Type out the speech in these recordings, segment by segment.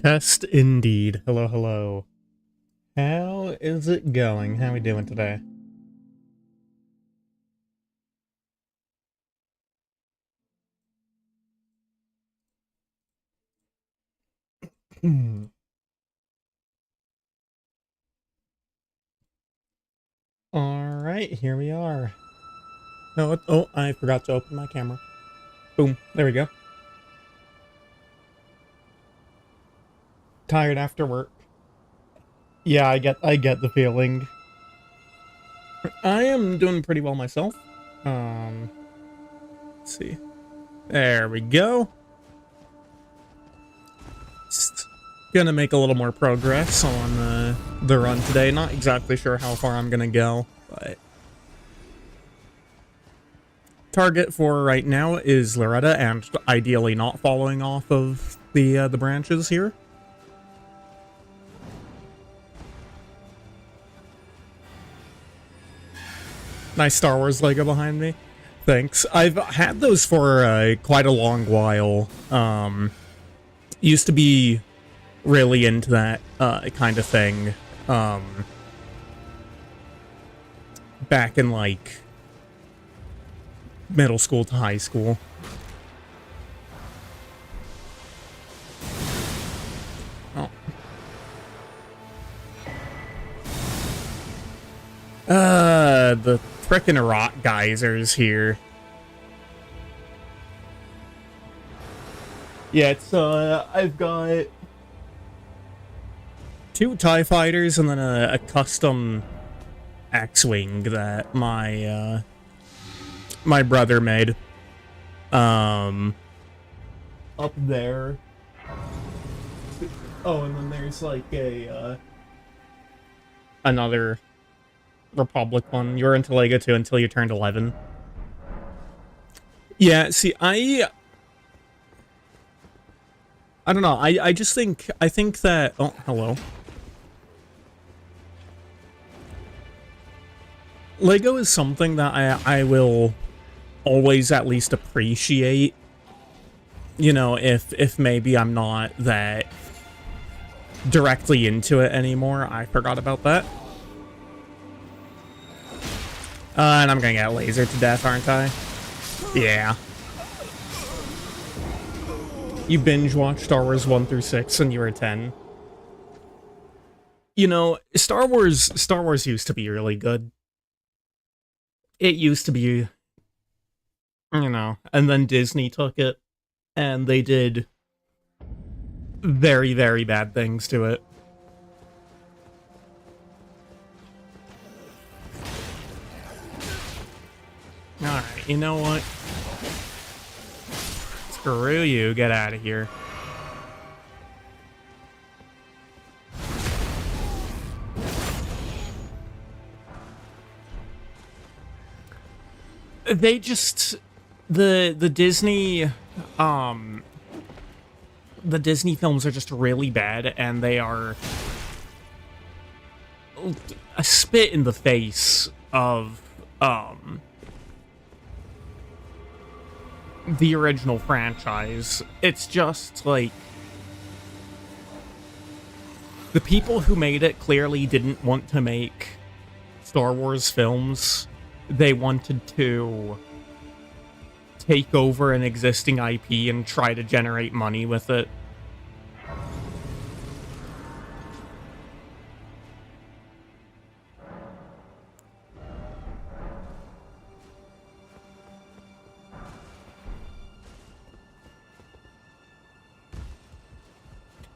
Test indeed. Hello, hello. How is it going? How are we doing today? Alright, here we are. Oh, I forgot to open my camera. Boom, there we go. Tired after work. Yeah, I get the feeling. I am doing pretty well myself. Let's see. There we go. Just gonna make a little more progress on the run today. Not exactly sure how far I'm gonna go, but target for right now is Loretta, and ideally not falling off of the branches here. Nice Star Wars Lego behind me. Thanks. I've had those for quite a long while. Used to be really into that kind of thing. Back in like middle school to high school. Oh. The frickin' rock geysers here. Yeah, it's, I've got 2 TIE fighters and then a custom X-Wing that my brother made. Up there. Oh, and then there's like a, another Republic one. You were into Lego too until you turned 11. Yeah, see, I don't know. I just think, I think that... Oh, hello. Lego is something that I will always at least appreciate. You know, if maybe I'm not that directly into it anymore. I forgot about that. And I'm gonna get lasered to death, aren't I? Yeah. You binge watched Star Wars 1 through 6 when you were 10. You know, Star Wars used to be really good. It used to be, you know, and then Disney took it, and they did very, very bad things to it. Alright, you know what? Screw you, get out of here. They just... The Disney... The Disney films are just really bad, and they are a spit in the face of, the original franchise. It's just, like... The people who made it clearly didn't want to make Star Wars films. They wanted to take over an existing IP and try to generate money with it.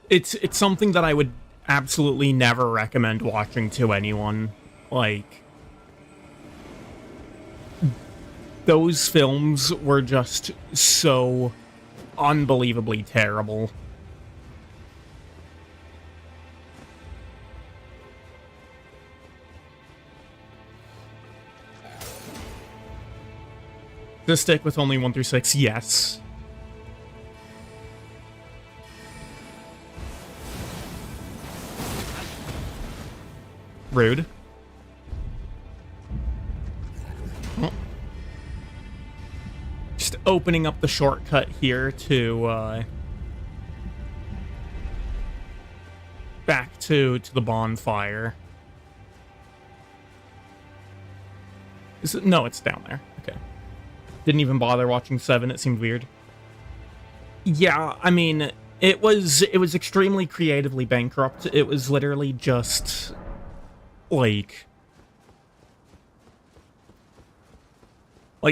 It's something that I would absolutely never recommend watching to anyone. Like, those films were just so unbelievably terrible. To stick with only 1 through 6, yes. Rude. Oh. Just opening up the shortcut here to back to the bonfire. Is it? No, it's down there. Okay. Didn't even bother watching 7. It seemed weird. Yeah, I mean, it was extremely creatively bankrupt. It was literally just like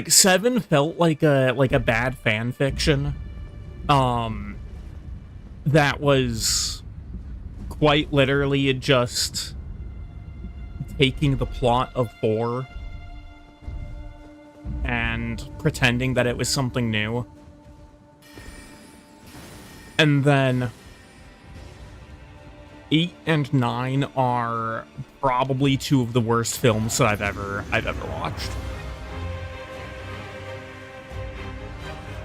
7 felt like a bad fan fiction. That was quite literally just taking the plot of 4 and pretending that it was something new. And then 8 and 9 are probably 2 of the worst films that I've ever watched.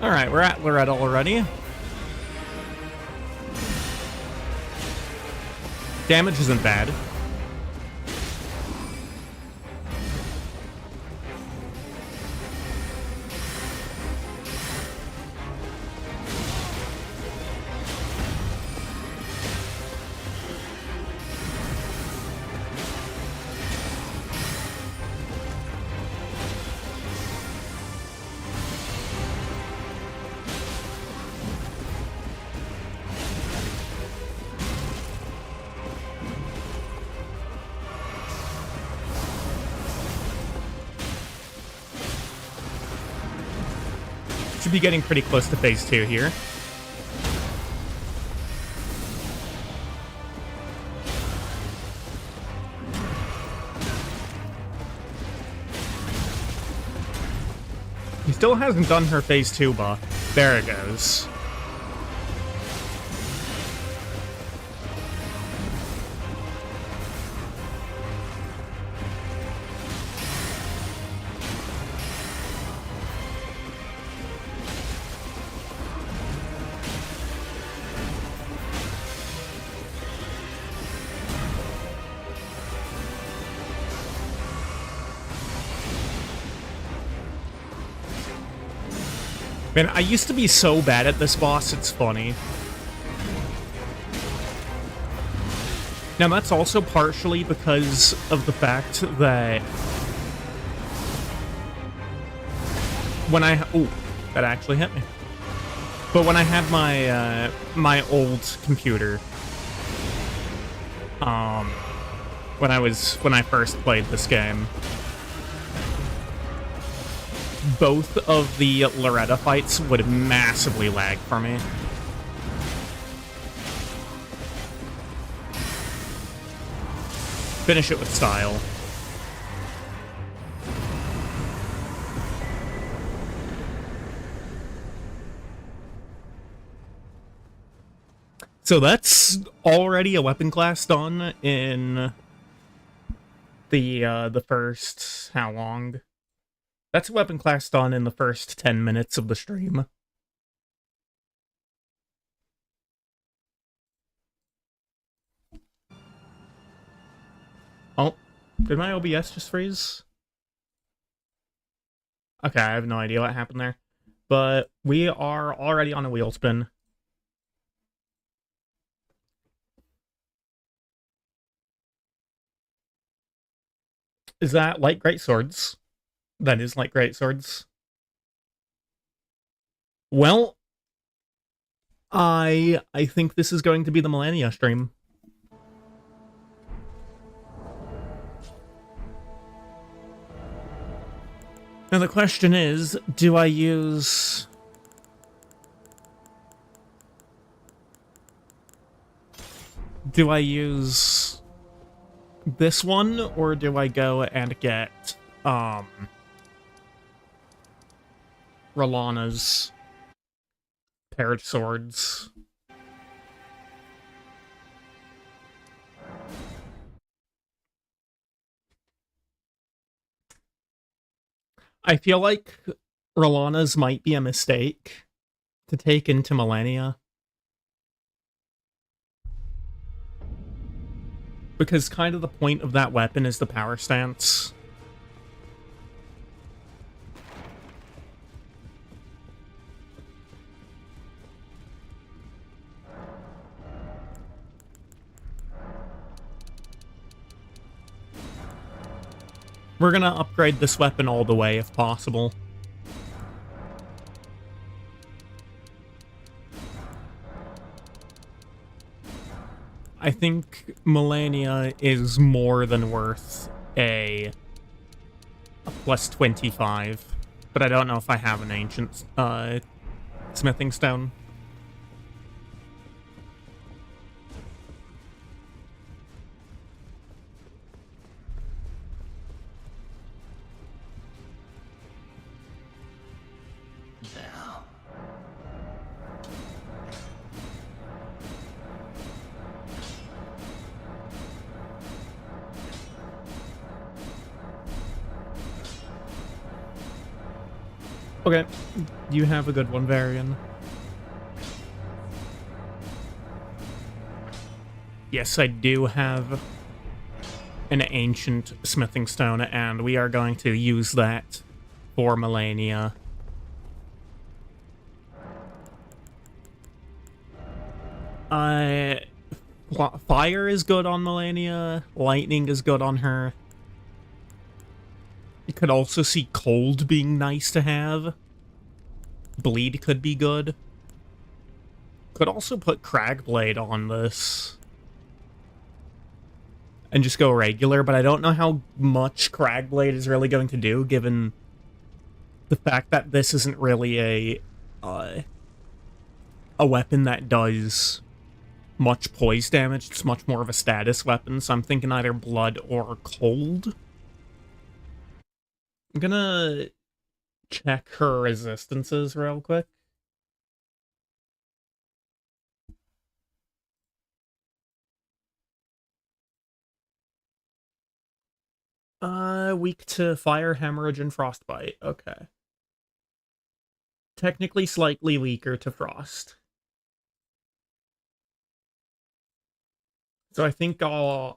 Alright, we're at Roulette already. Damage isn't bad. Should be getting pretty close to phase 2 here. He still hasn't done her phase 2 buff. There it goes. Man, I used to be so bad at this boss, it's funny. Now, that's also partially because of the fact that when I... Ooh, that actually hit me. But when I had my, my old computer, when I first played this game, both of the Loretta fights would massively lag for me. Finish it with style. So that's already a weapon class done in the first... how long? That's a weapon class done in the first 10 minutes of the stream. Oh, did my OBS just freeze? Okay, I have no idea what happened there. But we are already on a wheel spin. Is that light great swords? That is like great swords. Well, I think this is going to be the Millennia stream. Now the question is, do I use... this one, or do I go and get, Rolana's paired swords? I feel like Rolana's might be a mistake to take into Millennia. Because kind of the point of that weapon is the power stance. We're gonna upgrade this weapon all the way if possible. I think Melania is more than worth a plus 25, but I don't know if I have an ancient smithing stone. Okay, you have a good one, Varian. Yes, I do have an ancient smithing stone, and we are going to use that for Melania. Fire is good on Melania. Lightning is good on her. You could also see cold being nice to have. Bleed could be good. Could also put Cragblade on this. And just go regular, but I don't know how much Cragblade is really going to do, given the fact that this isn't really a weapon that does much poise damage. It's much more of a status weapon, so I'm thinking either blood or cold. I'm gonna check her resistances real quick. Weak to fire, hemorrhage, and frostbite. Okay. Technically slightly weaker to frost. So I think I'll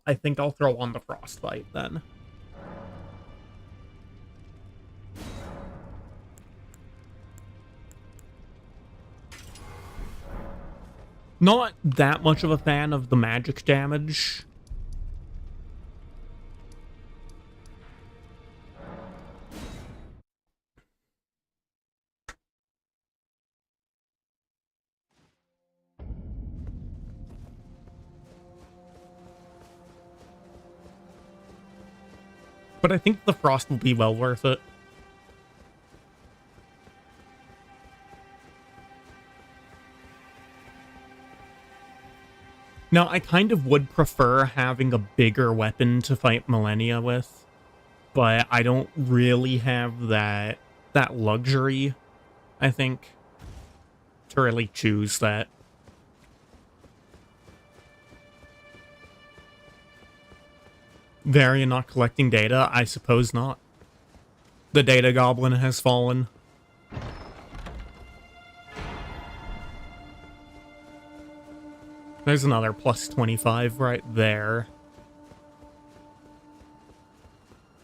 throw on the frostbite then. Not that much of a fan of the magic damage. But I think the frost will be well worth it. Now, I kind of would prefer having a bigger weapon to fight Melania with, but I don't really have that luxury, I think, to really choose that. Varian not collecting data? I suppose not. The data goblin has fallen. There's another plus 25 right there.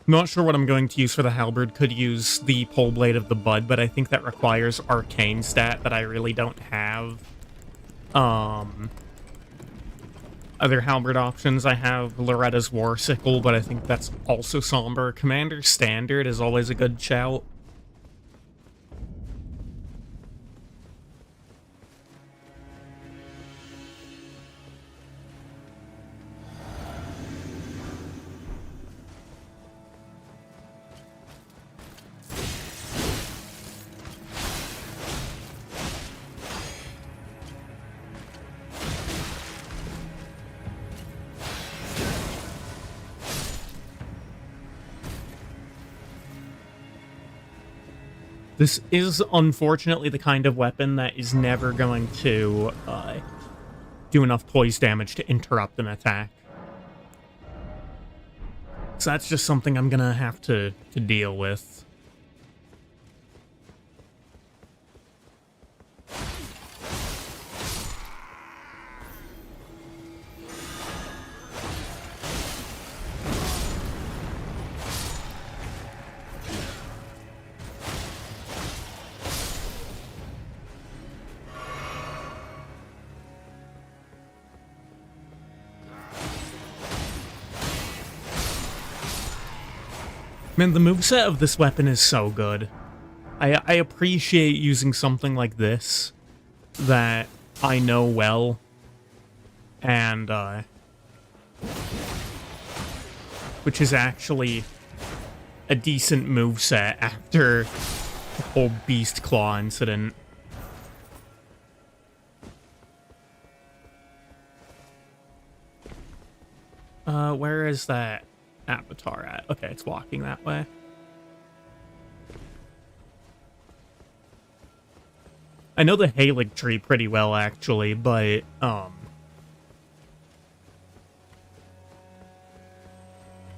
Not sure what I'm going to use for the halberd. Could use the pole blade of the bud, but I think that requires arcane stat that I really don't have. Other halberd options, I have Loretta's War Sickle, but I think that's also somber. Commander's Standard is always a good shout. This is, unfortunately, the kind of weapon that is never going to do enough poise damage to interrupt an attack. So that's just something I'm gonna have to deal with. Man, the moveset of this weapon is so good. I appreciate using something like this that I know well, and, which is actually a decent moveset after the whole Beast Claw incident. Where is that avatar at? Okay, it's walking that way. I know the Halig tree pretty well, actually, but,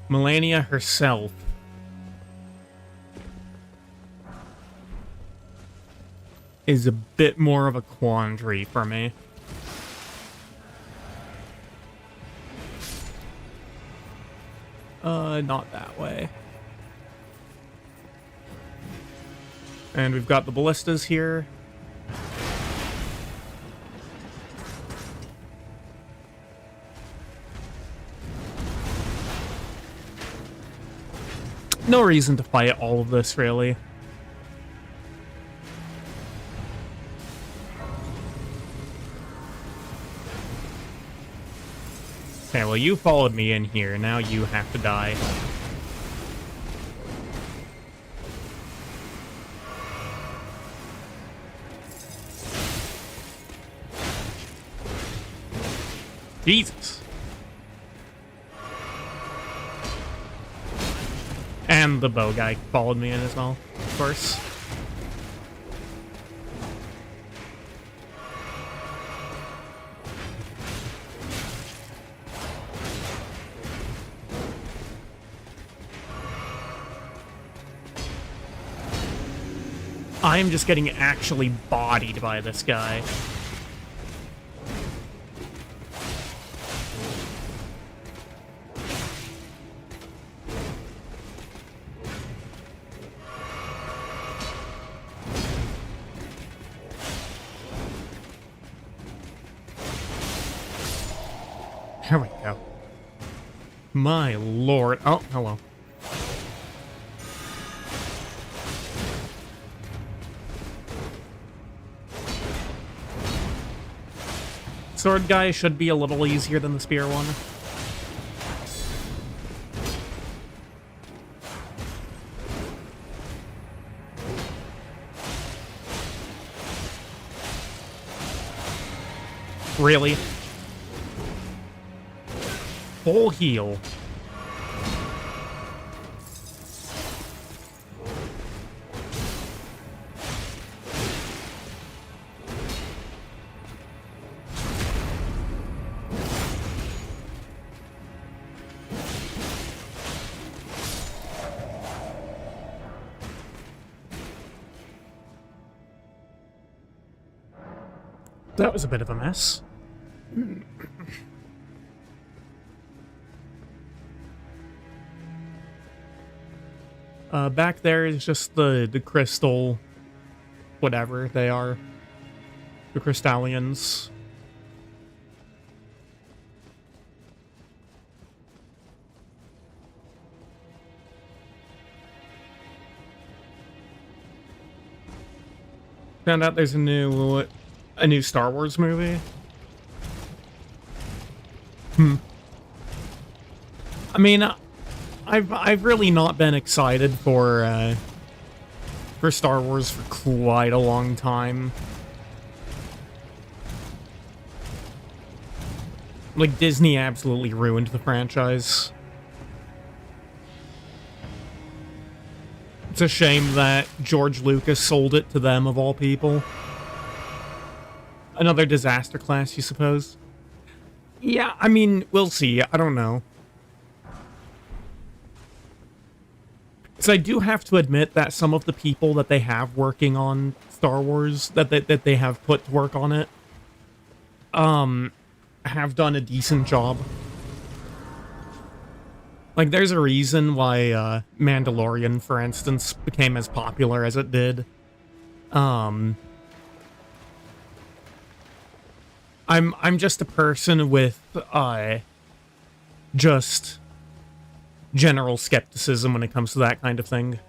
Melania herself is a bit more of a quandary for me. Not that way. And we've got the ballistas here. No reason to fight all of this, really. Okay, well, you followed me in here. Now you have to die. Jesus. And the bow guy followed me in as well, of course. I am just getting actually bodied by this guy. There we go. My lord. Oh, hello. Sword guy should be a little easier than the spear one. Really? Full heal. That was a bit of a mess. Back there is just the crystal, whatever they are. The Crystallians. Found out there's a new Star Wars movie. I mean, I've really not been excited for Star Wars for quite a long time. Like, Disney absolutely ruined the franchise. It's a shame that George Lucas sold it to them, of all people. Another disaster class, you suppose? Yeah, I mean, we'll see. I don't know. So I do have to admit that some of the people that they have working on Star Wars, that they have put to work on it, have done a decent job. Like, there's a reason why Mandalorian, for instance, became as popular as it did. I'm just a person with just general skepticism when it comes to that kind of thing.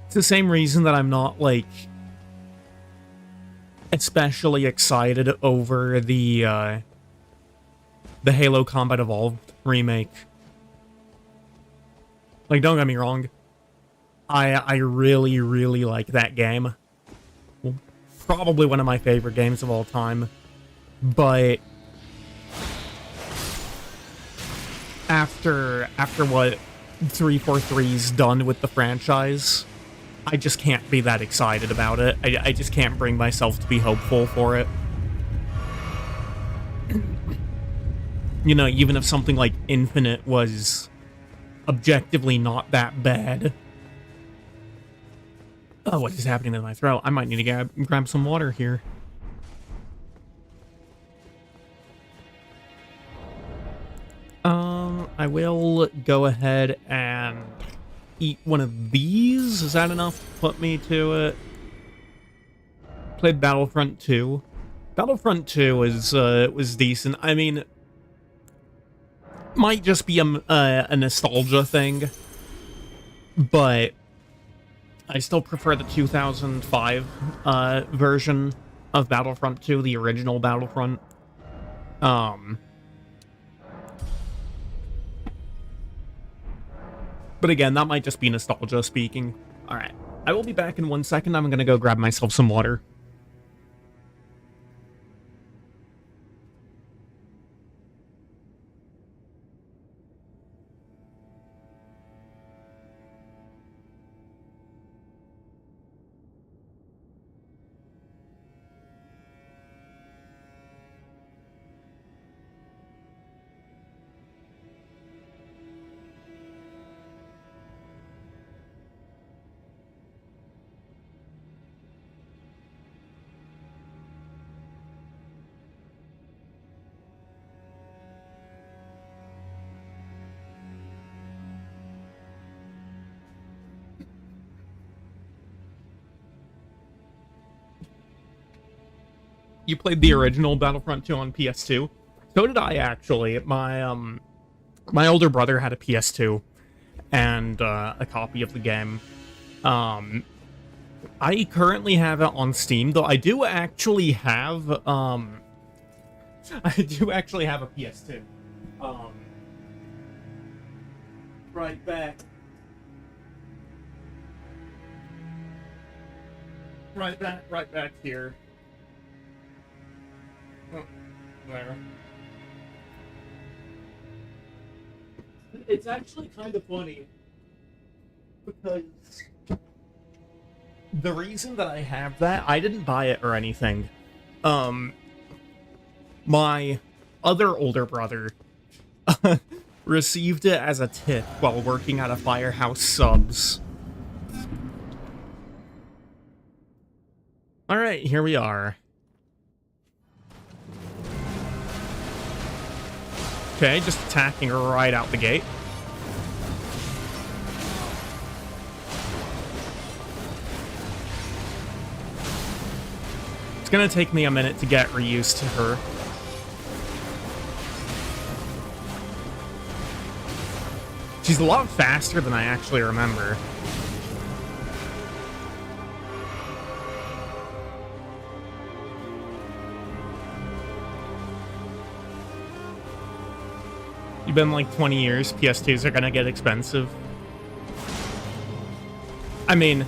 It's the same reason that I'm not, like, especially excited over the Halo Combat Evolved remake. Like, don't get me wrong. I really, really like that game. Probably one of my favorite games of all time. But after what 343's done with the franchise, I just can't be that excited about it. I just can't bring myself to be hopeful for it. You know, even if something like Infinite was objectively not that bad. Oh, what is happening to my throat? I might need to grab some water here. I will go ahead and eat one of these. Is that enough to put me to it? Played Battlefront 2. Battlefront 2 was decent. I mean, might just be a nostalgia thing, but I still prefer the 2005 version of Battlefront 2, the original Battlefront. But again, that might just be nostalgia speaking. Alright, I will be back in 1 second. I'm gonna go grab myself some water. You played the original Battlefront 2 on PS2? So did I, actually. My older brother had a PS2 and a copy of the game. I currently have it on Steam, though I do actually have a PS2. Right back. Right back here. Oh, there. It's actually kind of funny because the reason that I have that, I didn't buy it or anything. My other older brother received it as a tip while working at a Firehouse Subs. Alright, here we are. Okay, just attacking right out the gate. It's gonna take me a minute to get reused to her. She's a lot faster than I actually remember. You've been like 20 years, PS2s are gonna get expensive. I mean,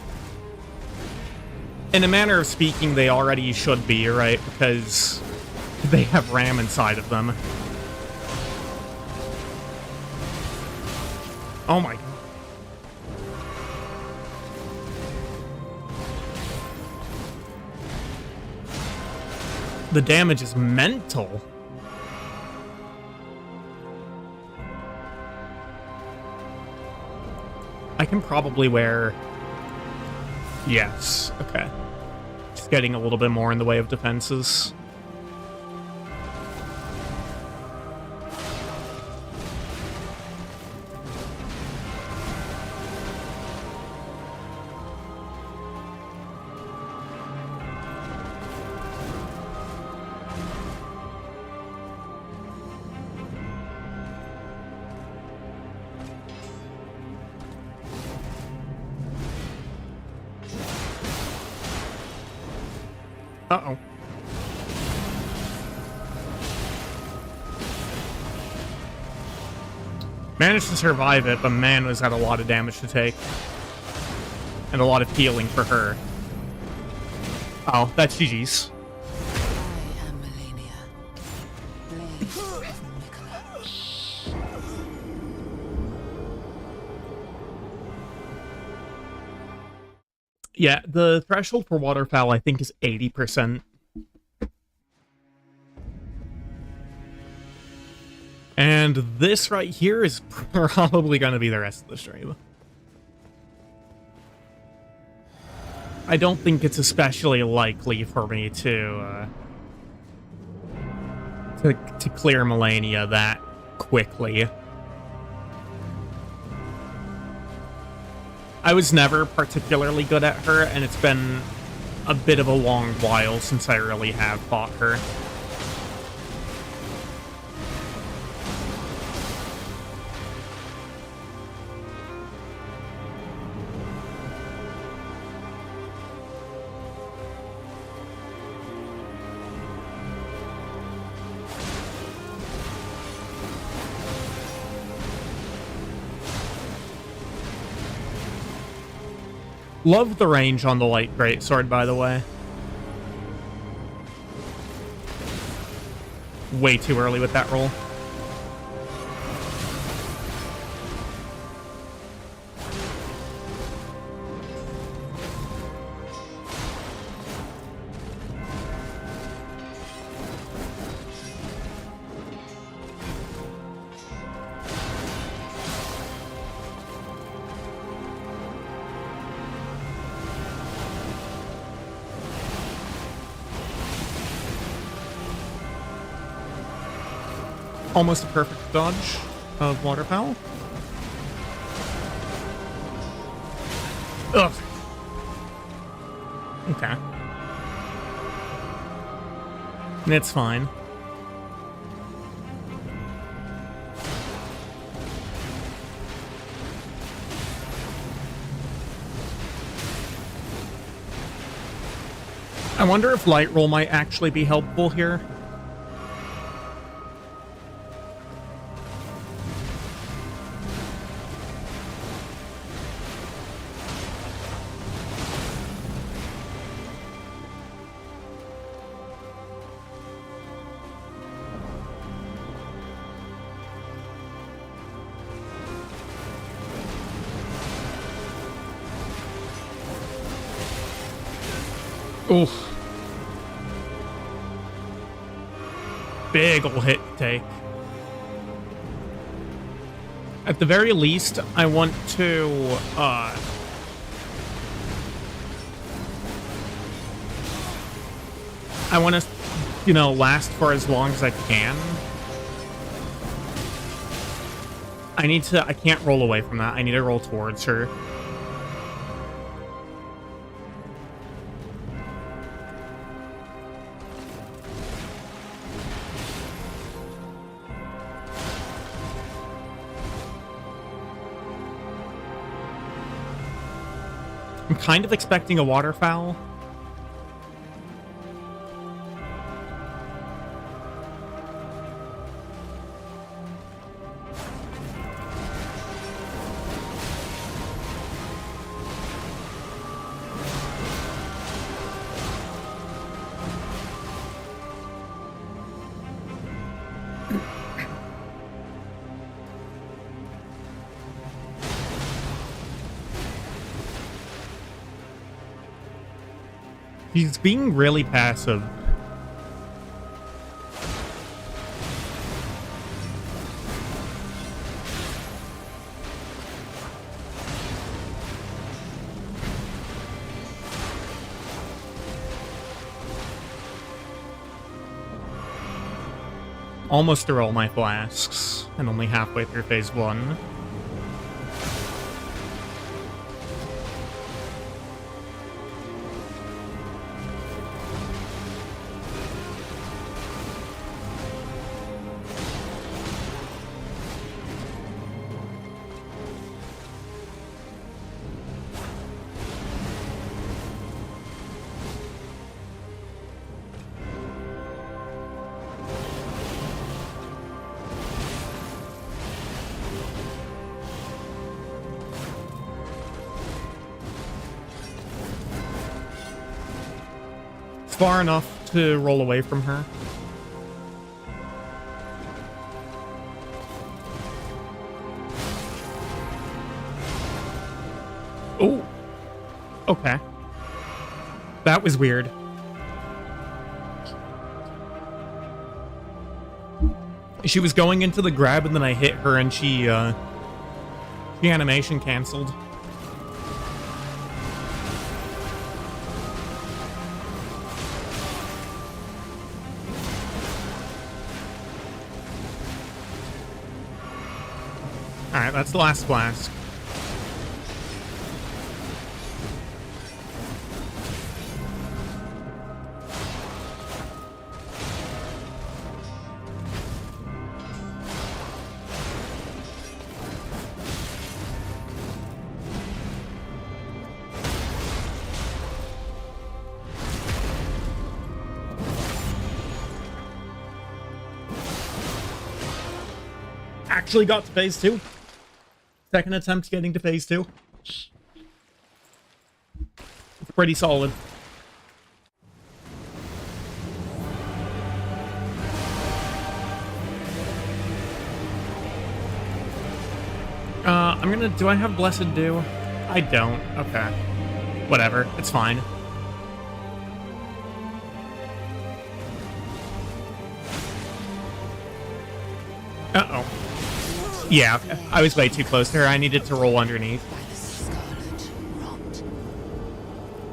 in a manner of speaking, they already should be, right? Because they have RAM inside of them. Oh my god. The damage is mental. I can probably wear... Yes, okay. Just getting a little bit more in the way of defenses. Uh-oh. Managed to survive it, but man, was that a lot of damage to take. And a lot of healing for her. Oh, that's GG's. I am Melania, Blade of Mikola. Yeah, the threshold for waterfowl, I think, is 80%. And this right here is probably going to be the rest of the stream. I don't think it's especially likely for me to clear Melania that quickly. I was never particularly good at her, and it's been a bit of a long while since I really have fought her. Love the range on the light greatsword, by the way. Way too early with that roll. Almost a perfect dodge of waterfowl. Ugh. Okay. It's fine. I wonder if light roll might actually be helpful here. Oof. Big ol' hit take. At the very least, I want to, I want to, you know, last for as long as I can. I can't roll away from that. I need to roll towards her. I'm kind of expecting a waterfowl. He's being really passive. Almost through all my flasks, and only halfway through phase 1. far enough to roll away from her. Oh. Okay. That was weird. She was going into the grab and then I hit her and she animation canceled. Alright, that's the last flask. Actually got to phase 2. Second attempt getting to phase 2. It's pretty solid. I'm gonna... Do I have Blessed Dew? I don't. Okay. Whatever. It's fine. Uh-oh. Yeah, okay. I was way too close to her. I needed to roll underneath.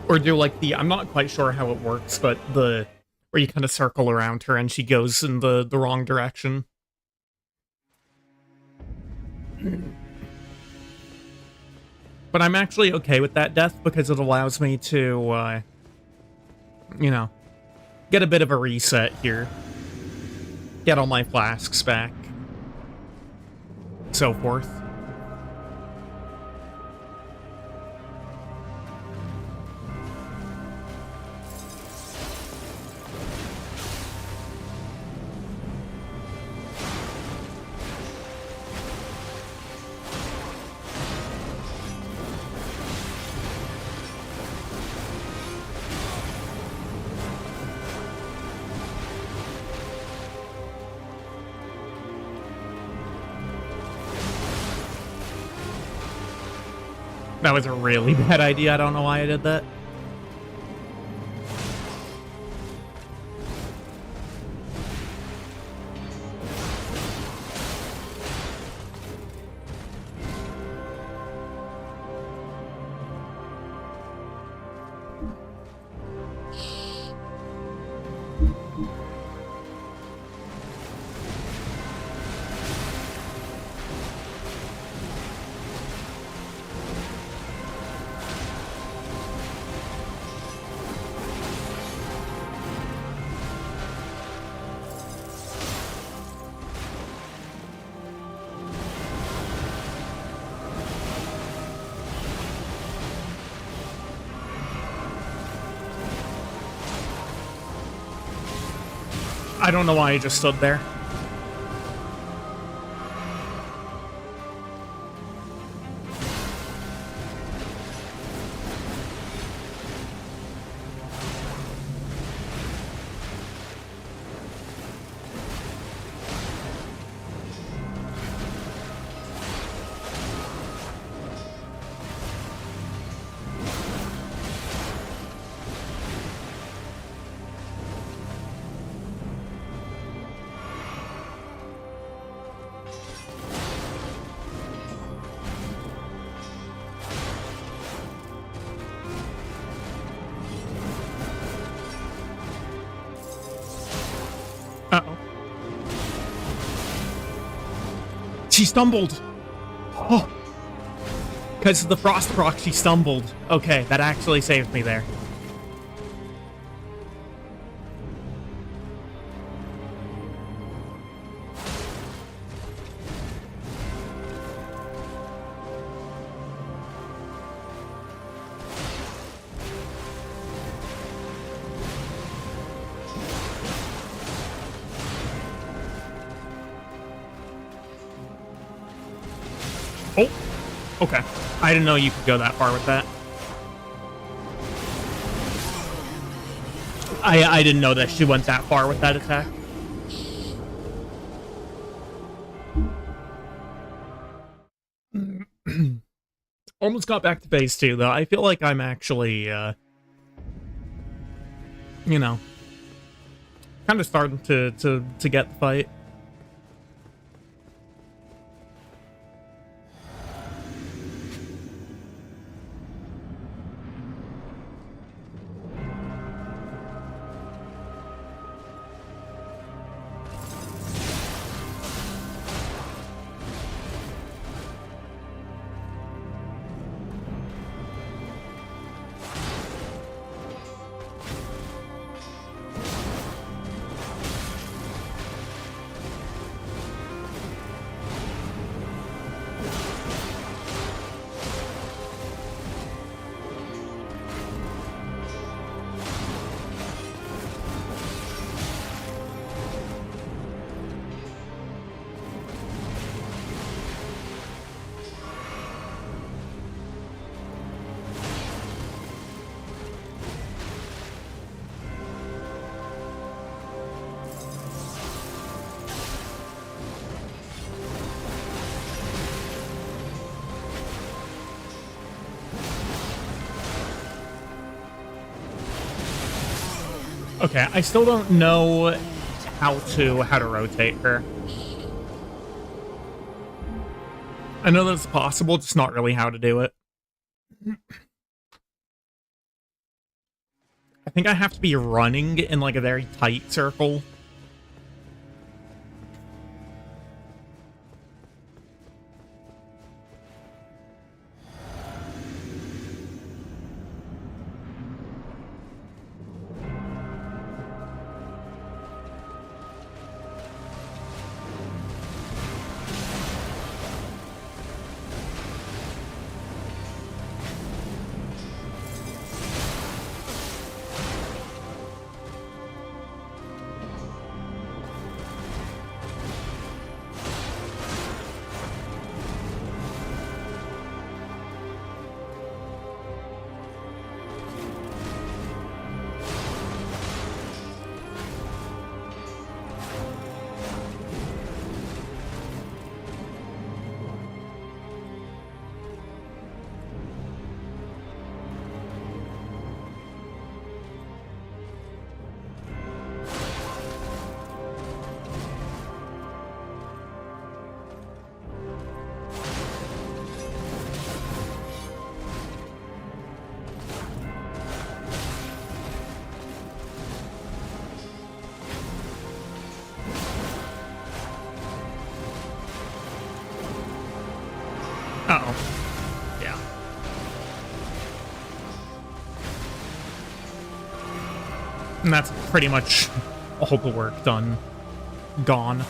Or do like the... I'm not quite sure how it works, but the... Where you kind of circle around her and she goes in the wrong direction. But I'm actually okay with that death because it allows me to, you know, get a bit of a reset here. Get all my flasks back. So forth. That was a really bad idea. I don't know why I did that. I don't know why I just stood there. Uh-oh. She stumbled! Oh! Because of the frost proc, she stumbled. Okay, that actually saved me there. Oh! Okay. I didn't know you could go that far with that. I didn't know that she went that far with that attack. Almost got back to phase 2, though. I feel like I'm actually, you know, kind of starting to get the fight. Okay, I still don't know how to rotate her. I know that it's possible, just not really how to do it. I think I have to be running in like a very tight circle. Uh-oh. Yeah. And that's pretty much all the work done. Gone.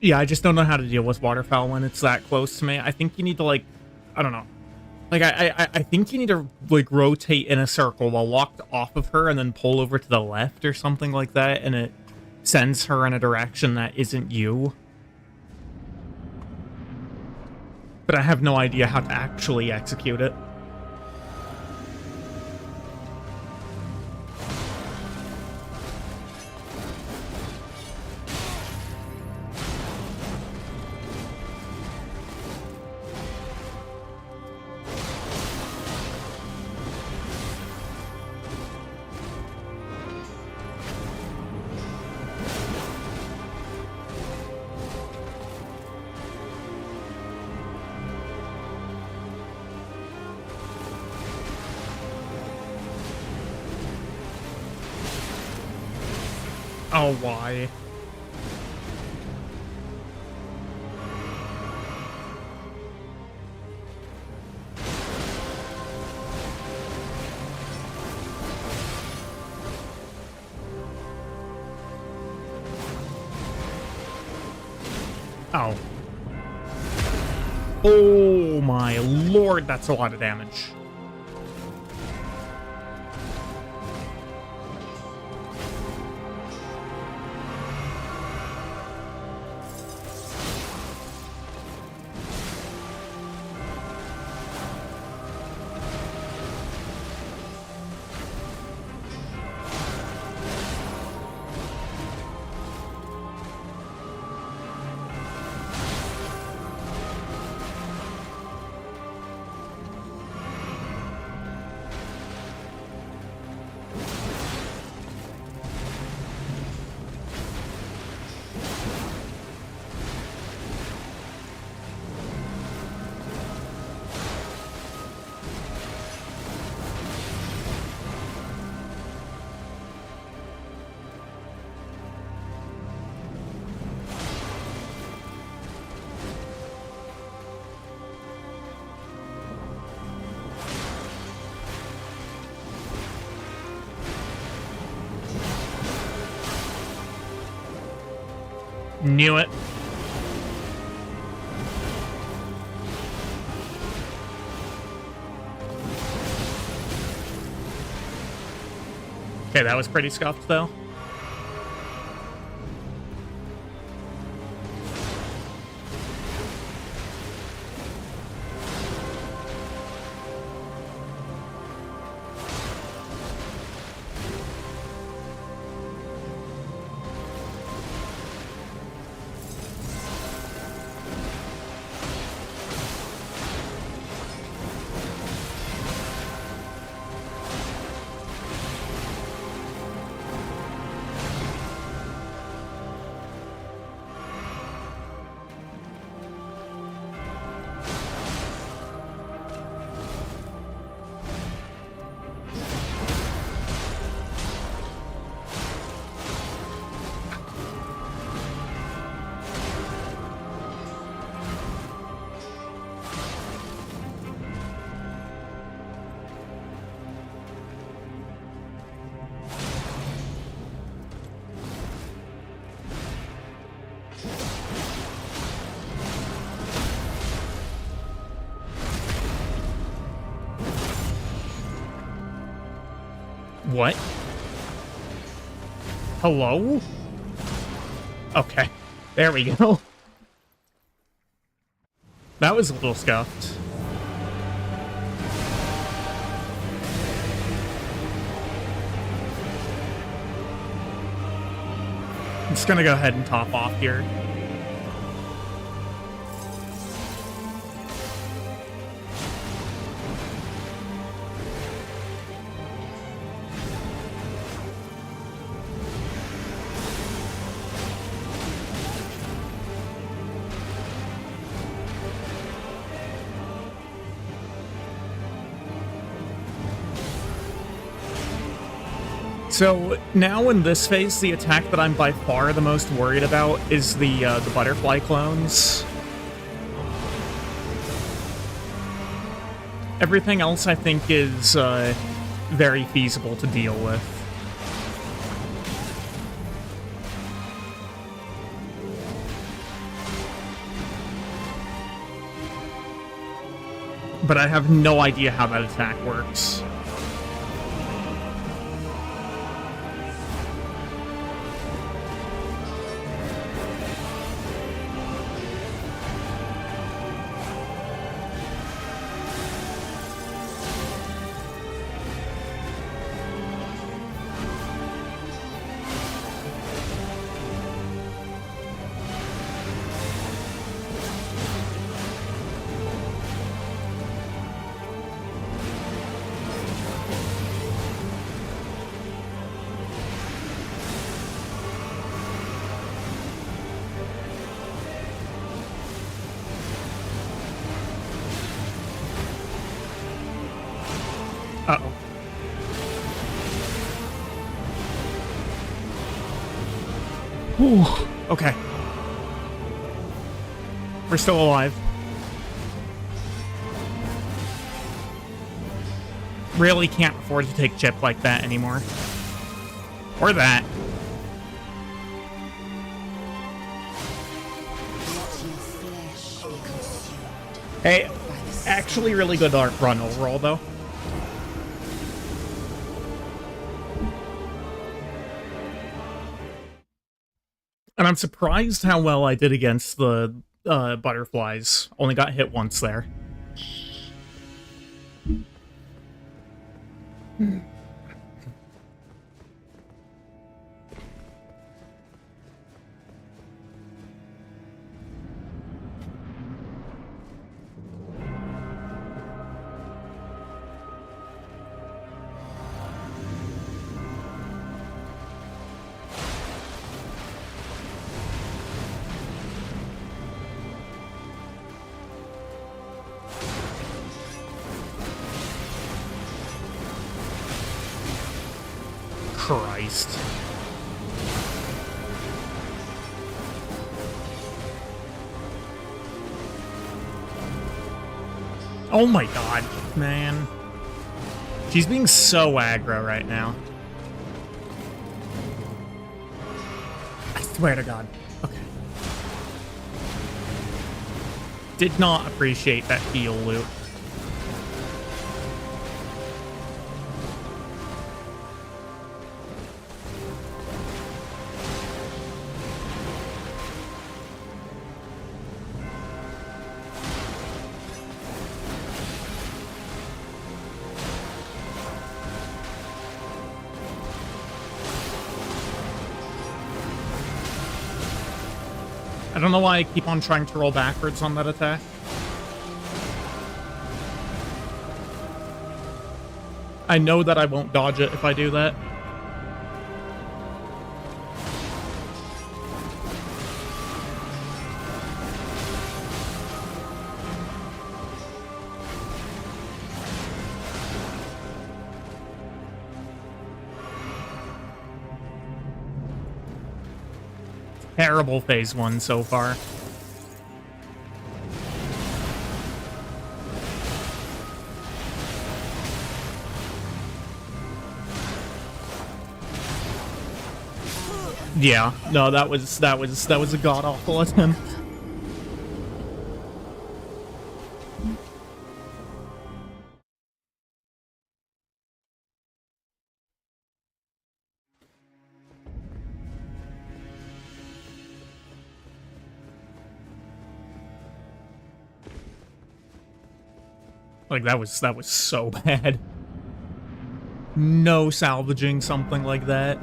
Yeah, I just don't know how to deal with waterfowl when it's that close to me. I think you need to, like, I don't know. Like, I think you need to, like, rotate in a circle while locked off of her and then pull over to the left or something like that, and it sends her in a direction that isn't you. But I have no idea how to actually execute it. Oh, why? Oh. Oh my lord, that's a lot of damage. Knew it. Okay, that was pretty scuffed, though. What? Hello? Okay. There we go. That was a little scuffed. I'm just gonna go ahead and top off here. So now in this phase, the attack that I'm by far the most worried about is the butterfly clones. Everything else I think is very feasible to deal with. But I have no idea how that attack works. Uh-oh. Whew. Okay. We're still alive. Really can't afford to take chip like that anymore. Or that. Let Hey, actually really good art run overall, though. And I'm surprised how well I did against the butterflies. Only got hit once there. Christ. Oh my god, man. She's being so aggro right now. I swear to god. Okay. Did not appreciate that heal loop. I don't know why I keep on trying to roll backwards on that attack. I know that I won't dodge it if I do that. Terrible phase 1 so far. Yeah, no, that was a god-awful attempt. Like, that was so bad. No salvaging something like that.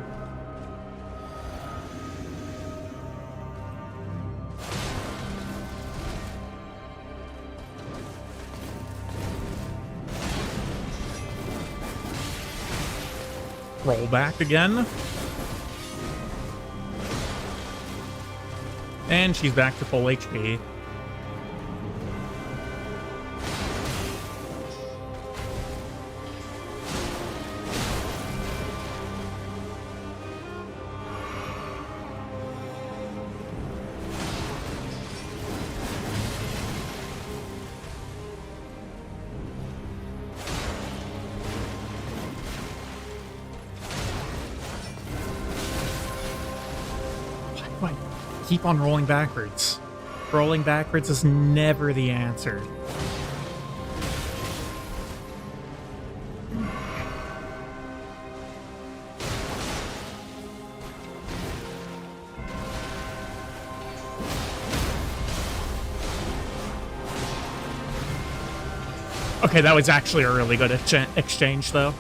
Roll back again. And she's back to full HP. Why? Keep on rolling backwards. Rolling backwards is never the answer. Okay, that was actually a really good exchange, though.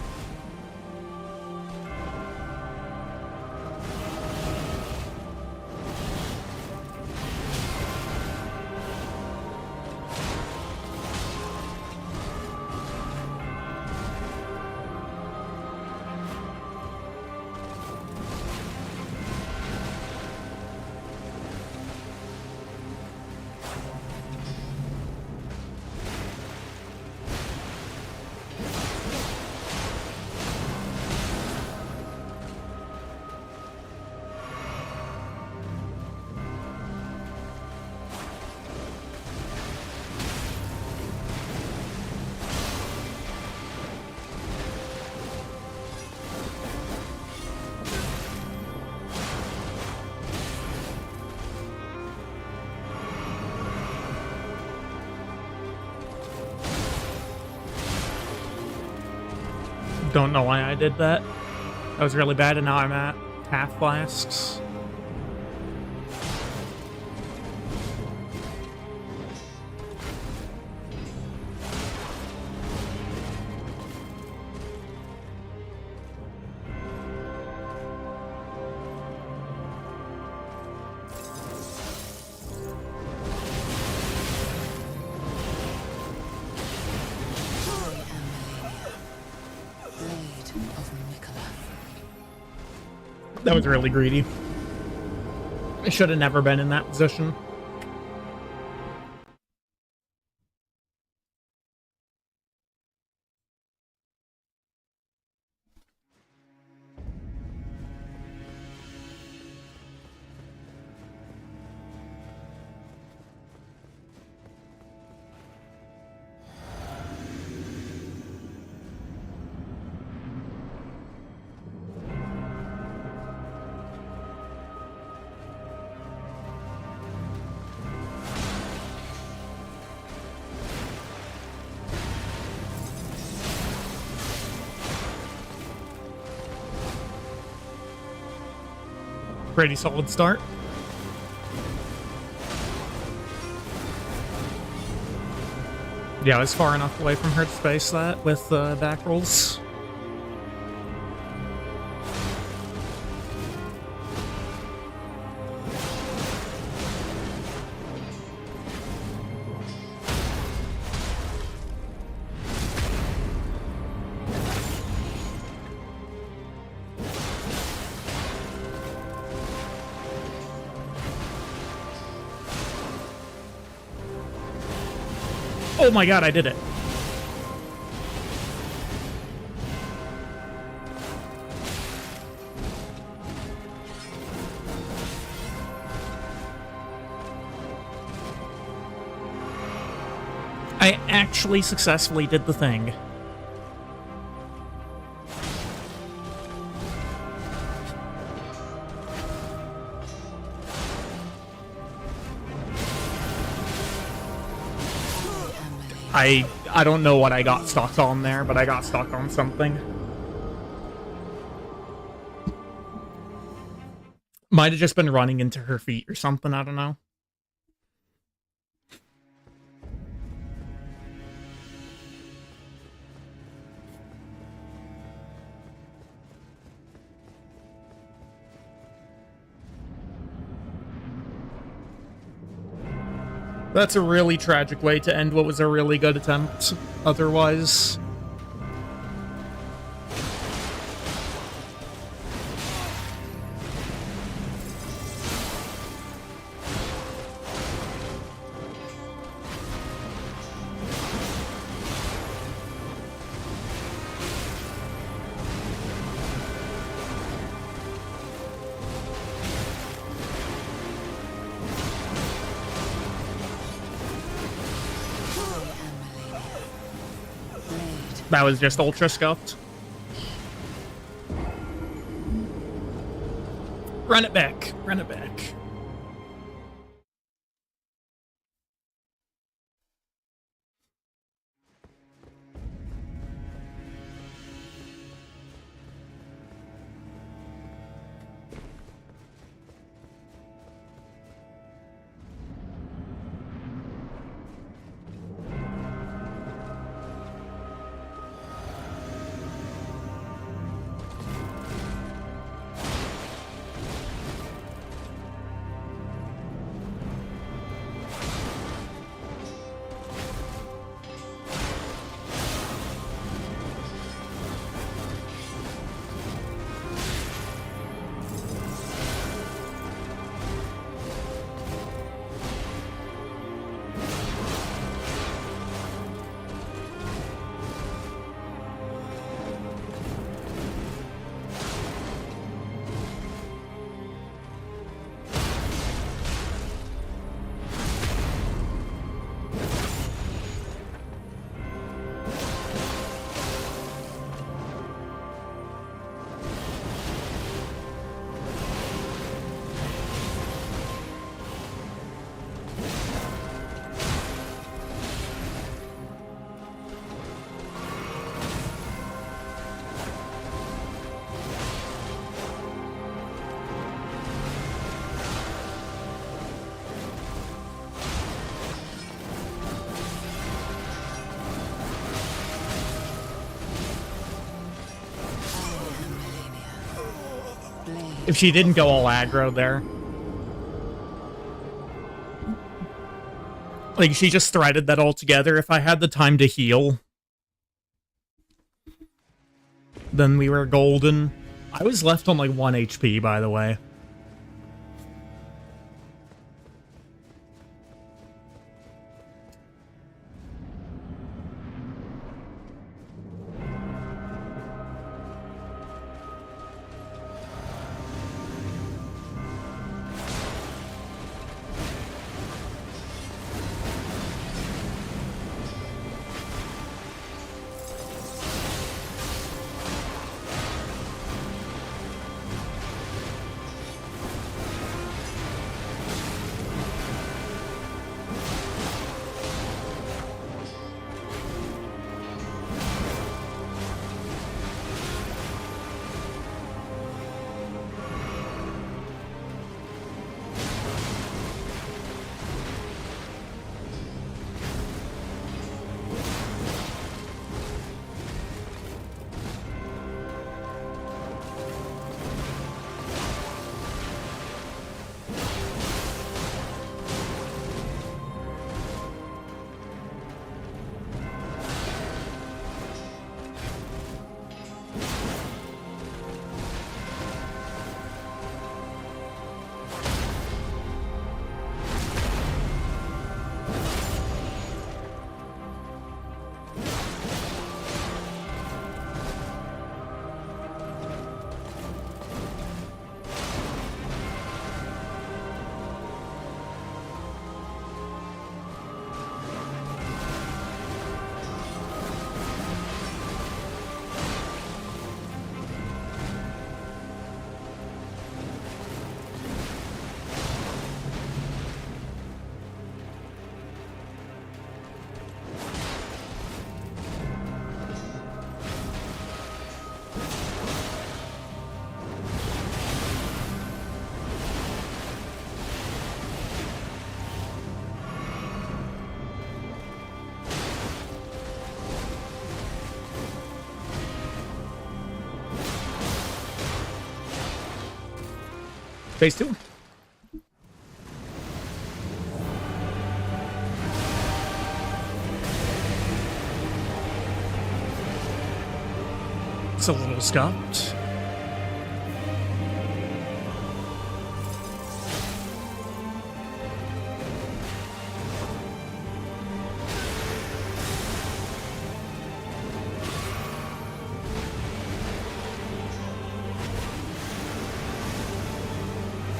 Don't know why I did that. That was really bad, and now I'm at half flasks. That was really greedy. I should have never been in that position. Pretty solid start. Yeah, I was far enough away from her to space that with back rolls. Oh my god, I did it. I actually successfully did the thing. I don't know what I got stuck on there, but I got stuck on something. Might have just been running into her feet or something, I don't know. That's a really tragic way to end what was a really good attempt, otherwise. That was just ultra scuffed. Run it back. Run it back. If she didn't go all aggro there. Like, she just threaded that all together. If I had the time to heal, then we were golden. I was left on, like, 1 HP, by the way. Phase 2. It's a little scuffed.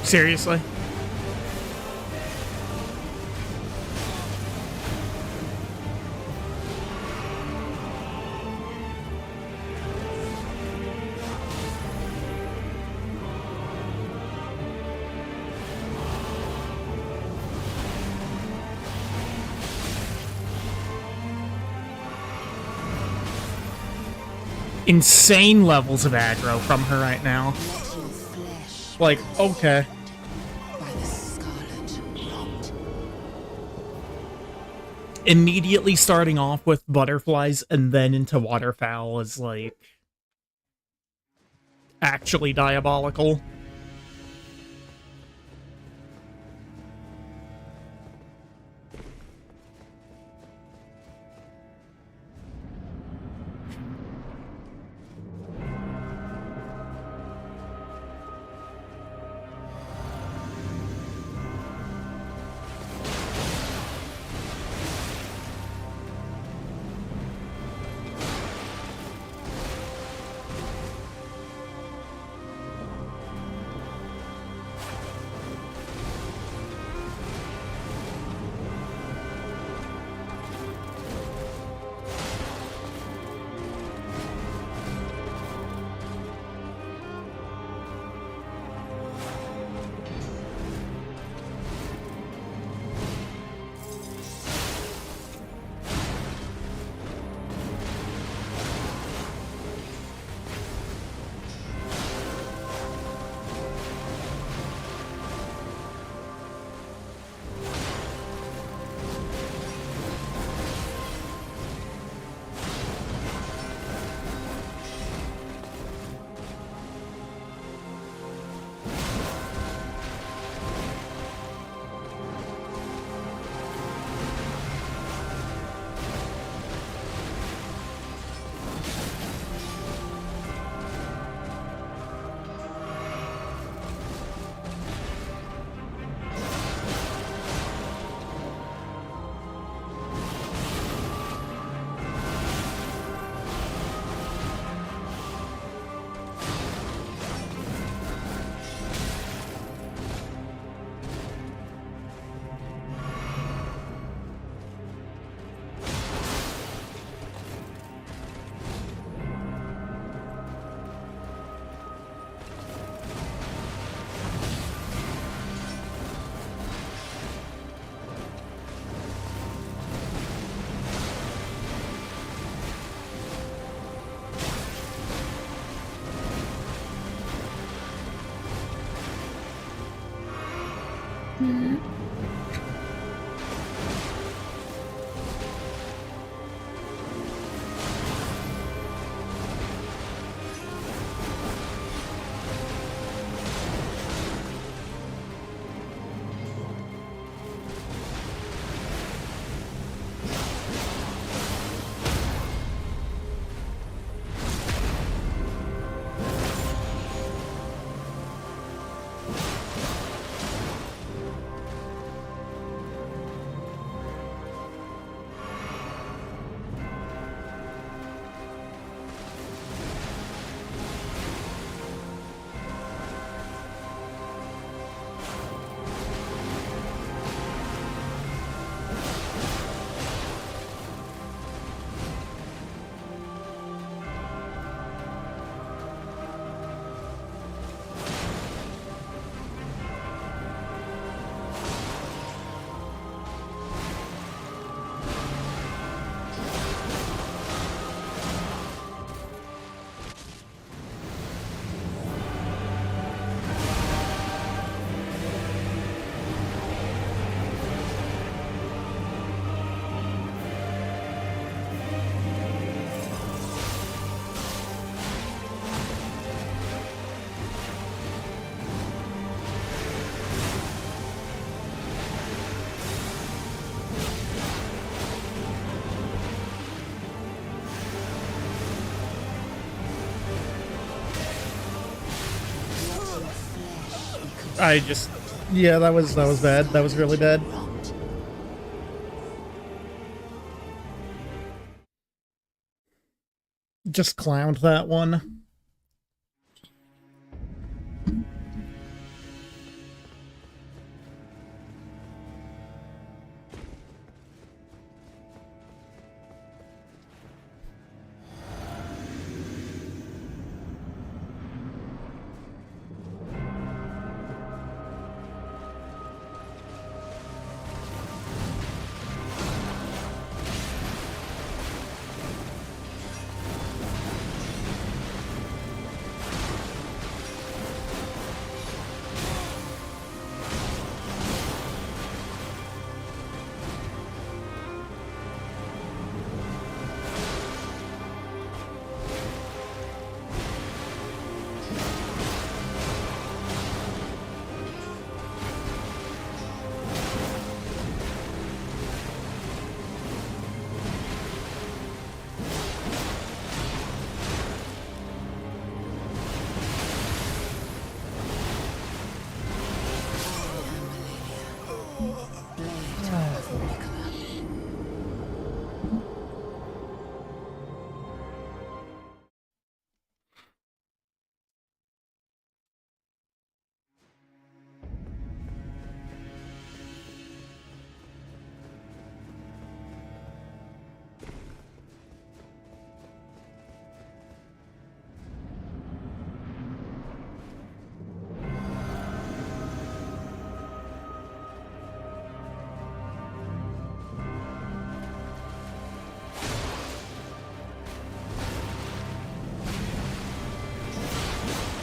Seriously? Insane levels of aggro from her right now. Like, okay. Immediately starting off with butterflies and then into waterfowl is, like, actually diabolical. Yeah, that was bad. That was really bad. Just clowned that one.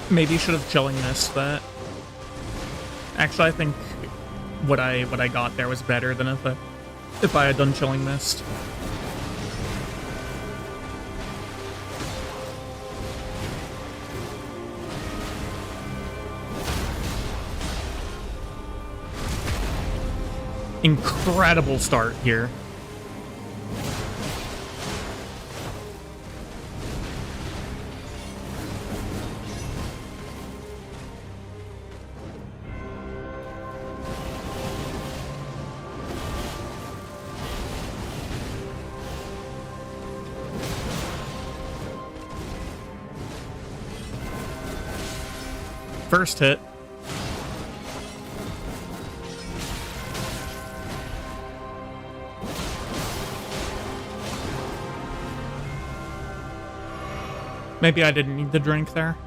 Maybe you should have chilling missed that. Actually, I think what I got there was better than if I had done chilling mist. Incredible start here. First hit. Maybe I didn't need the drink there.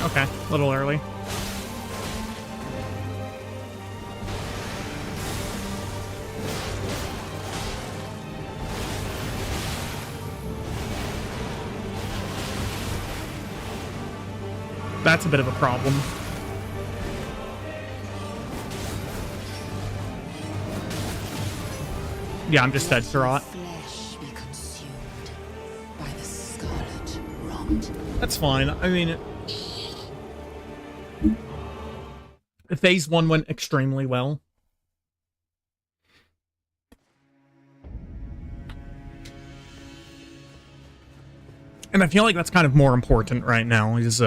Okay, a little early. That's a bit of a problem. Yeah, I'm just dead to rot. Flesh be consumed by the scarlet rot. That's fine. I mean, phase 1 went extremely well. And I feel like that's kind of more important right now, is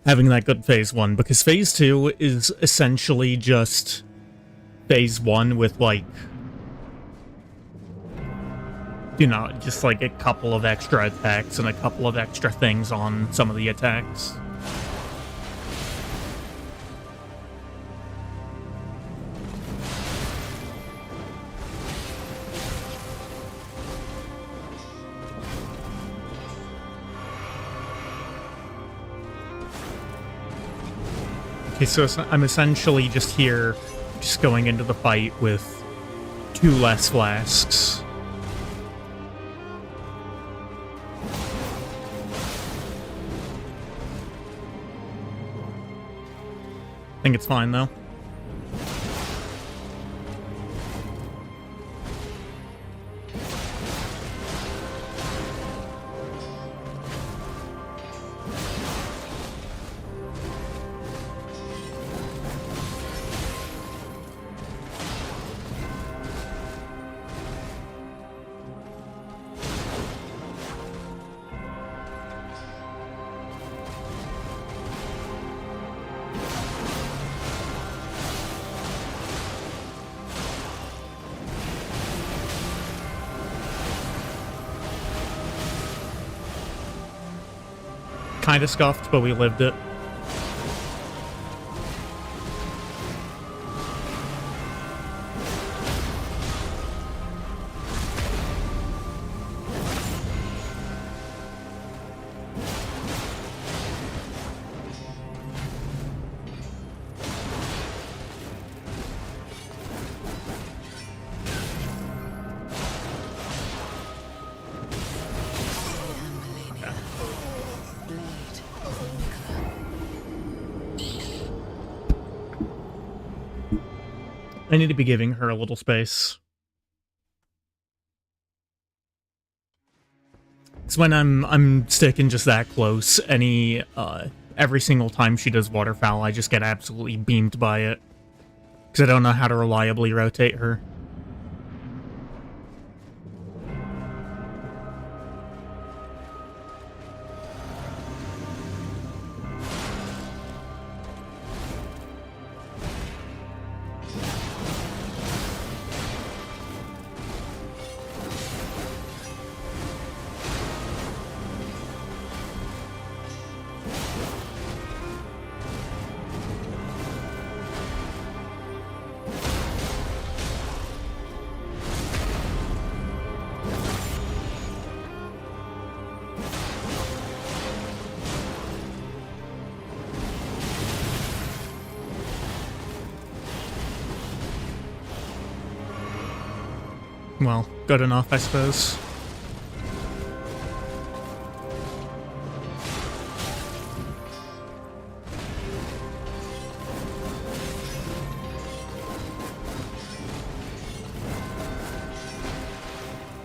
having that good phase 1, because phase 2 is essentially just phase 1 with, like, you know, just like a couple of extra attacks and a couple of extra things on some of the attacks. Okay, so I'm essentially just here, just going into the fight with 2 less flasks. I think it's fine, though. Kinda scuffed, but we lived it. I need to be giving her a little space. It's when I'm sticking just that close. Every single time she does waterfowl, I just get absolutely beamed by it. Because I don't know how to reliably rotate her. Well, good enough, I suppose.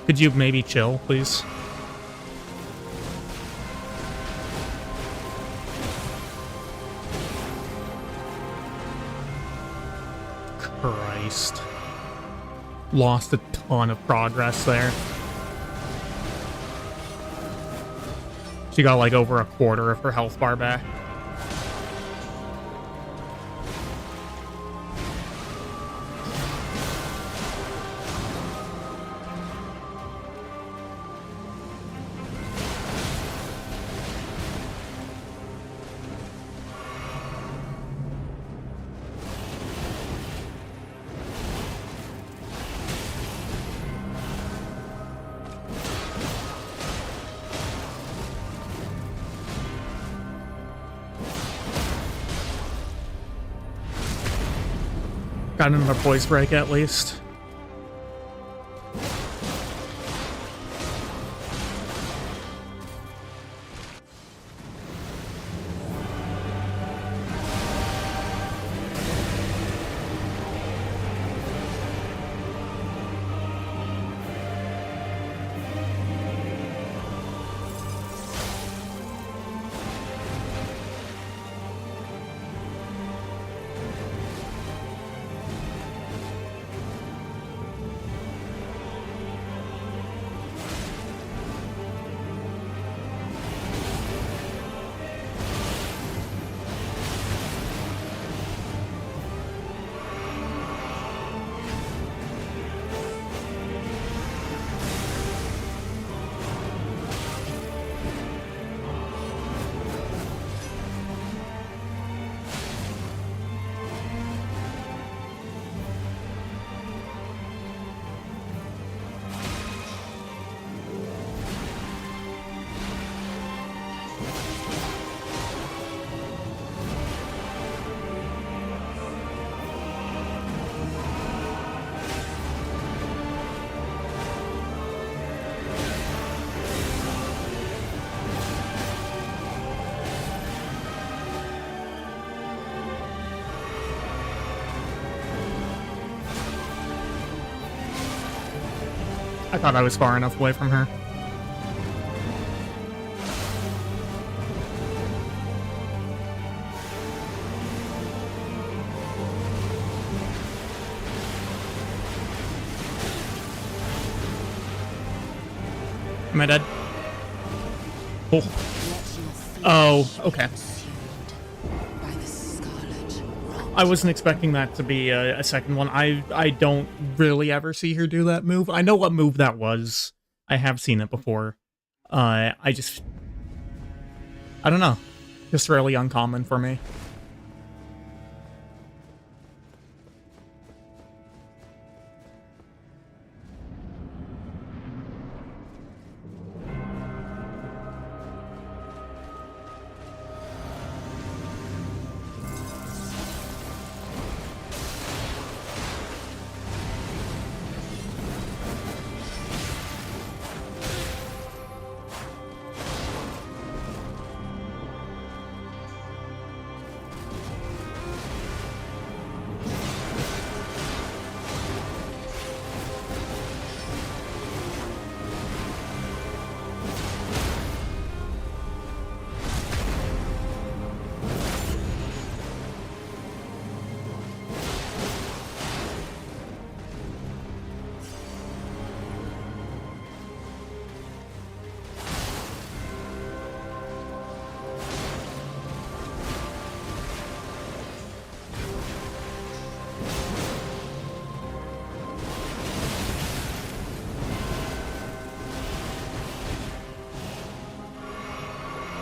Could you maybe chill, please? Christ. Lost a ton of progress there. She got like over a quarter of her health bar back. Got another poise break at least. I thought I was far enough away from her. Am I dead? Oh. Oh, okay. I wasn't expecting that to be a second one. I don't really ever see her do that move. I know what move that was. I have seen it before. I don't know. Just really uncommon for me.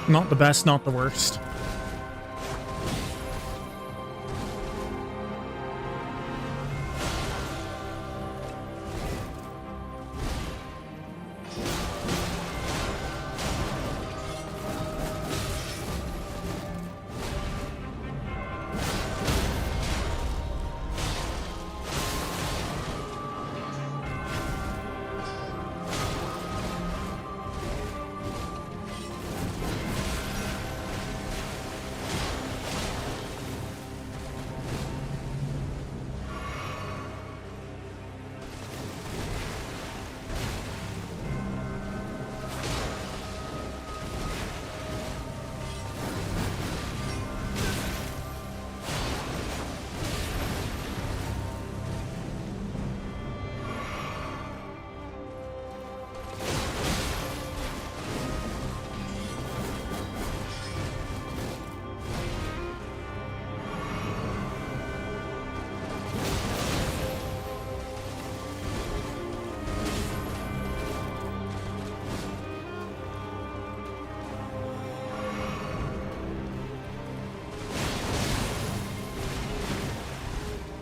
Not the best, not the worst.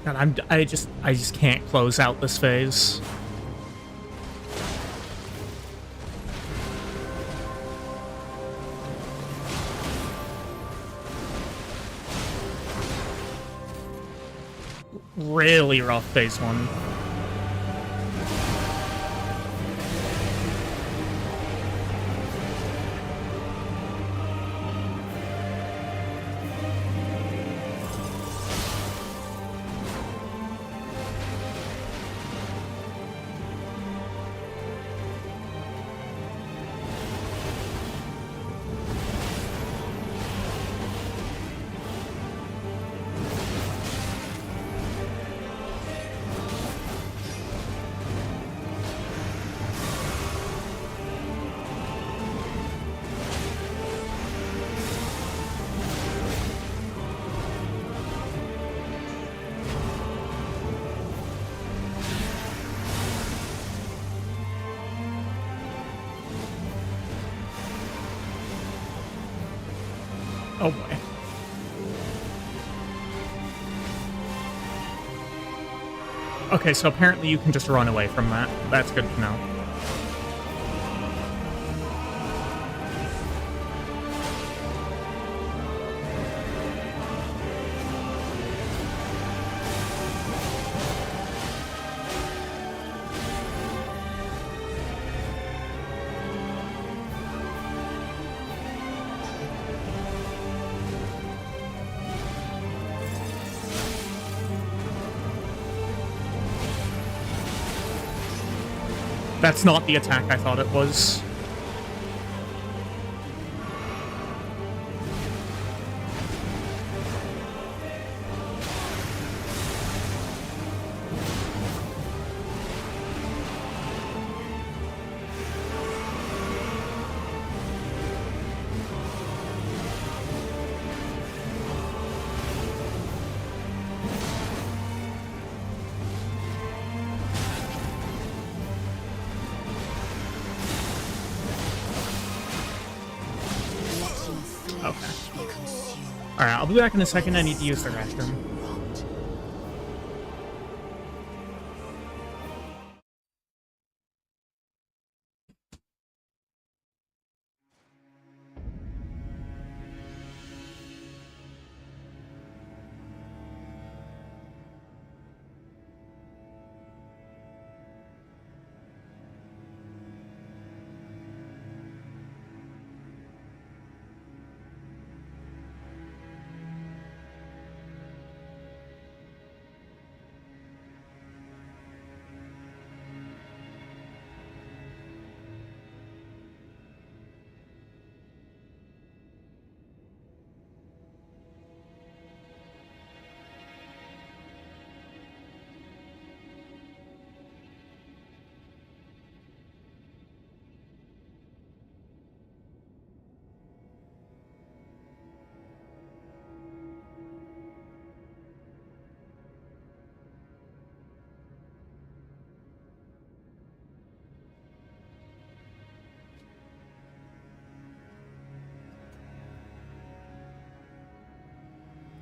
God, I just can't close out this phase. really rough phase one. Oh boy. Okay, so apparently you can just run away from that. That's good to know. That's not the attack I thought it was. Alright, I'll be back in a second. I need to use the restroom.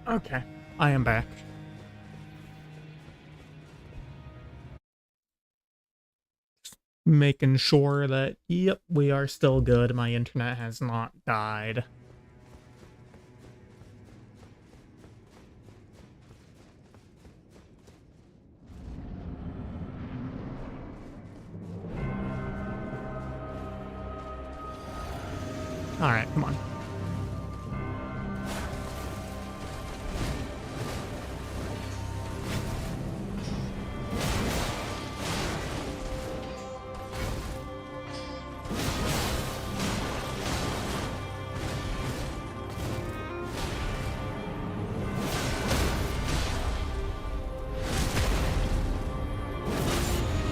Okay, I am back. Making sure that, yep, we are still good. My internet has not died. Alright, come on.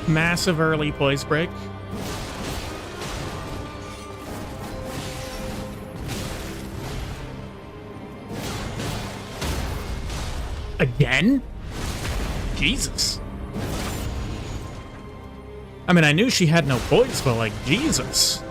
Massive early poise break. Again? Jesus. I mean, I knew she had no poise, but like, Jesus.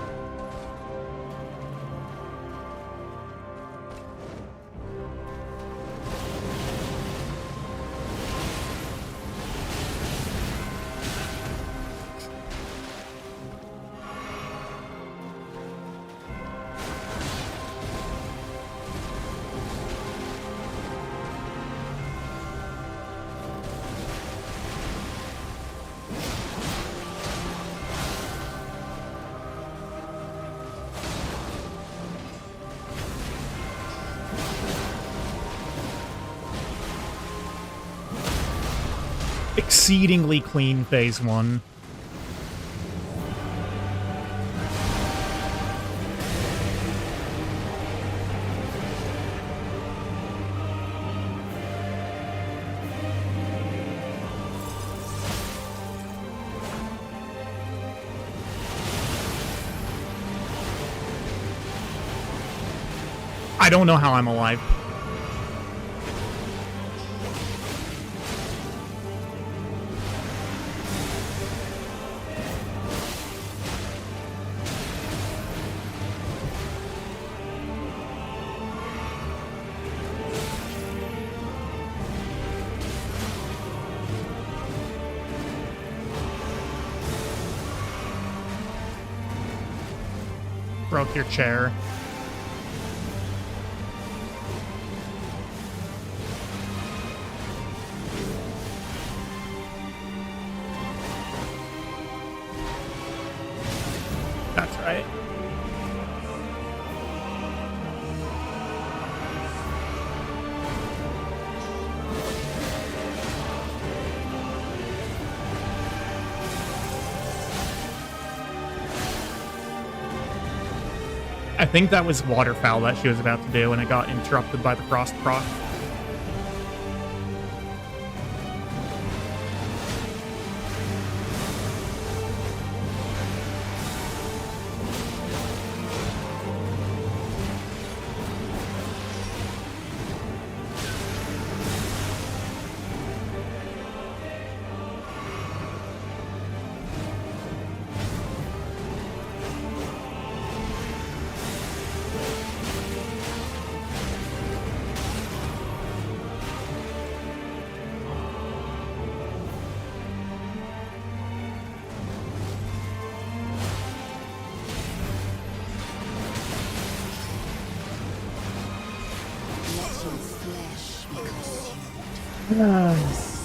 exceedingly clean phase 1. I don't know how I'm alive. Broke your chair. That's right. I think that was waterfowl that she was about to do, and it got interrupted by the frost proc.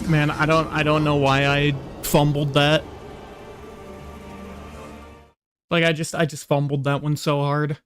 Man, I don't know why I fumbled that. Like I just fumbled that one so hard.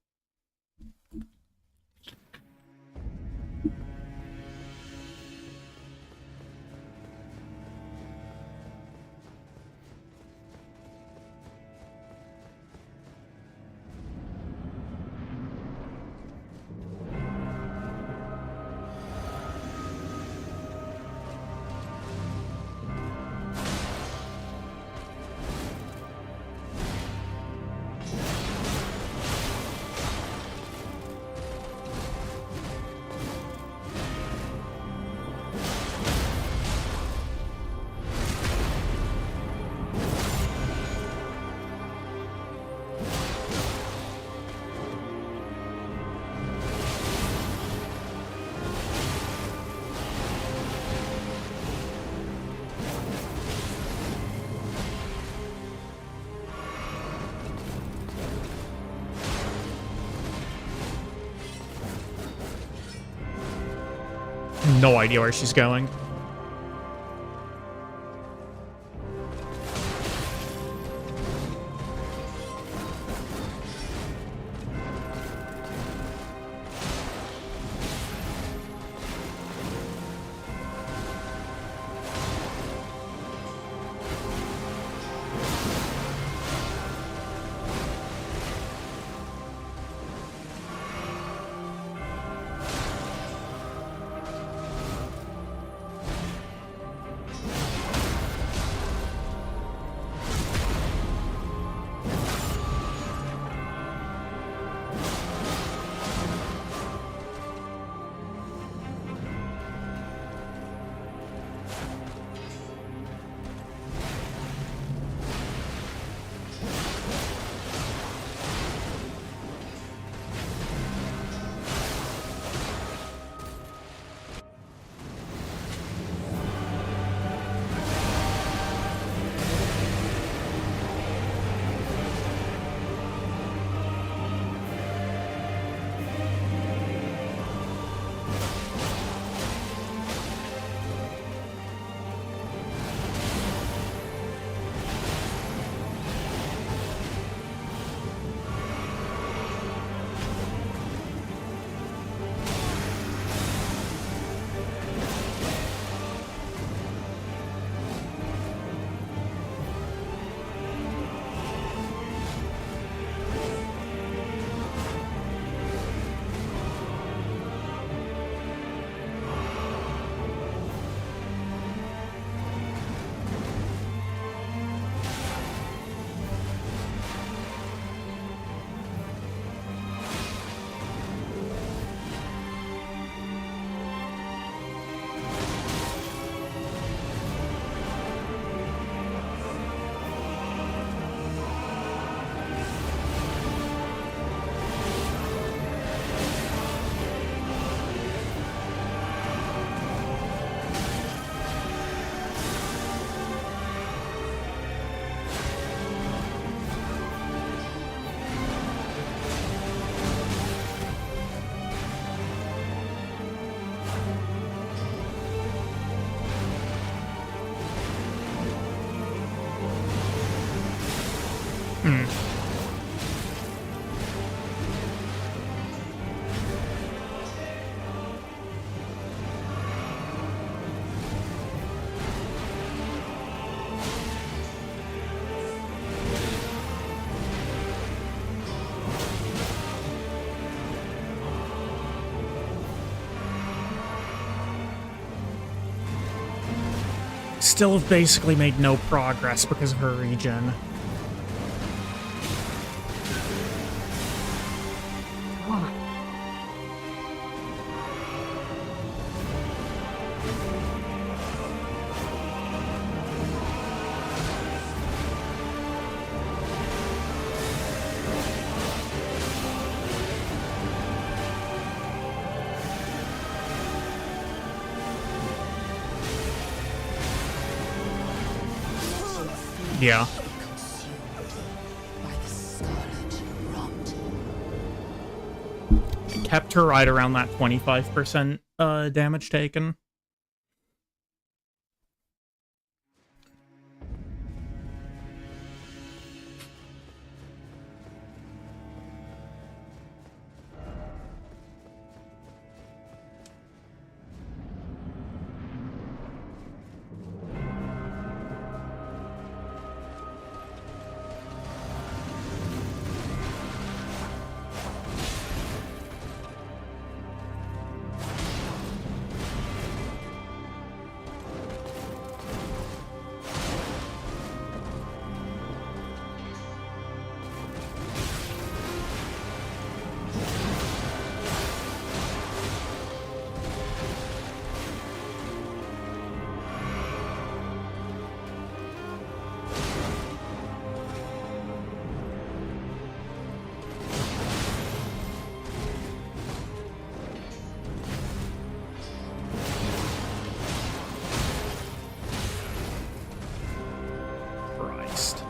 No idea where she's going. Still have basically made no progress because of her regen. Yeah. Consumed by the scarlet rot. Kept her right around that 25% damage taken. Christ.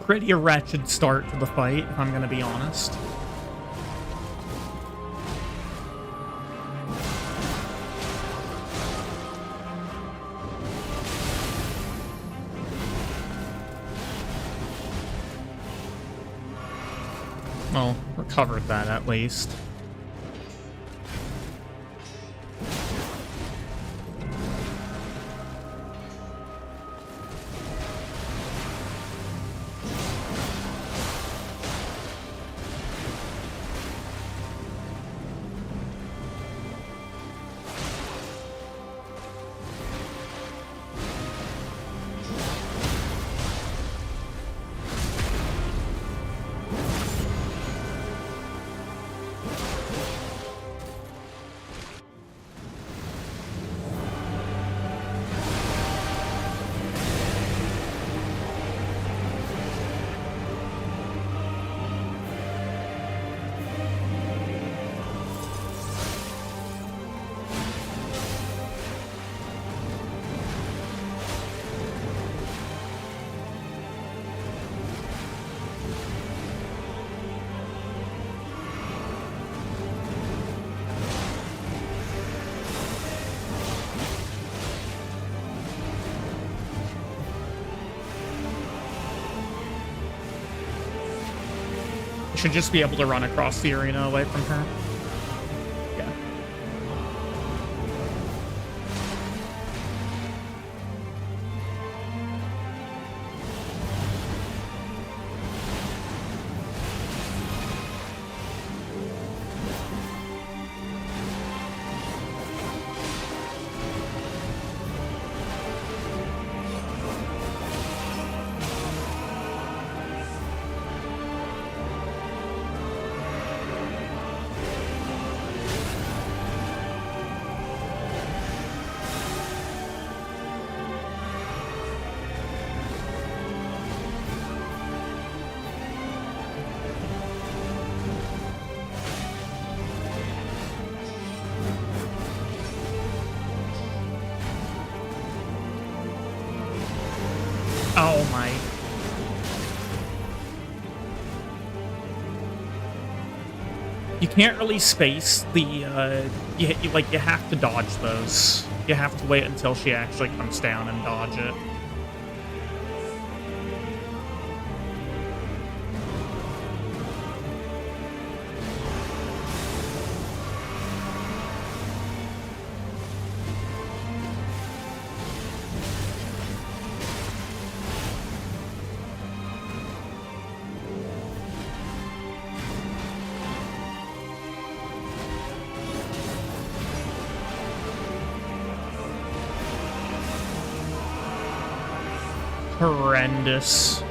Pretty a wretched start to the fight, if I'm gonna be honest. Well, recovered that at least. Should just be able to run across the arena away from her. Yeah. Oh my. You can't really space the, you have to dodge those. You have to wait until she actually comes down and dodge it. Horrendous.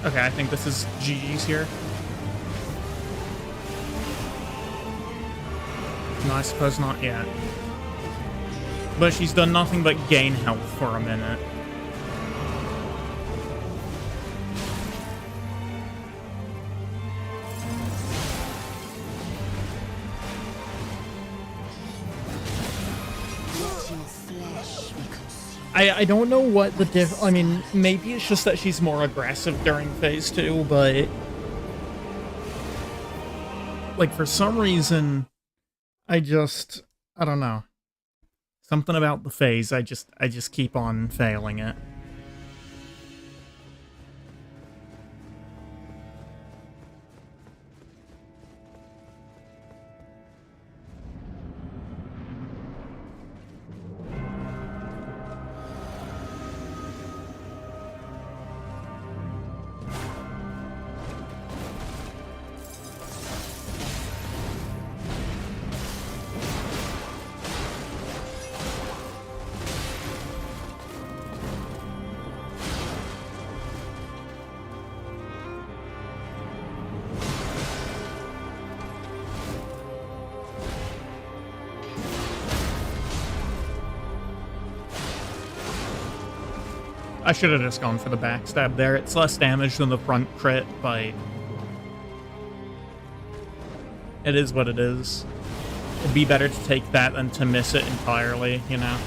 Okay, I think this is GG's here. No, I suppose not yet. But she's done nothing but gain health for a minute. I don't know what the I mean, maybe it's just that she's more aggressive during phase 2, but like for some reason I don't know. Something about the phase, I just keep on failing it. I should have just gone for the backstab there. It's less damage than the front crit, but it is what it is. It'd be better to take that than to miss it entirely, you know?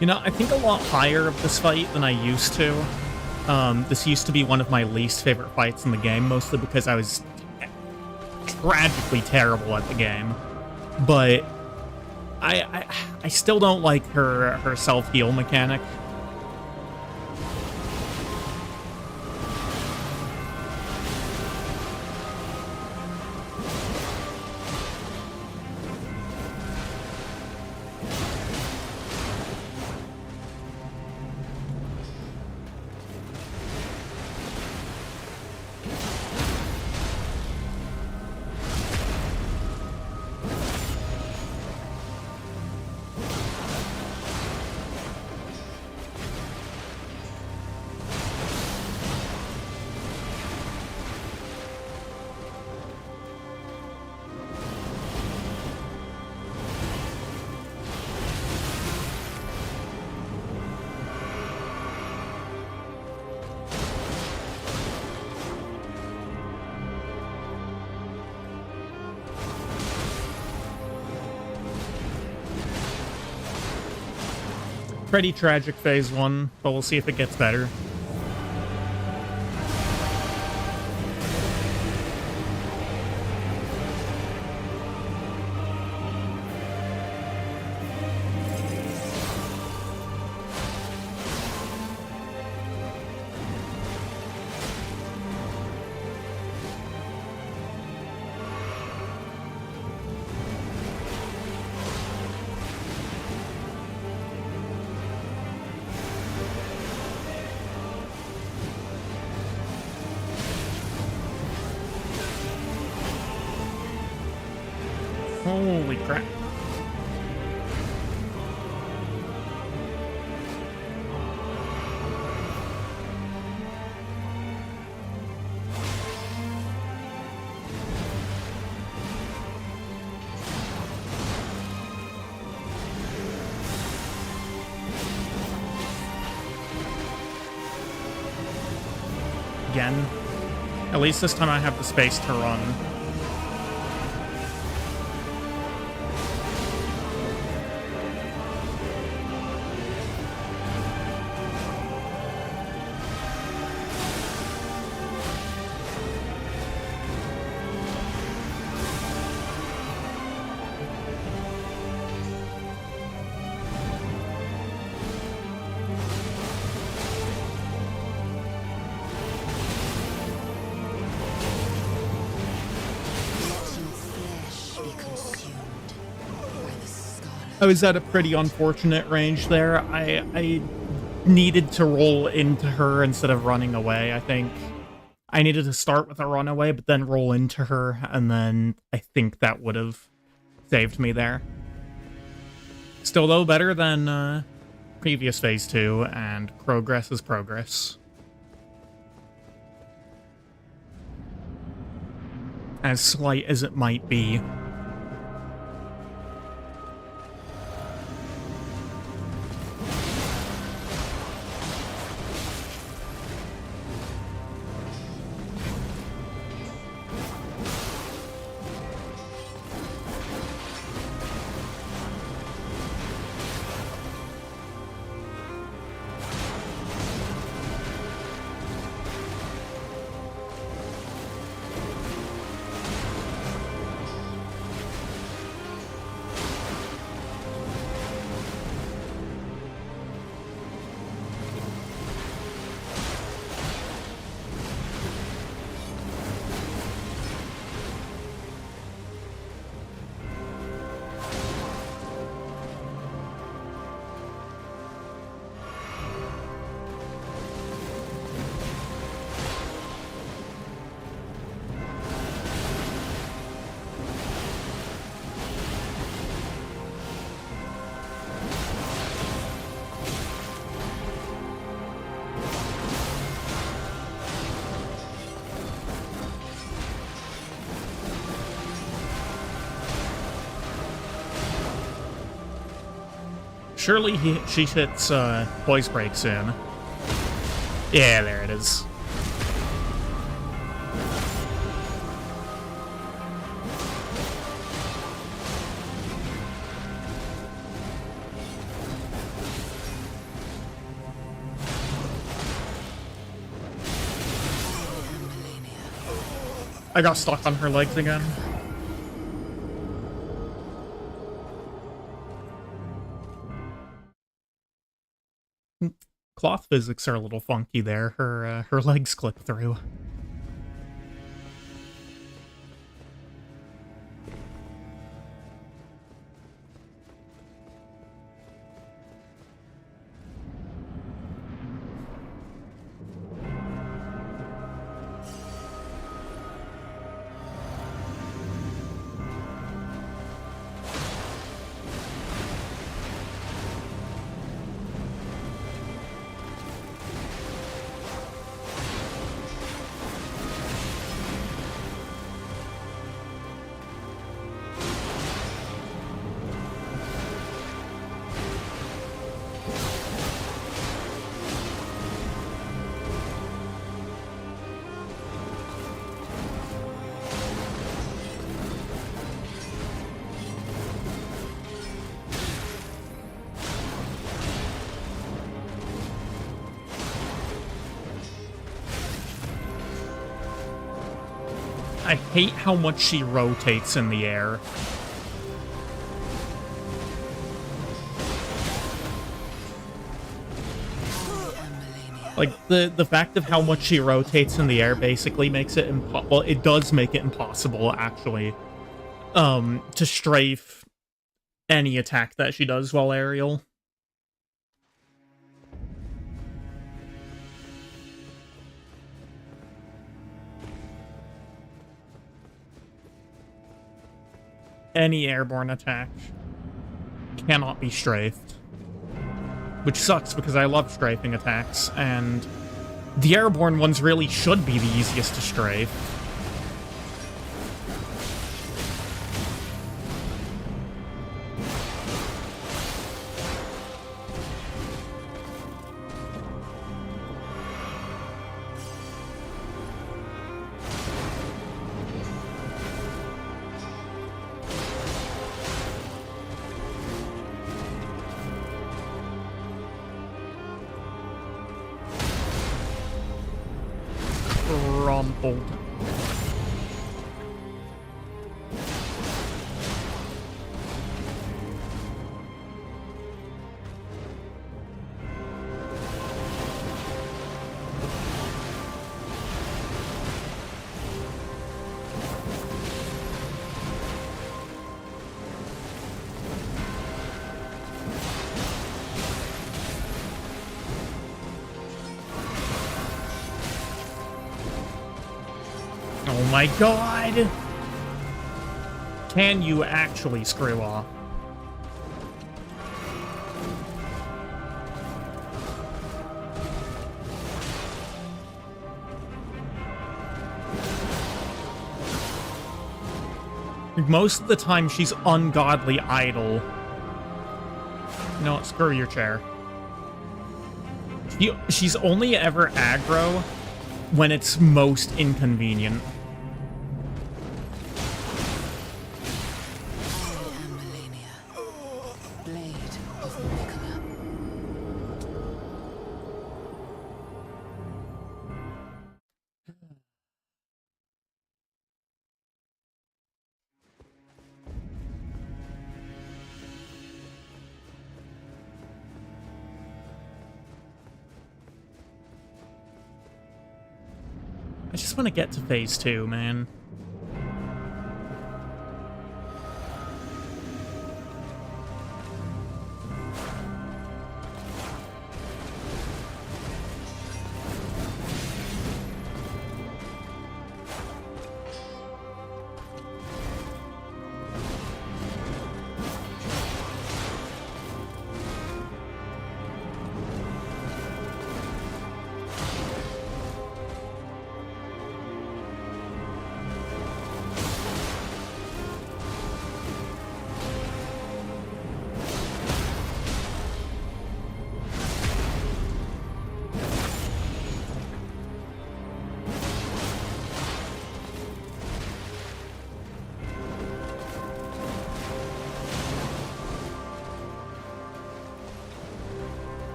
You know, I think a lot higher of this fight than I used to. This used to be one of my least favorite fights in the game, mostly because I was tragically terrible at the game. But I still don't like her self-heal mechanic. Pretty tragic phase 1, but we'll see if it gets better. Holy crap. Again. At least this time I have the space to run. I was at a pretty unfortunate range there. I needed to roll into her instead of running away, I think. I needed to start with a runaway, but then roll into her, and then I think that would have saved me there. Still, though, better than previous phase 2, and progress is progress. As slight as it might be. Surely she hits poise break soon. Yeah, there it is. I got stuck on her legs again. Cloth physics are a little funky there. Her legs clip through. I hate how much she rotates in the air. Like, the fact of how much she rotates in the air basically makes it well, it does make it impossible, actually, to strafe any attack that she does while aerial. any airborne attack cannot be strafed. Which sucks because I love strafing attacks, and the airborne ones really should be the easiest to strafe. Crumpled. Oh my god! Can you actually screw off? Most of the time, she's ungodly idle. No, screw your chair. She's only ever aggro when it's most inconvenient. I just want to get to phase 2, man.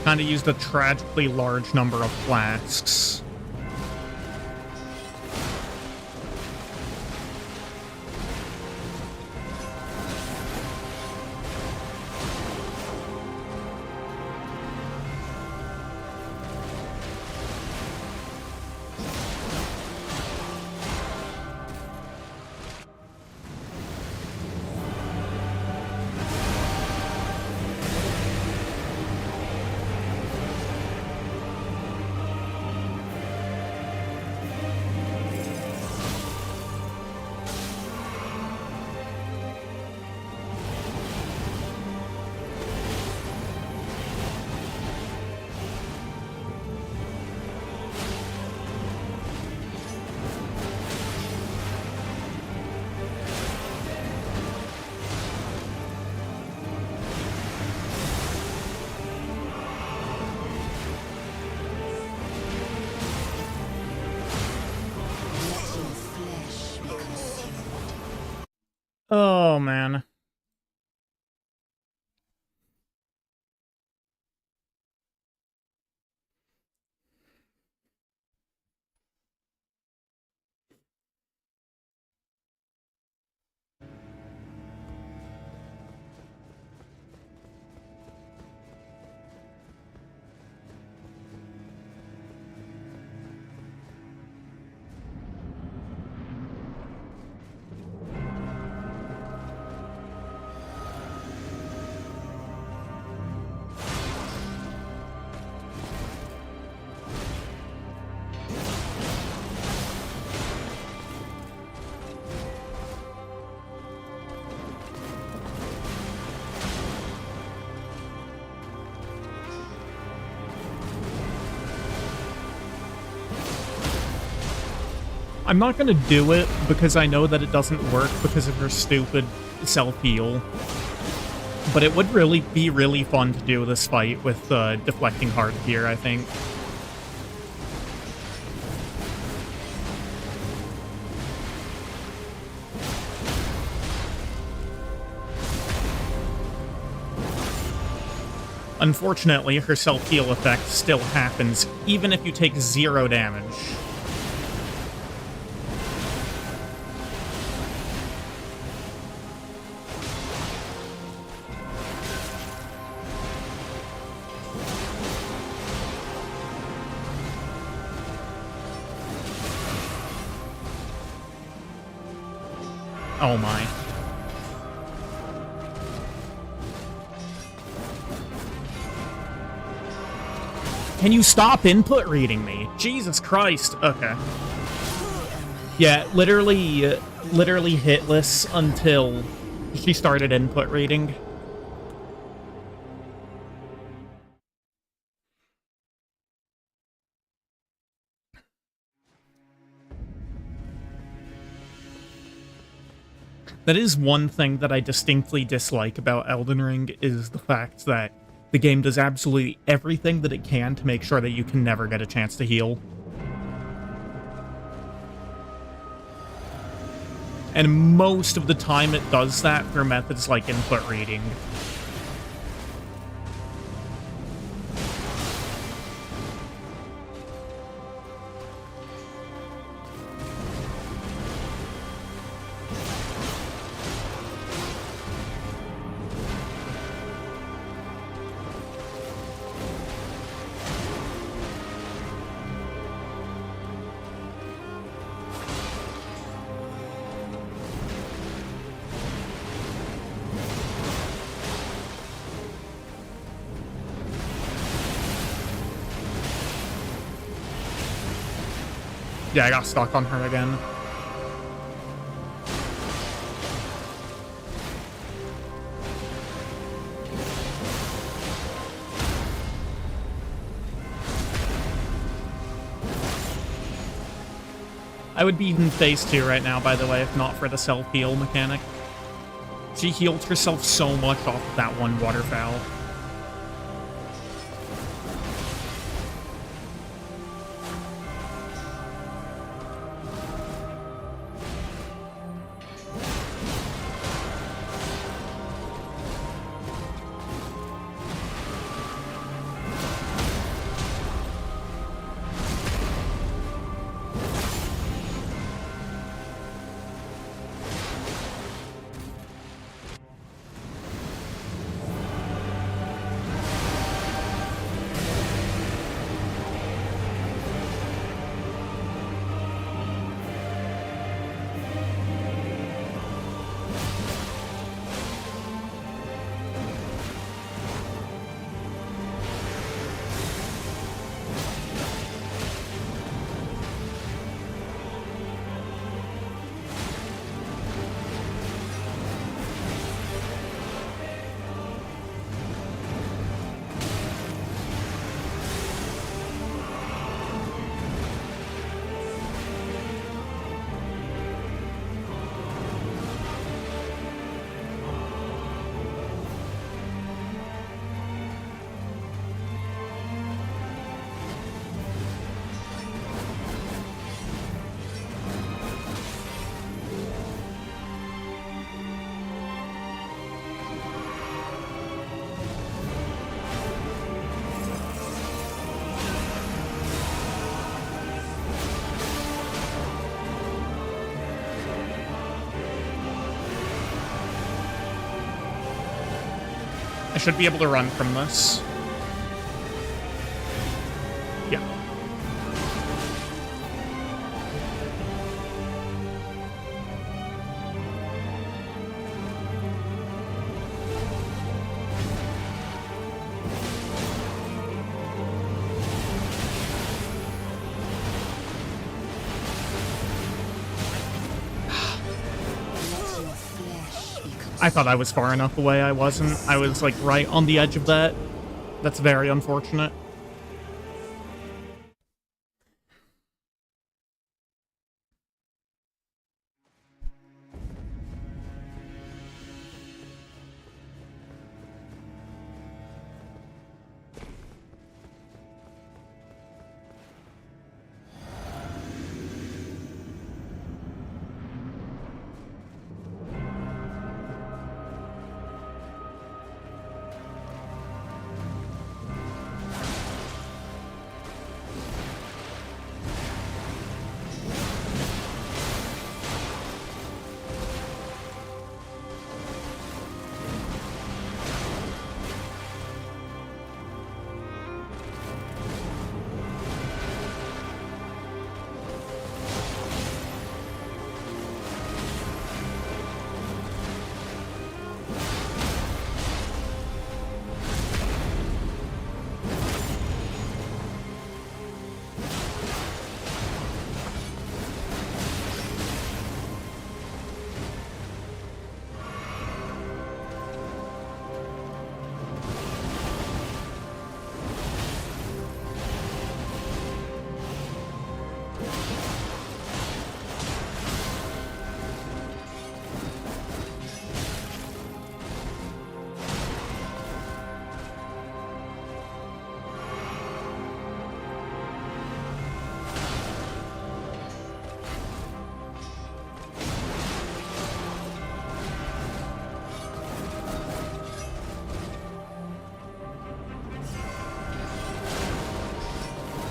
Kind of used a tragically large number of flasks. man. I'm not gonna do it because I know that it doesn't work because of her stupid self-heal. But it would really be really fun to do this fight with deflecting hard gear, I think. Unfortunately, her self-heal effect still happens, even if you take 0 damage. Oh my. Can you stop input reading me? Jesus Christ. Okay. Yeah, literally hitless until she started input reading. That is one thing that I distinctly dislike about Elden Ring, is the fact that the game does absolutely everything that it can to make sure that you can never get a chance to heal. And most of the time it does that through methods like input reading. Yeah, I got stuck on her again. I would be in phase 2 right now, by the way, if not for the self-heal mechanic. She healed herself so much off of that one waterfowl. I should be able to run from this. Yeah. I thought I was far enough away. I wasn't. I was, like, right on the edge of that. That's very unfortunate.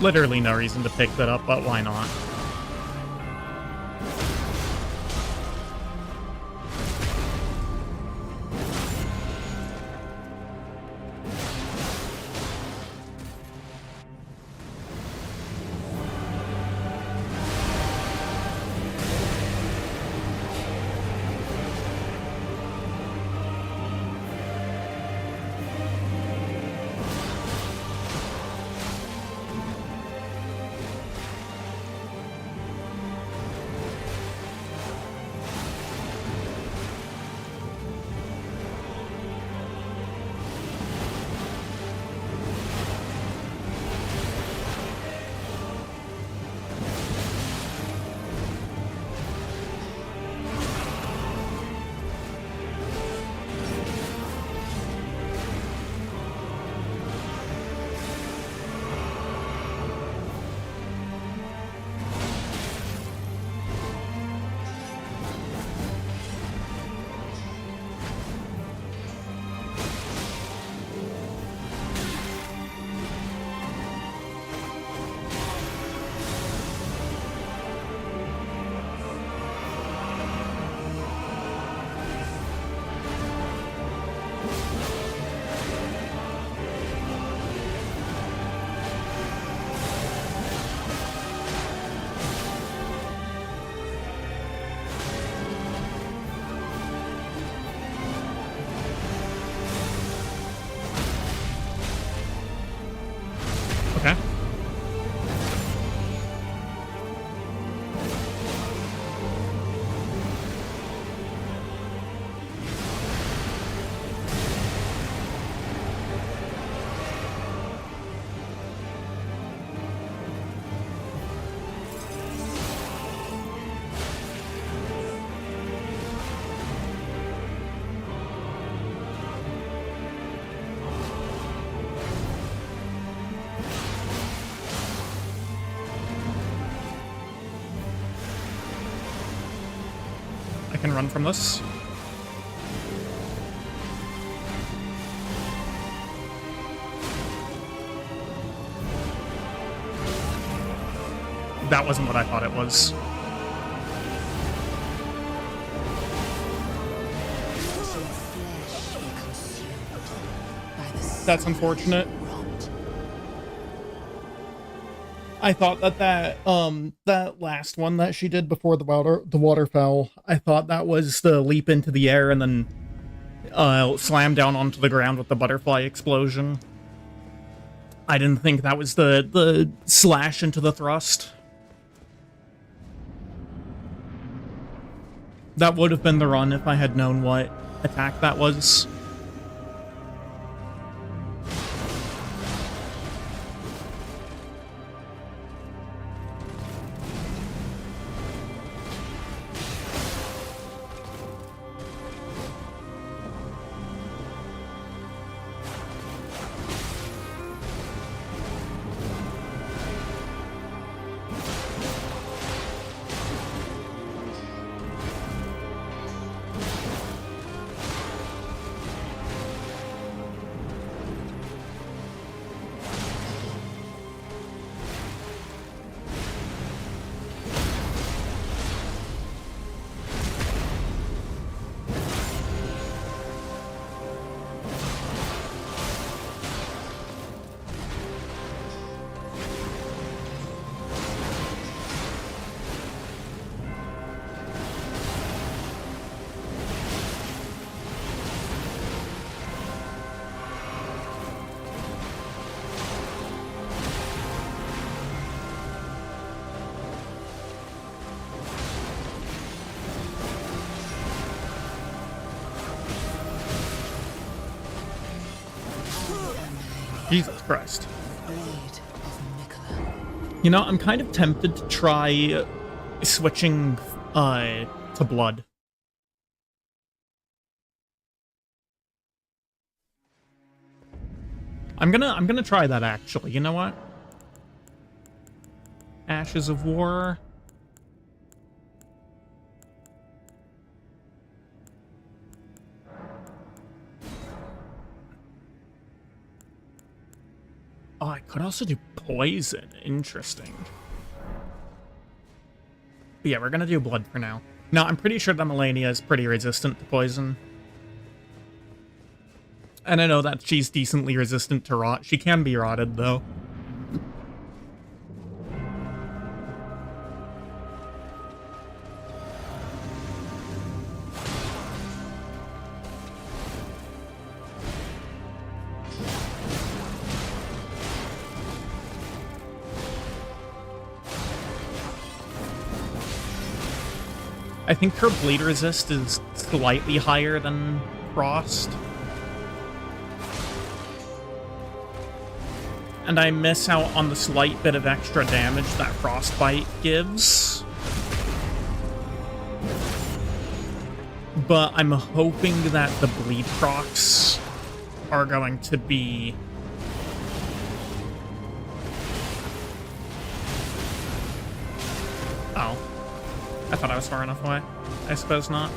Literally no reason to pick that up, but why not? Okay. I can run from this. That wasn't what I thought it was. That's unfortunate. Rot. I thought that last one that she did before the water fell, I thought that was the leap into the air and then slam down onto the ground with the butterfly explosion. I didn't think that was the slash into the thrust. That would have been the run if I had known what attack that was. Jesus Christ. Blade of Mikola. You know, I'm kind of tempted to try switching to blood. I'm gonna try that actually. You know what? Ashes of War. Oh, I could also do poison. Interesting. But yeah, we're gonna do blood for now. Now, I'm pretty sure that Melania is pretty resistant to poison. And I know that she's decently resistant to rot. She can be rotted, though. I think her bleed resist is slightly higher than Frost. And I miss out on the slight bit of extra damage that Frostbite gives. But I'm hoping that the bleed procs are going to be... Oh. I thought I was far enough away. I suppose not.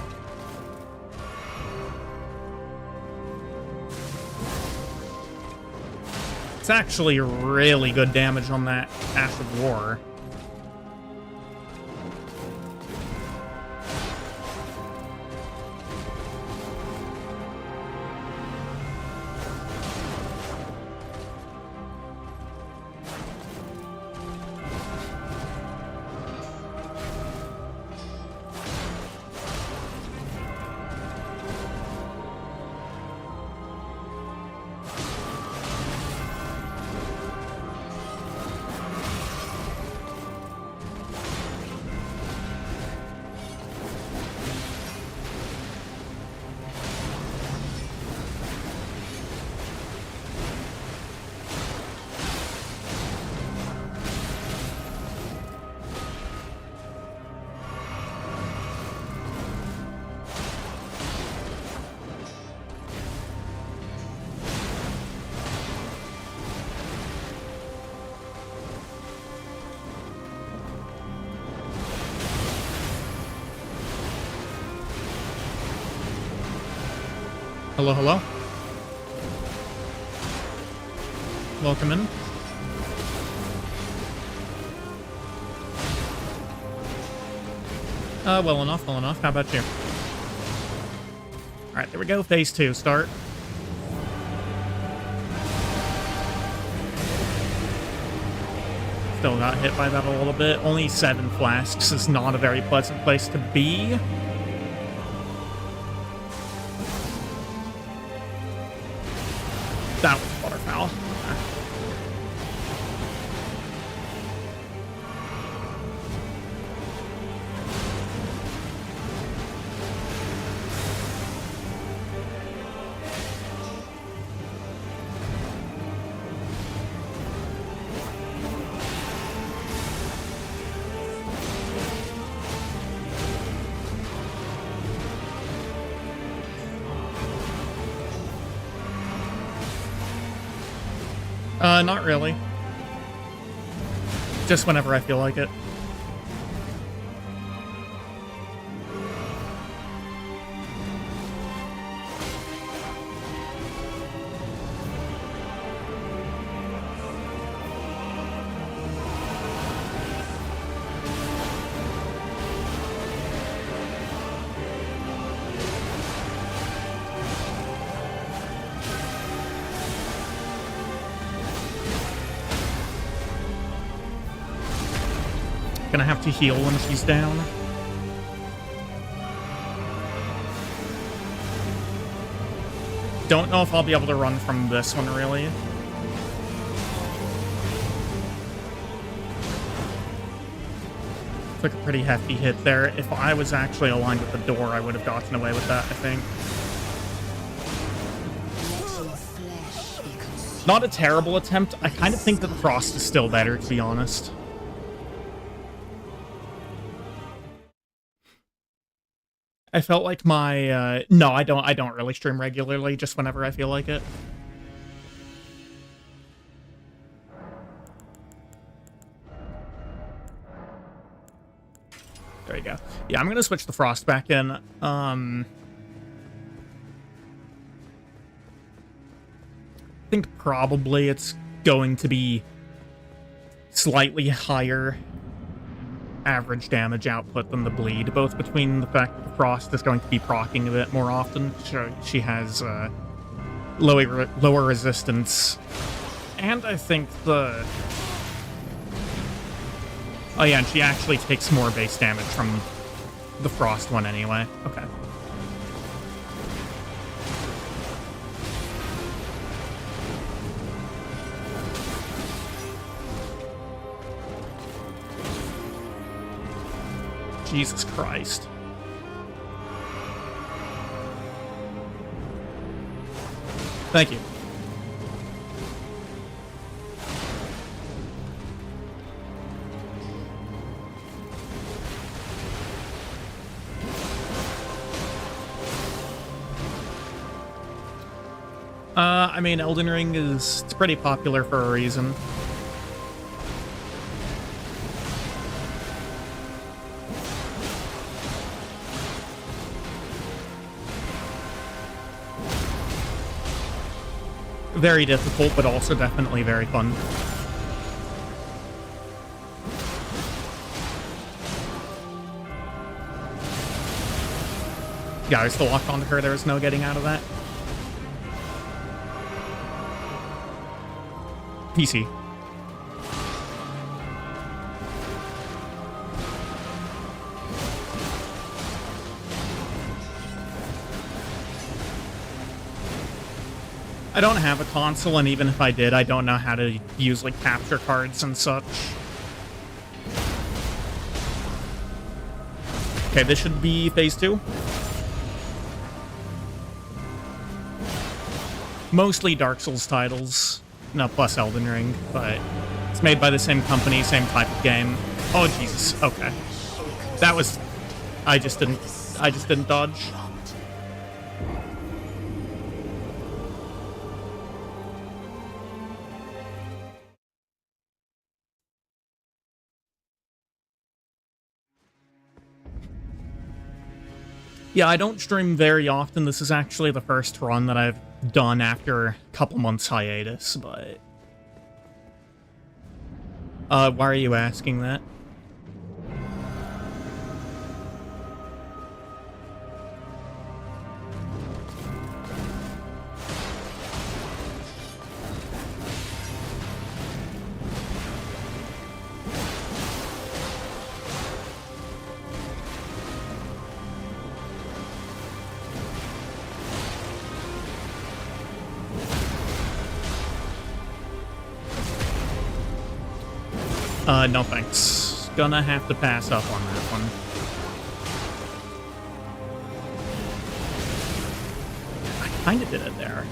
It's actually really good damage on that Ash of War. Hello, hello. Welcome in. Well enough, well enough. How about you? Alright, there we go. Phase 2, start. still got hit by that a little bit. Only 7 flasks is not a very pleasant place to be. That was waterfowl. Not really. Just whenever I feel like it. Gonna have to heal when she's down. Don't know if I'll be able to run from this one, really. Took a pretty hefty hit there. If I was actually aligned with the door, I would have gotten away with that, I think. Not a terrible attempt. I kind of think that Frost is still better, to be honest. I felt like my, no, I don't really stream regularly, just whenever I feel like it. There you go. Yeah, I'm gonna switch the Frost back in. I think probably it's going to be slightly higher average damage output than the bleed, both between the fact that the Frost is going to be proccing a bit more often. She has lower resistance, and I think the... Oh yeah, and she actually takes more base damage from the Frost one anyway. Okay. Jesus Christ. Thank you. I mean, Elden Ring it's pretty popular for a reason. Very difficult, but also definitely very fun. Yeah, I still locked onto her. There was no getting out of that. PC. I don't have a console, and even if I did, I don't know how to use, like, capture cards and such. Okay, this should be phase 2. Mostly Dark Souls titles. No, plus Elden Ring, but it's made by the same company, same type of game. Oh, Jesus. Okay. That was... I just didn't dodge. Yeah, I don't stream very often. This is actually the first run that I've done after a couple months hiatus, but... why are you asking that? No thanks. Gonna have to pass up on that one. I kinda did it there.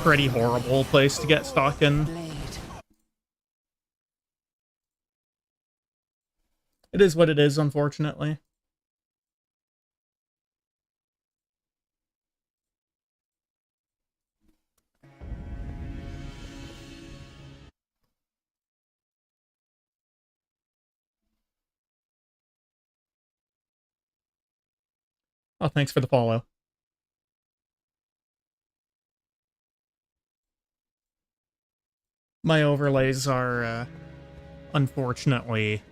Pretty horrible place to get stuck in. Blade. It is what it is, unfortunately. Oh, thanks for the follow. My overlays are, unfortunately,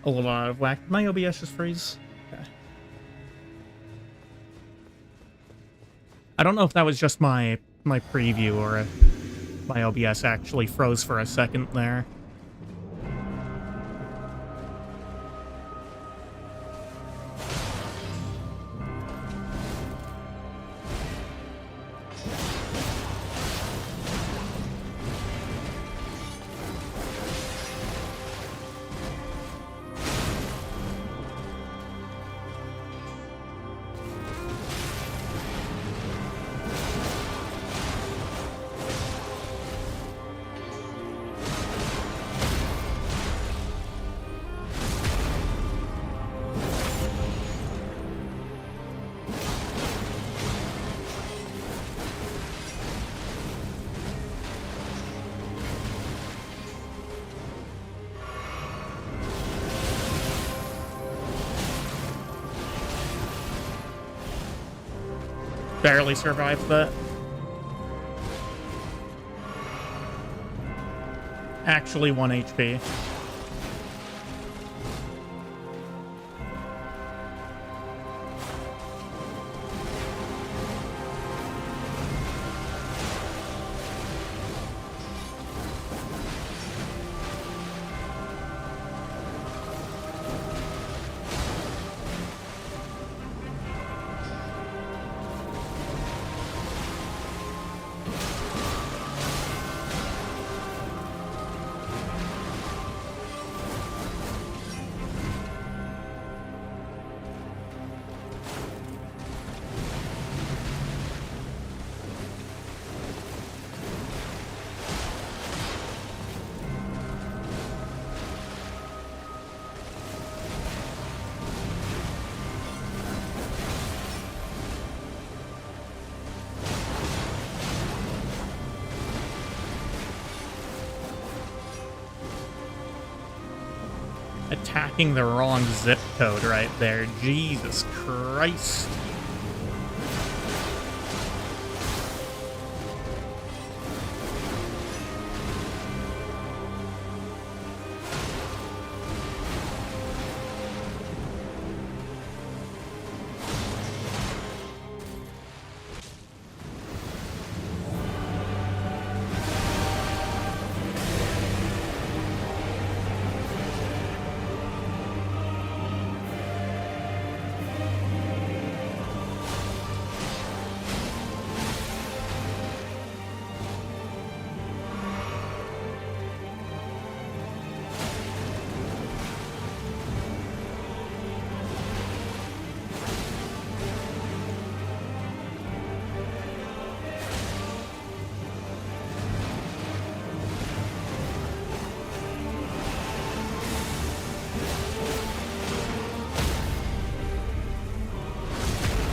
a little out of whack. My OBS just freeze? Okay. I don't know if that was just my preview or if my OBS actually froze for a second there. Barely survived that. Actually 1 HP. Attacking the wrong zip code right there. Jesus Christ.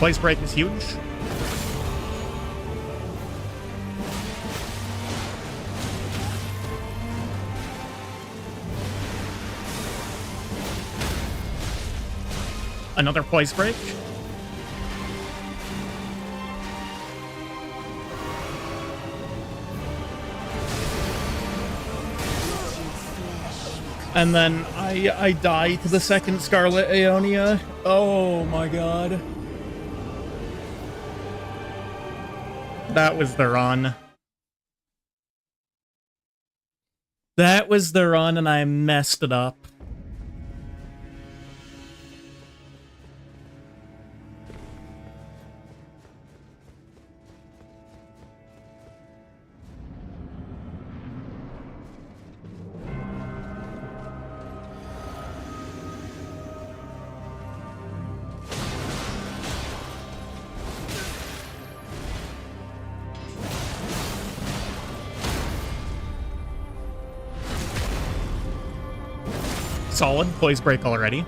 Place break is huge. Another poise break. And then I die to the second Scarlet Aeonia. Oh my god. That was the run. That was the run, and I messed it up. Solid. Poise break already.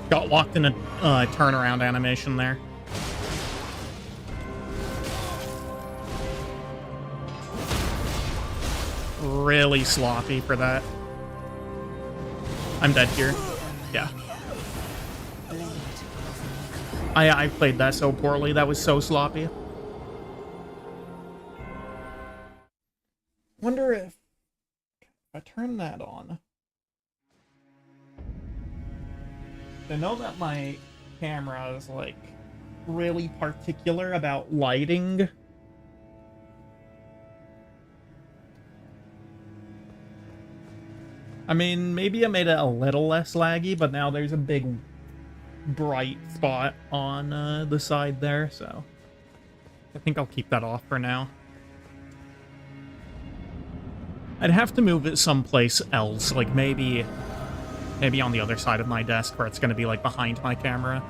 Got locked in a turnaround animation there. Really sloppy for that. I'm dead here. Yeah. I played that so poorly. That was so sloppy. Wonder if I turn that on. I know that my camera is like really particular about lighting. I mean, maybe I made it a little less laggy, but now there's a big bright spot on the side there, so I think I'll keep that off for now. I'd have to move it someplace else, like maybe on the other side of my desk where it's going to be like behind my camera.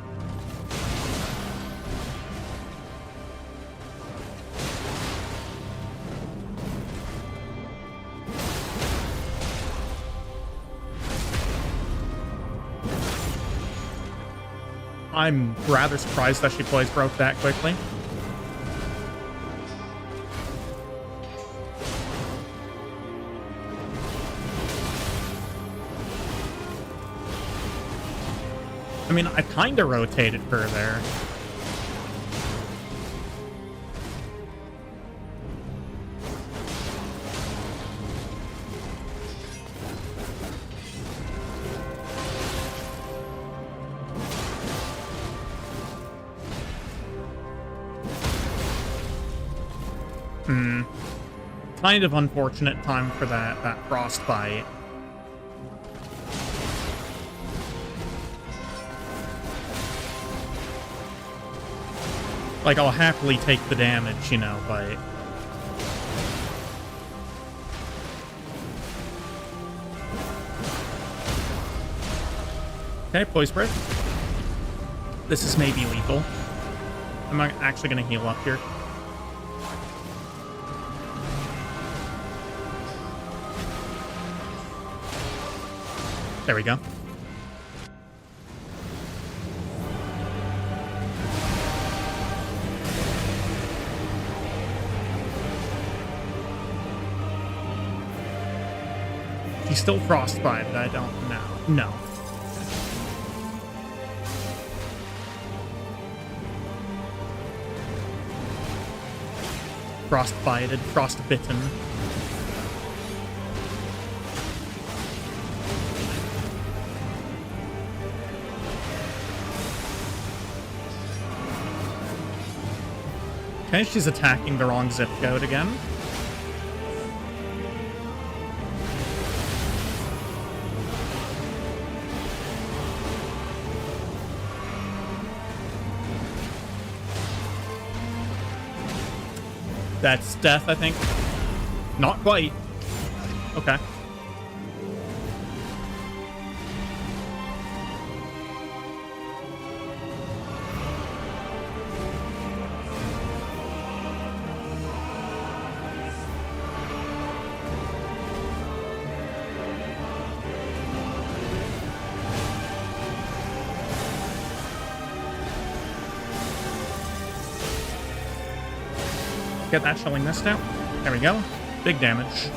I'm rather surprised that she poise broke that quickly. I mean, I kind of rotated her there. Kind of unfortunate time for that frostbite. Like, I'll happily take the damage, you know, but... Okay, poise break. This is maybe lethal. I'm actually gonna heal up here. There we go. He's still frostbite, I don't know. No. Frostbited, frostbitten. Okay, she's attacking the wrong zip code again. That's death, I think. Not quite. Okay. Get that Chilling Mist out. There we go. Big damage.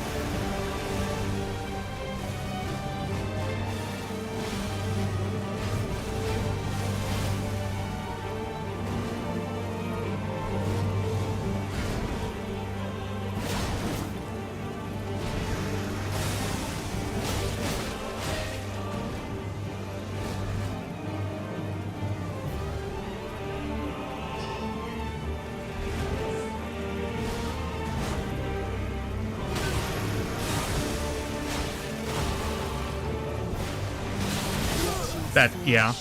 That, yeah.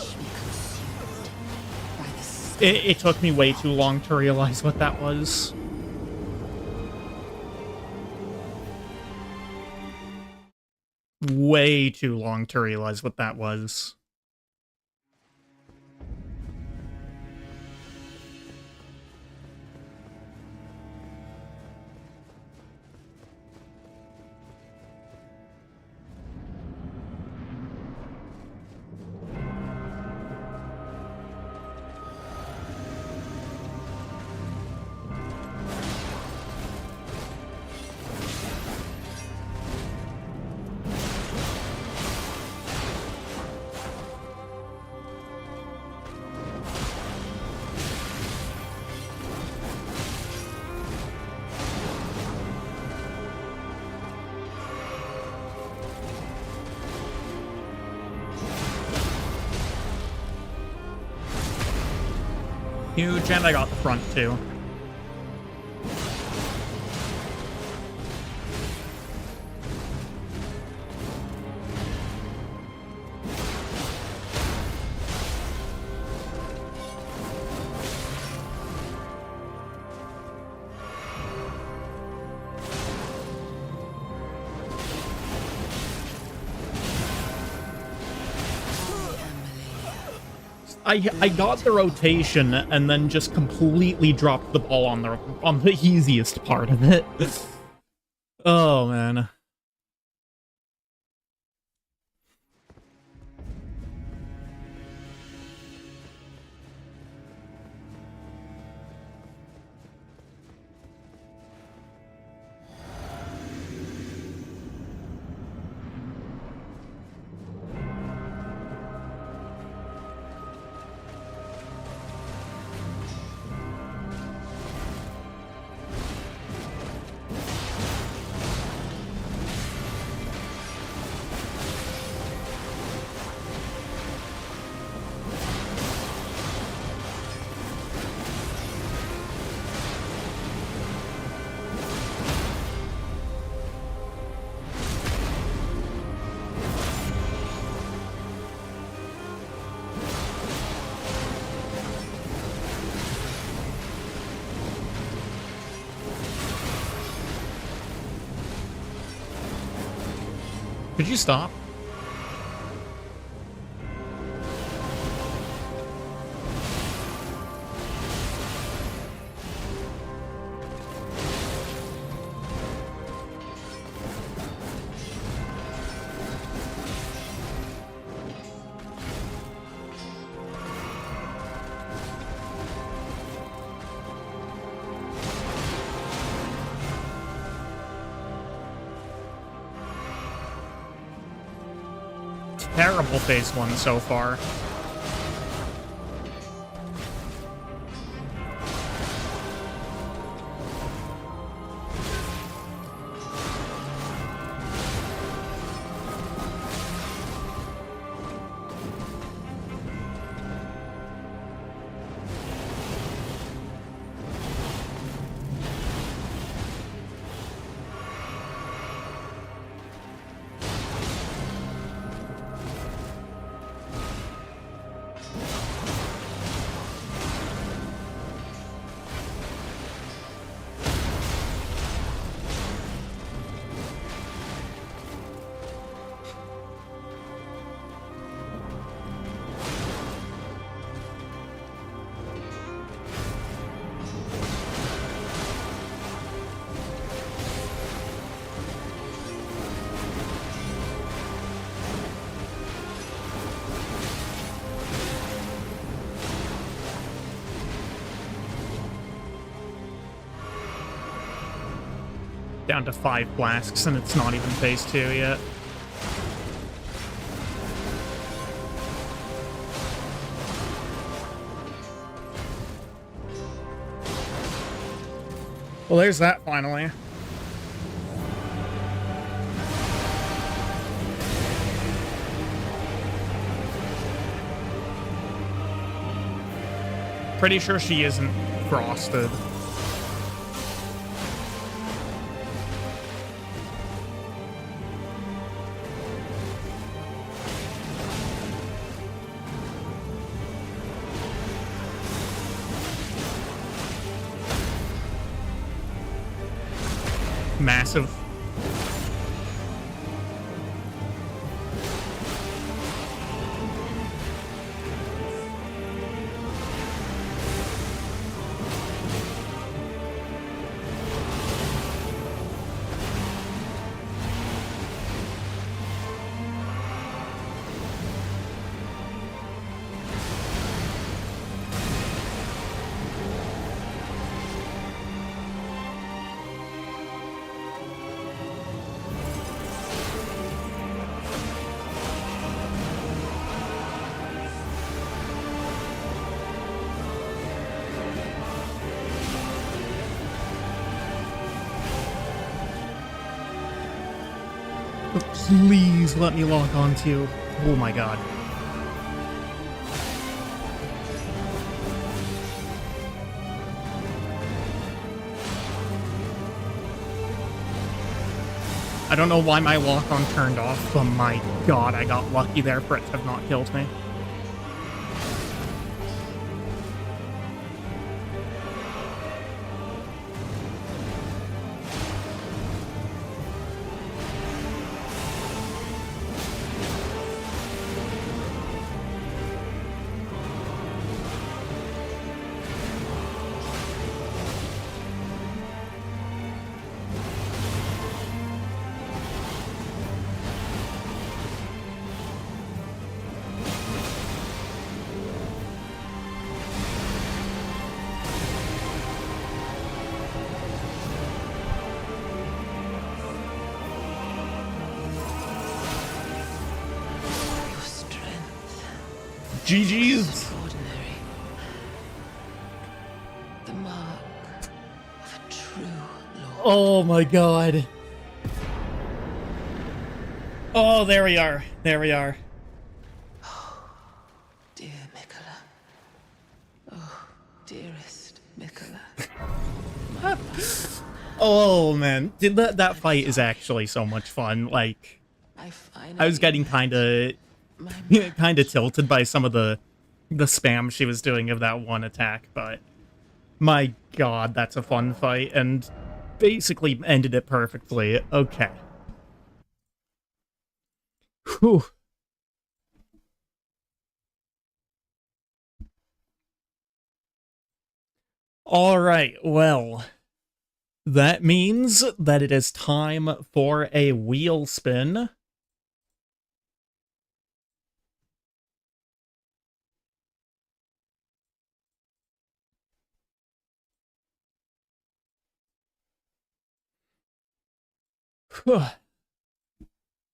It took me way too long to realize what that was. Way too long to realize what that was. Huge, and I got the front too. I got the rotation and then just completely dropped the ball on the easiest part of it. Oh man. Could you stop? Terrible phase one so far. Down to 5 flasks, and it's not even phase 2 yet. Well, there's that finally. Pretty sure she isn't frosted. Massive. Please let me lock onto you. Oh my god. I don't know why my lock-on turned off, but my god, I got lucky there for it to have not killed me. GG's. Extraordinary. The mark of a true lord. Oh my god. Oh, there we are. There we are. Dear Mikola. Oh, dearest Mikola. Oh man, that fight is actually so much fun. Like, I was getting kind of tilted by some of the spam she was doing of that one attack, but my god, that's a fun fight, and basically ended it perfectly. Okay. Whew. Alright, well, that means that it is time for a wheel spin.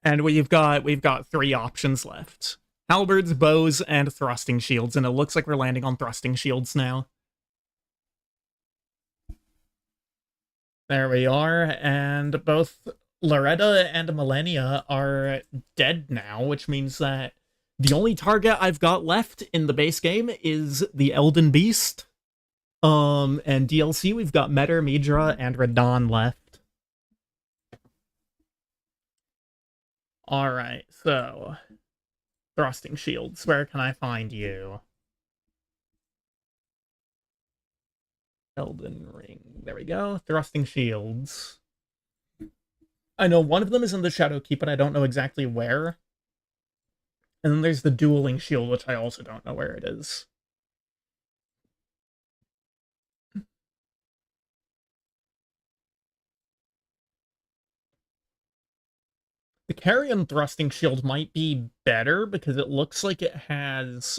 And we've got 3 options left. Halberds, bows, and thrusting shields, and it looks like we're landing on thrusting shields now. There we are, and both Loretta and Millennia are dead now, which means that the only target I've got left in the base game is the Elden Beast. And DLC, we've got Metter, Midra, and Radon left. Alright, so... Thrusting shields, where can I find you? Elden Ring. There we go. Thrusting shields. I know one of them is in the Shadowkeep, but I don't know exactly where. And then there's the dueling shield, which I also don't know where it is. The Carrion thrusting shield might be better because it looks like it has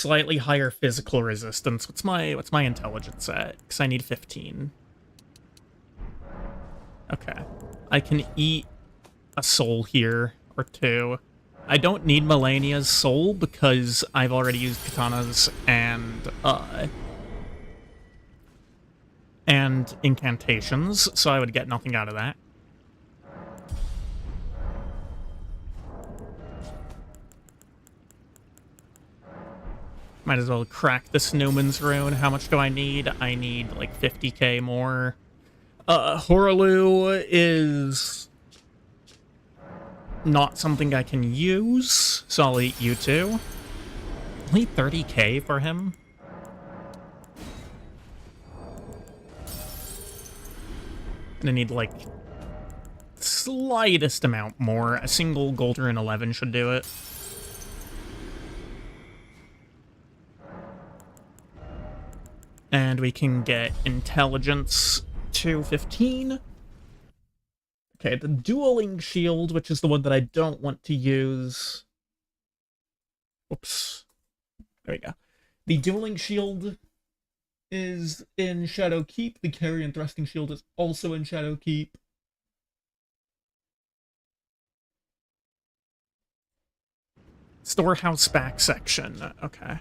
slightly higher physical resistance. What's my intelligence at? Because I need 15. Okay. I can eat a soul here, or two. I don't need Melania's soul because I've already used katanas and incantations, so I would get nothing out of that. Might as well crack this Newman's rune. How much do I need? I need like 50k more. Horalu is not something I can use, so I'll eat you too. Only 30k for him? And I need like slightest amount more. A single gold rune 11 should do it. And we can get intelligence to 15. Okay, the dueling shield, which is the one that I don't want to use. Whoops. There we go. The dueling shield is in Shadow Keep. The carry and thrusting shield is also in Shadow Keep. Storehouse back section. Okay.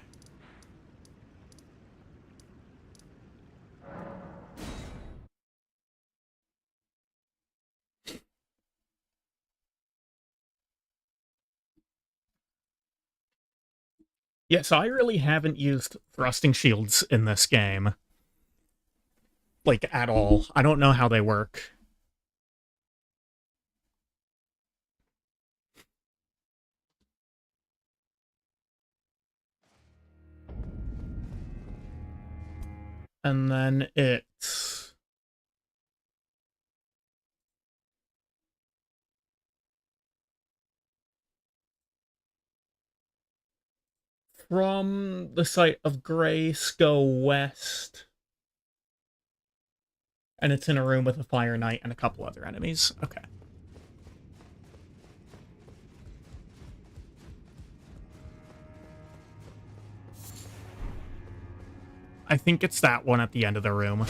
Yeah, so I really haven't used thrusting shields in this game. Like, at all. I don't know how they work. And then it's... From the site of Grace, go west. And it's in a room with a Fire Knight and a couple other enemies. Okay. I think it's that one at the end of the room.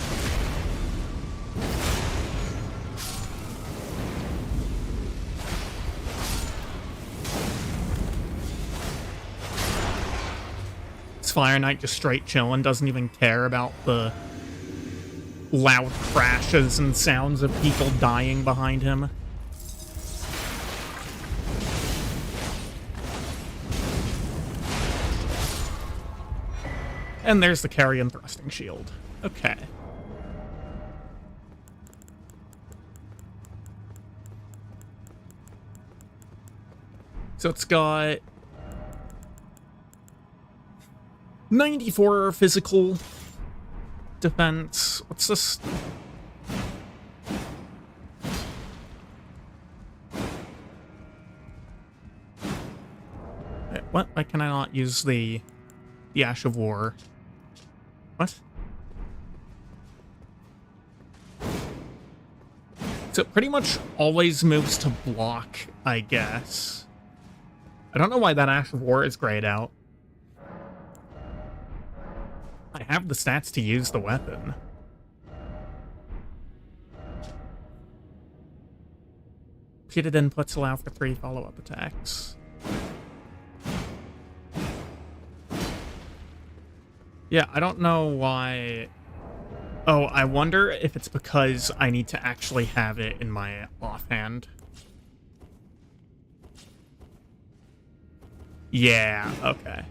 This Fire Knight just straight chilling, doesn't even care about the loud crashes and sounds of people dying behind him. And there's the carry and thrusting shield. Okay. So it's got 94 physical defense. What's this? Wait, what? Why can I not use the Ash of War? What? So it pretty much always moves to block, I guess. I don't know why that Ash of War is grayed out. I have the stats to use the weapon. Repeated inputs allow for 3 follow-up attacks. Yeah, I don't know why... Oh, I wonder if it's because I need to actually have it in my offhand. Yeah, okay.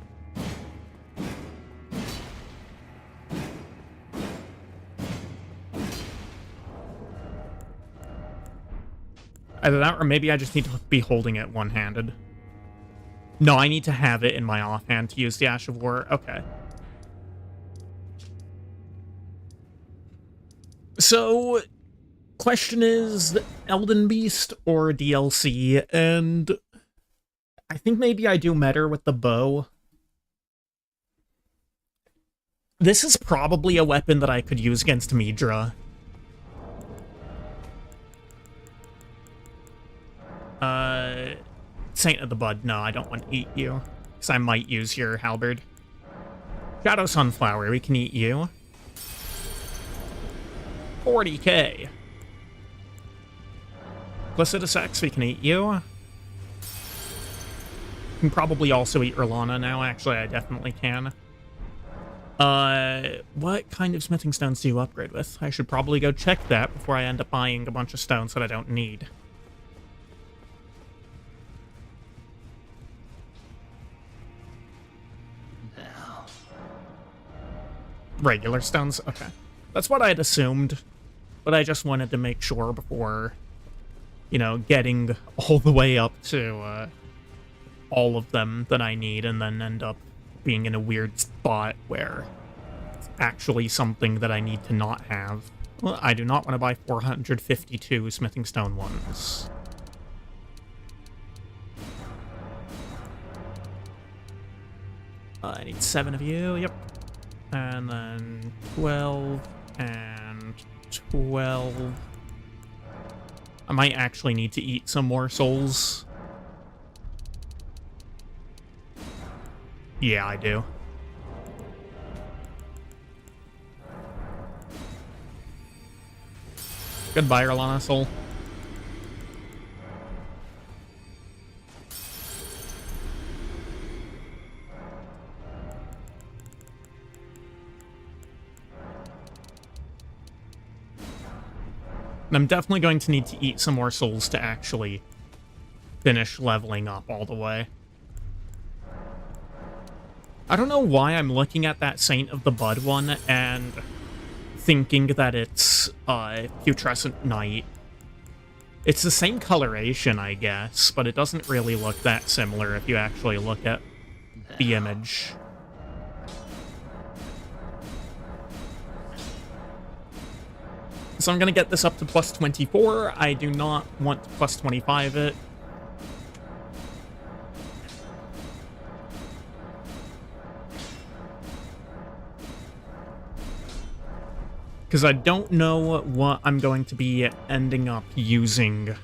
Either that, or maybe I just need to be holding it one-handed. No, I need to have it in my offhand to use the Ash of War. Okay. So, question is, Elden Beast or DLC? And I think maybe I do better with the bow. This is probably a weapon that I could use against Midra. Saint of the Bud, no, I don't want to eat you. Because I might use your halberd. Shadow Sunflower, we can eat you. 40k. Placidus X, we can eat you. Can probably also eat Erlana now. Actually, I definitely can. What kind of smithing stones do you upgrade with? I should probably go check that before I end up buying a bunch of stones that I don't need. Regular stones? Okay. That's what I had assumed, but I just wanted to make sure before, you know, getting all the way up to, all of them that I need and then end up being in a weird spot where it's actually something that I need to not have. Well, I do not want to buy 452 smithing stone ones. I need 7 of you, yep. And then 12 and 12. I might actually need to eat some more souls. Yeah, I do. Goodbye, Erlana soul. I'm definitely going to need to eat some more souls to actually finish leveling up all the way. I don't know why I'm looking at that Saint of the Bud one and thinking that it's Putrescent Knight. It's the same coloration, I guess, but it doesn't really look that similar if you actually look at the image. So I'm going to get this up to plus 24. I do not want to plus 25 it. Because I don't know what I'm going to be ending up using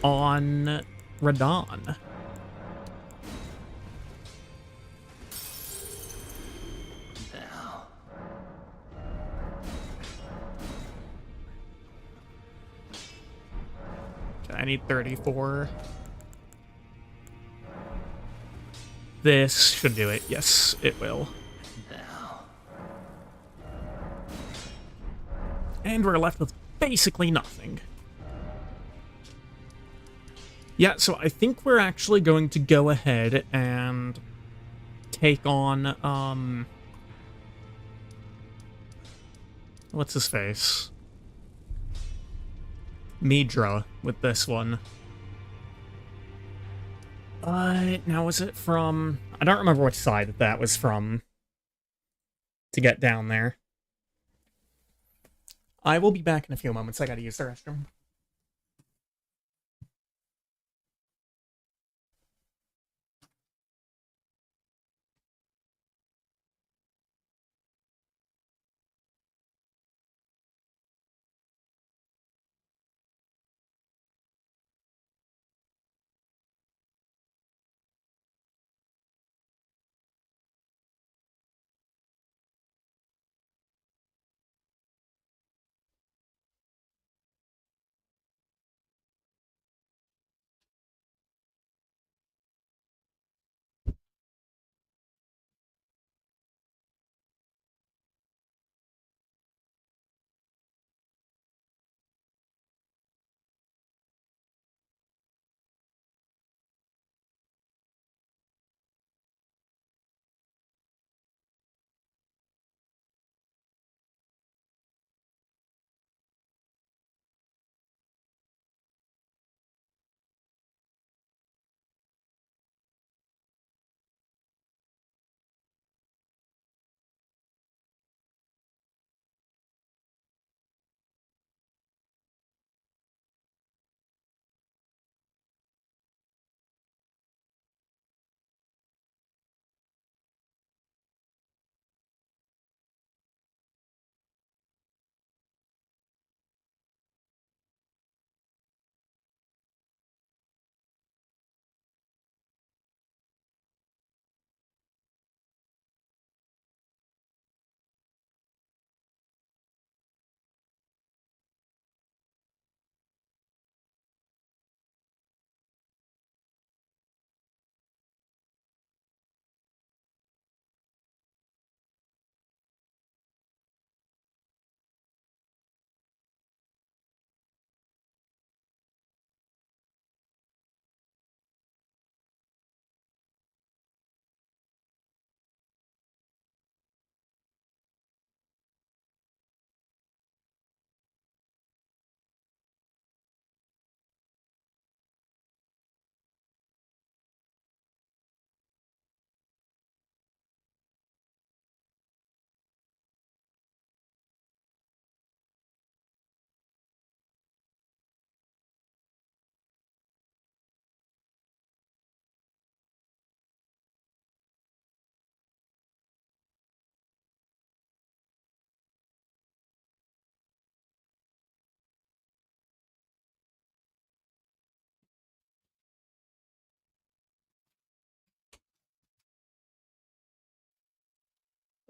on Radahn. Okay, I need 34. This should do it. Yes, it will. And we're left with basically nothing. Yeah, so I think we're actually going to go ahead and take on, what's his face? Midra with this one. Now was it from... I don't remember which side that was from to get down there. I will be back in a few moments. I gotta use the restroom.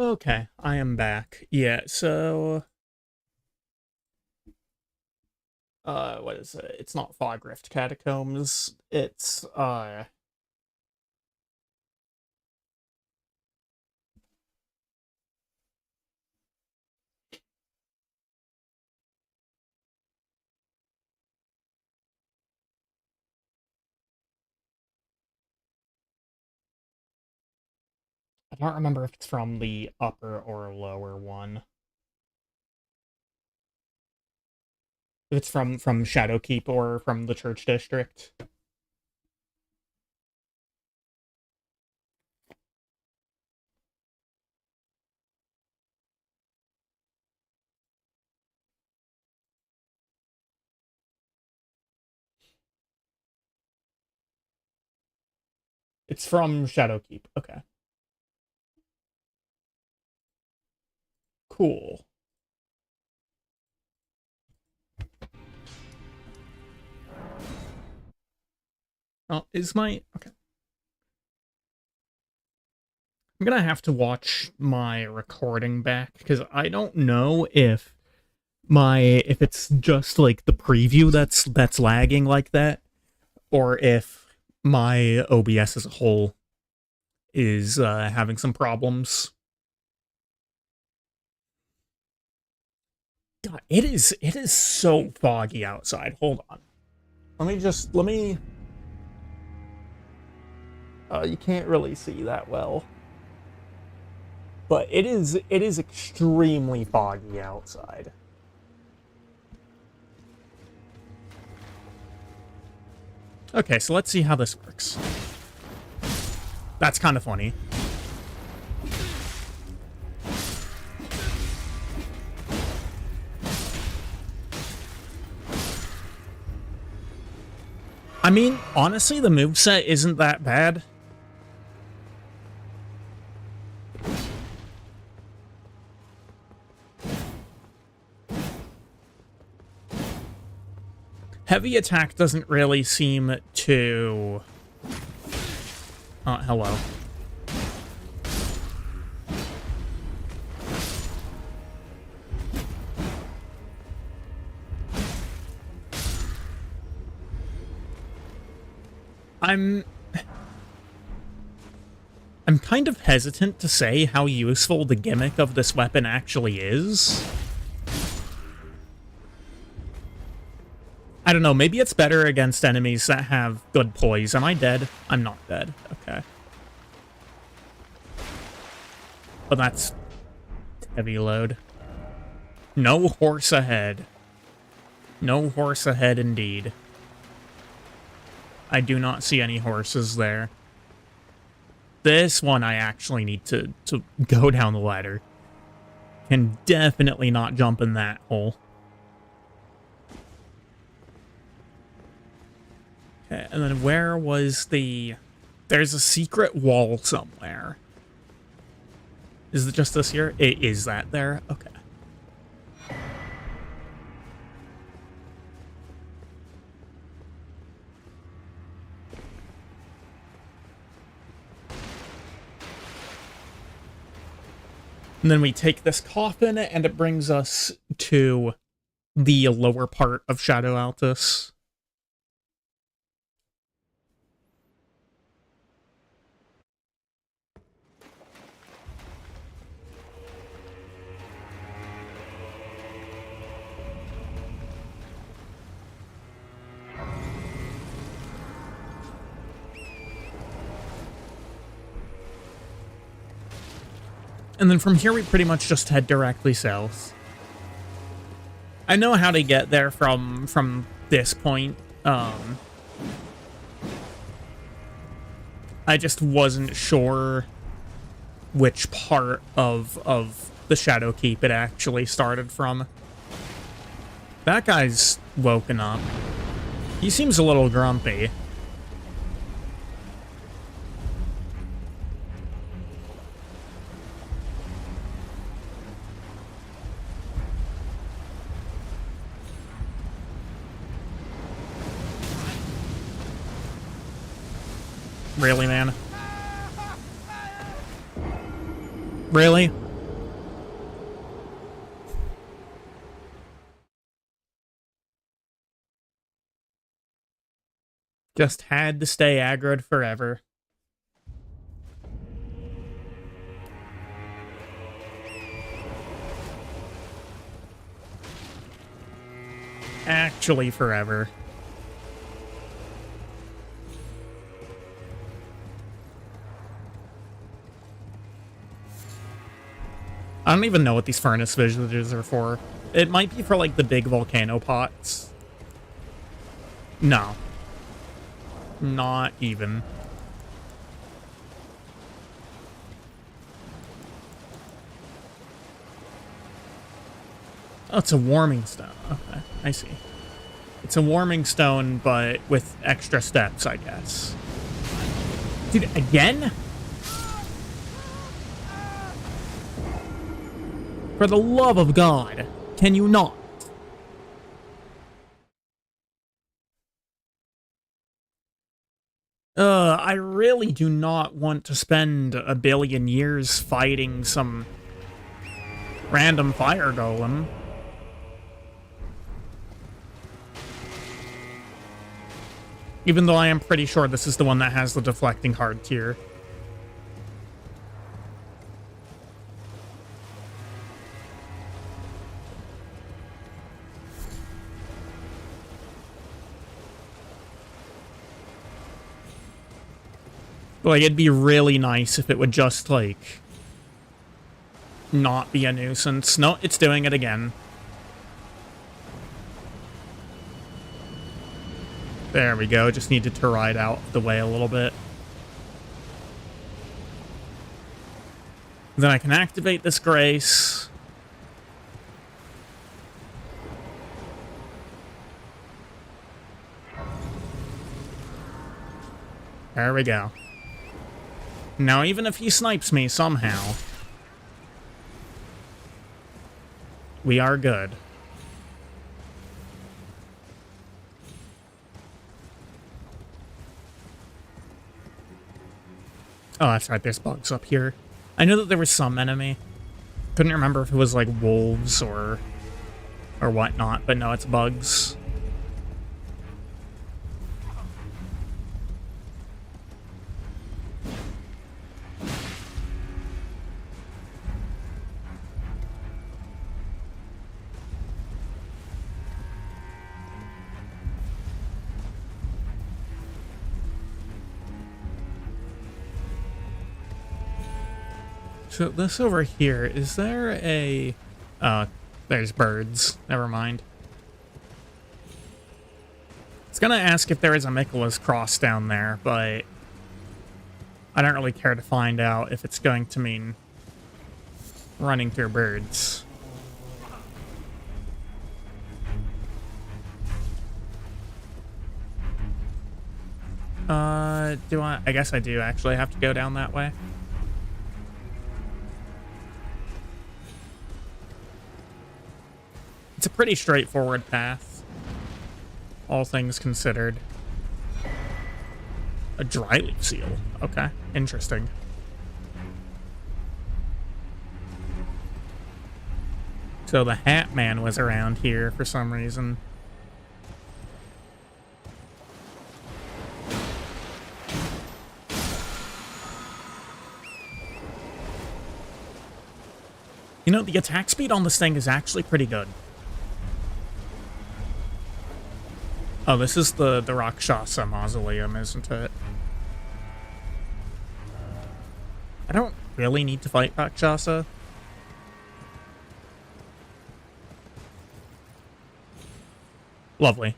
Okay, I am back. Yeah, so what is it? It's not Fog Rift Catacombs. I don't remember if it's from the upper or lower one. If it's from Shadowkeep or from the Church District. It's from Shadowkeep. Okay. Cool. Oh, is my okay. I'm gonna have to watch my recording back because I don't know if it's just like the preview that's lagging like that, or if my OBS as a whole is having some problems. God, it is so foggy outside. Hold on. Let me you can't really see that well. But it is extremely foggy outside. Okay, so let's see how this works. That's kind of funny. I mean, honestly, the moveset isn't that bad. Heavy attack doesn't really seem to... Oh, hello. I'm kind of hesitant to say how useful the gimmick of this weapon actually is. I don't know, maybe it's better against enemies that have good poise. Am I dead? I'm not dead. Okay. But that's heavy load. No horse ahead. No horse ahead indeed. I do not see any horses there. This one I actually need to go down the ladder. Can definitely not jump in that hole. Okay, and then where was the... There's a secret wall somewhere. Is it just this here? Is that there? Okay. And then we take this coffin, and it brings us to the lower part of Shadow Altus. And then from here, we pretty much just head directly south. I know how to get there from this point. I just wasn't sure which part of the Shadowkeep it actually started from. That guy's woken up. He seems a little grumpy. Really, man? Really? Just had to stay aggroed forever. Actually, forever. I don't even know what these furnace visitors are for. It might be for, like, the big volcano pots. No. Not even. Oh, it's a warming stone. Okay, I see. It's a warming stone, but with extra steps, I guess. Dude, again? For the love of God, can you not? I really do not want to spend a billion years fighting some random fire golem. Even though I am pretty sure this is the one that has the deflecting hard tier. Like, it'd be really nice if it would just, like, not be a nuisance. No, it's doing it again. There we go. Just needed to ride out the way a little bit. Then I can activate this grace. There we go. Now, even if he snipes me somehow, we are good. Oh, that's right, there's bugs up here. I knew that there was some enemy. Couldn't remember if it was, like, wolves or whatnot, but no, it's bugs. So this over here, is there a... there's birds. Never mind. It's gonna ask if there is a Michaelis cross down there, but I don't really care to find out if it's going to mean running through birds. Do I guess I do actually have to go down that way. It's a pretty straightforward path, all things considered. A dry leaf seal. Okay, interesting. So the Hat Man was around here for some reason. You know, the attack speed on this thing is actually pretty good. Oh, this is the Rakshasa Mausoleum, isn't it? I don't really need to fight Rakshasa. Lovely.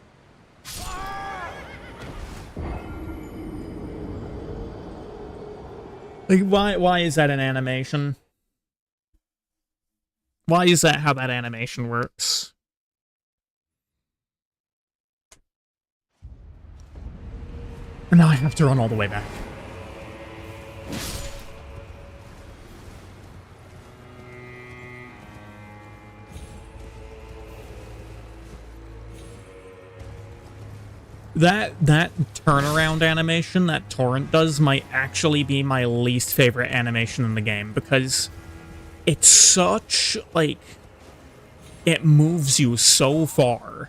Like, why is that an animation? Why is that how that animation works? And now I have to run all the way back. That turnaround animation that Torrent does might actually be my least favorite animation in the game, because it's such, like, it moves you so far.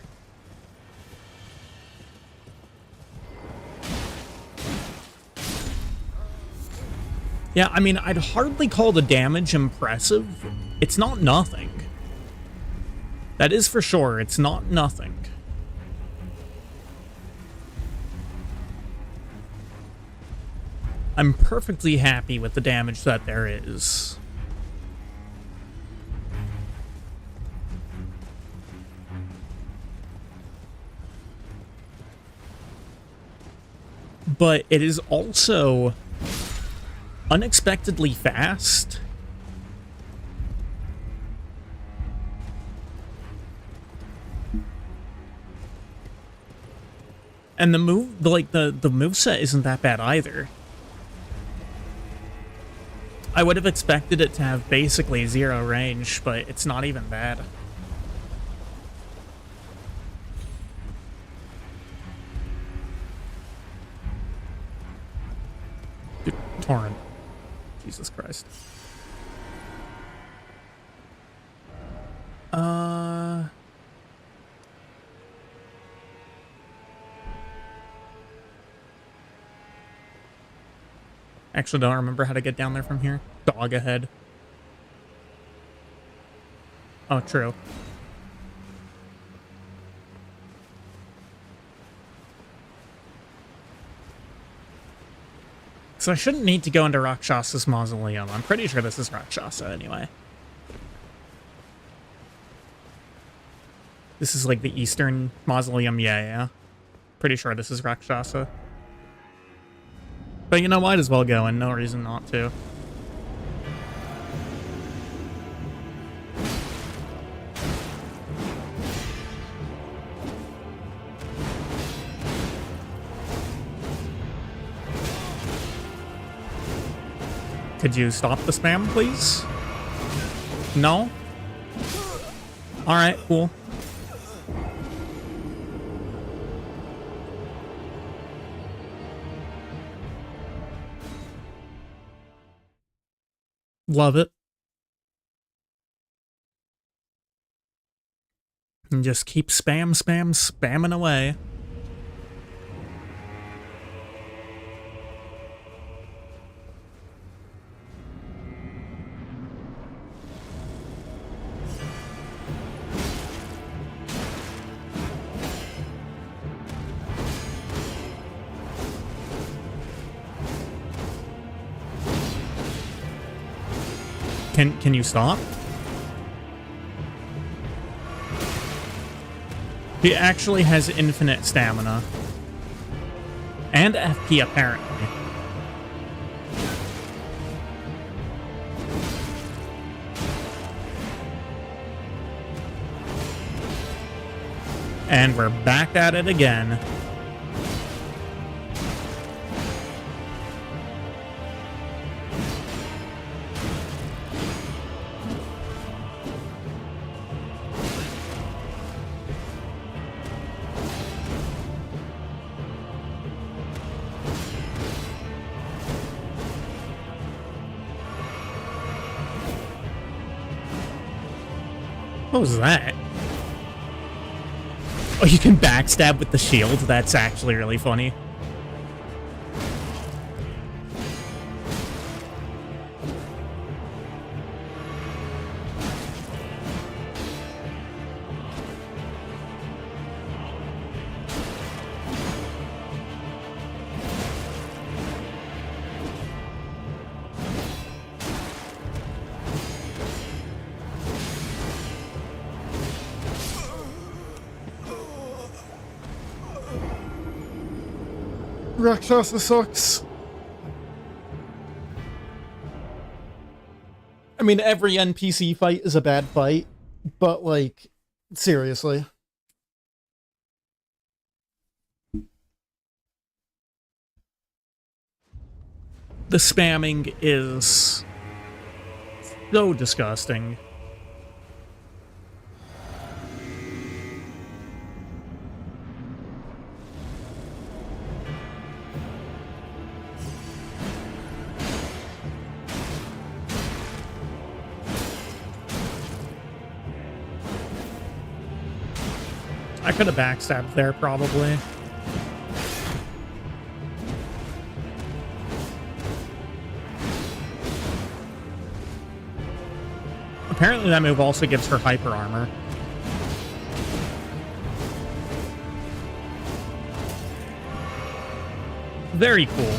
Yeah, I mean, I'd hardly call the damage impressive. It's not nothing. That is for sure. It's not nothing. I'm perfectly happy with the damage that there is. But it is also unexpectedly fast. And the moveset isn't that bad either. I would have expected it to have basically zero range, but it's not even bad. Dude, Torrent. Jesus Christ. Actually, don't remember how to get down there from here. Dog ahead. Oh, true. So I shouldn't need to go into Rakshasa's mausoleum. I'm pretty sure this is Rakshasa anyway. This is like the eastern mausoleum. Yeah. Pretty sure this is Rakshasa. But you know, might as well go and no reason not to. Could you stop the spam, please? No? Alright, cool. Love it. And just keep spamming away. Can you stop? He actually has infinite stamina. And FP, apparently. And we're back at it again. What was that? Oh, you can backstab with the shield? That's actually really funny. Rakshasa sucks. I mean, every NPC fight is a bad fight, but, like, seriously. The spamming is so disgusting. I could have backstabbed there, probably. Apparently that move also gives her hyper armor. Very cool.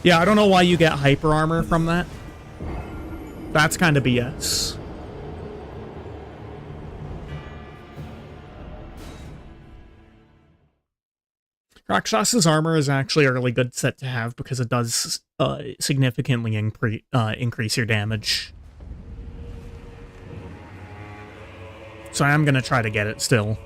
Yeah, I don't know why you get hyper armor from that. That's kind of BS. Rakshas's armor is actually a really good set to have because it does significantly increase your damage. So I am going to try to get it still.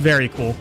Very cool.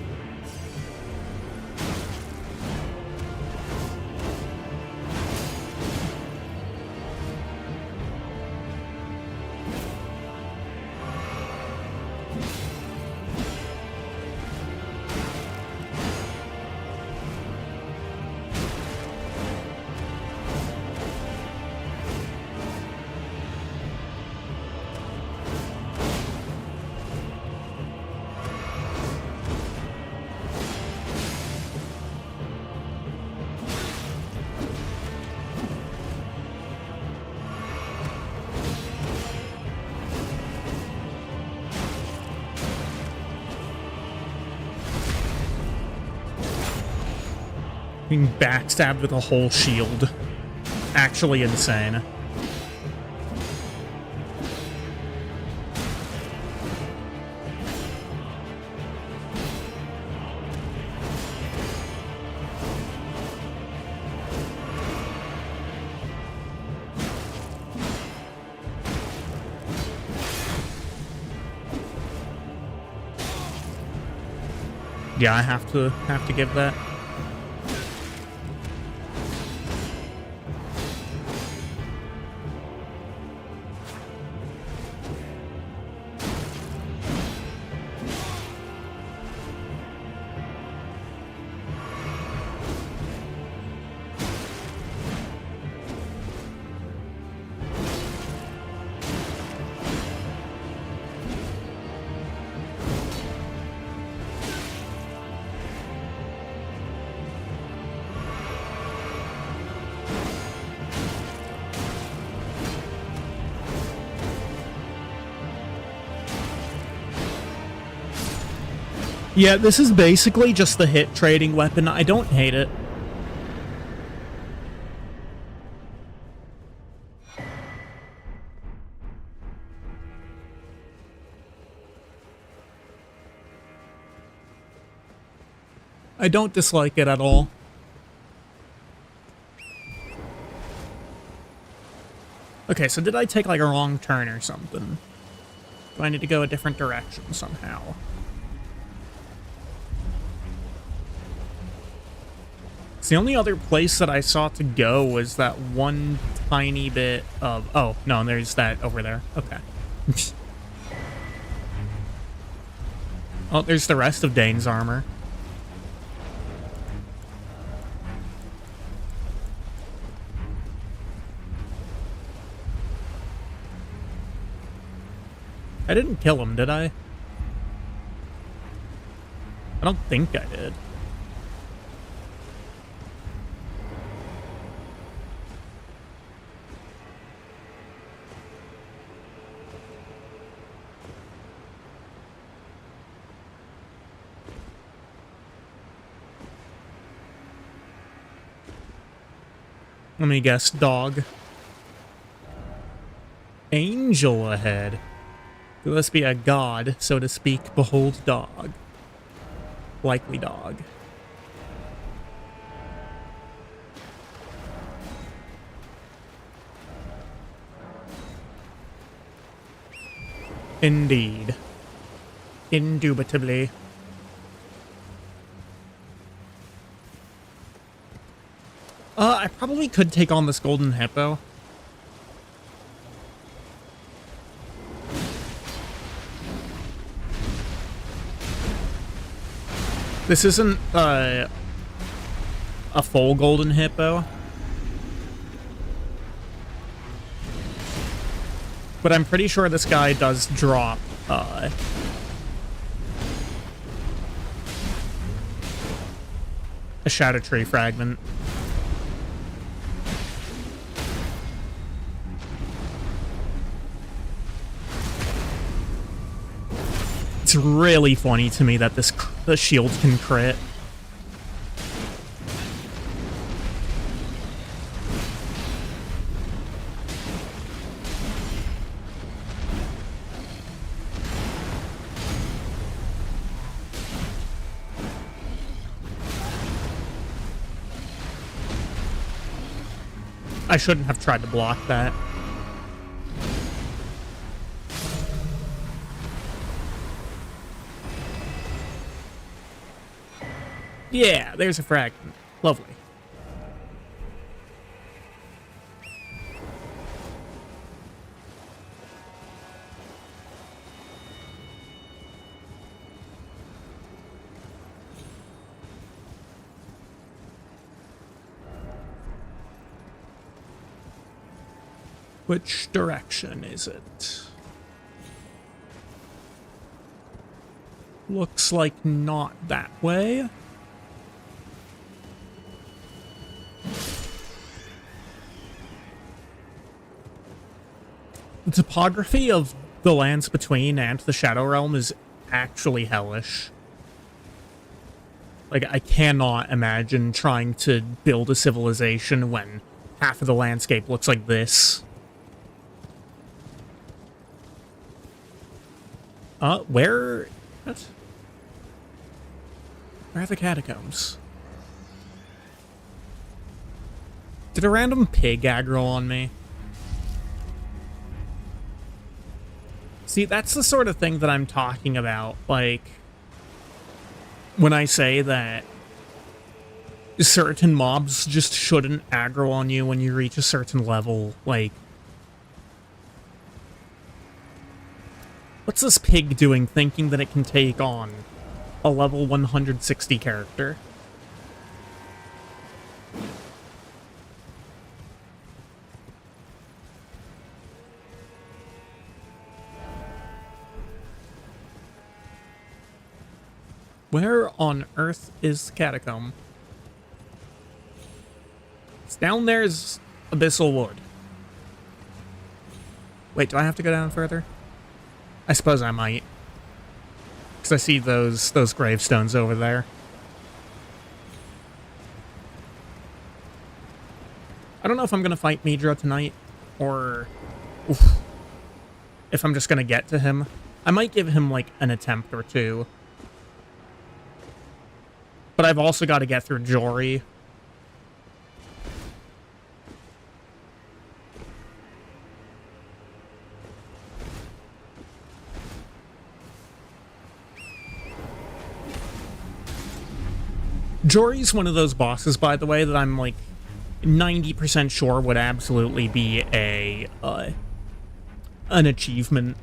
Being backstabbed with a whole shield. Actually insane. Yeah, I have to give that. Yeah, this is basically just the hit trading weapon. I don't hate it. I don't dislike it at all. Okay, so did I take like a wrong turn or something? Do I need to go a different direction somehow? So the only other place that I saw to go was that one tiny bit of... Oh, no, there's that over there. Okay. Oh, there's the rest of Dane's armor. I didn't kill him, did I? I don't think I did. Let me guess, dog. Angel ahead. Could this be a god, so to speak? Behold dog. Likely dog. Indeed. Indubitably. I probably could take on this golden hippo. This isn't, a full golden hippo. But I'm pretty sure this guy does drop, a Shadow Tree fragment. It's really funny to me that the shield can crit. I shouldn't have tried to block that. Yeah, there's a fragment. Lovely. Which direction is it? Looks like not that way. The topography of the lands between and the Shadow Realm is actually hellish. Like, I cannot imagine trying to build a civilization when half of the landscape looks like this. Where... What? Where are the catacombs? Did a random pig aggro on me? See, that's the sort of thing that I'm talking about, like, when I say that certain mobs just shouldn't aggro on you when you reach a certain level, like... What's this pig doing thinking that it can take on a level 160 character? Where on earth is the catacomb? It's down there's Abyssal Wood. Wait, do I have to go down further? I suppose I might. Because I see those gravestones over there. I don't know if I'm going to fight Midra tonight, or if I'm just going to get to him. I might give him, like, an attempt or two. But I've also got to get through Jory. Jory's one of those bosses, by the way, that I'm, like, 90% sure would absolutely be an achievement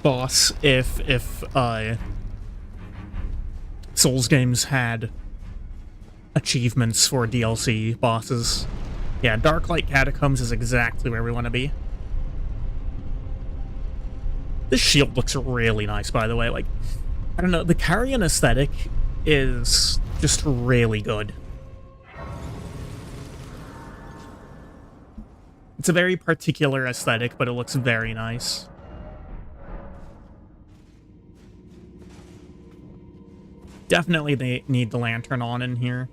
boss if Souls games had achievements for DLC bosses. Yeah, Darklight Catacombs is exactly where we want to be. This shield looks really nice, by the way. Like, I don't know, the Carrion aesthetic is just really good. It's a very particular aesthetic, but it looks very nice. Definitely they need the lantern on in here.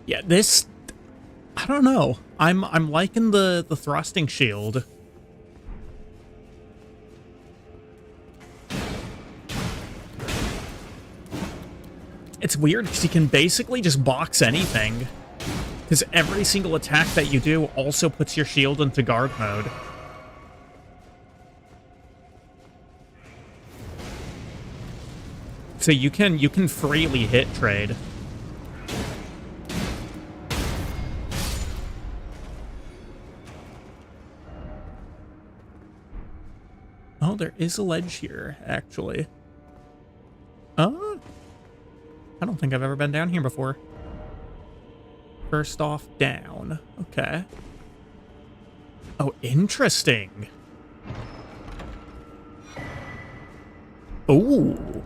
Yeah, this... I don't know. I'm liking the thrusting shield. It's weird because you can basically just box anything. Because every single attack that you do also puts your shield into guard mode. So you can freely hit trade. Oh, there is a ledge here, actually. I don't think I've ever been down here before. First off, down. Okay. Oh, interesting. Ooh.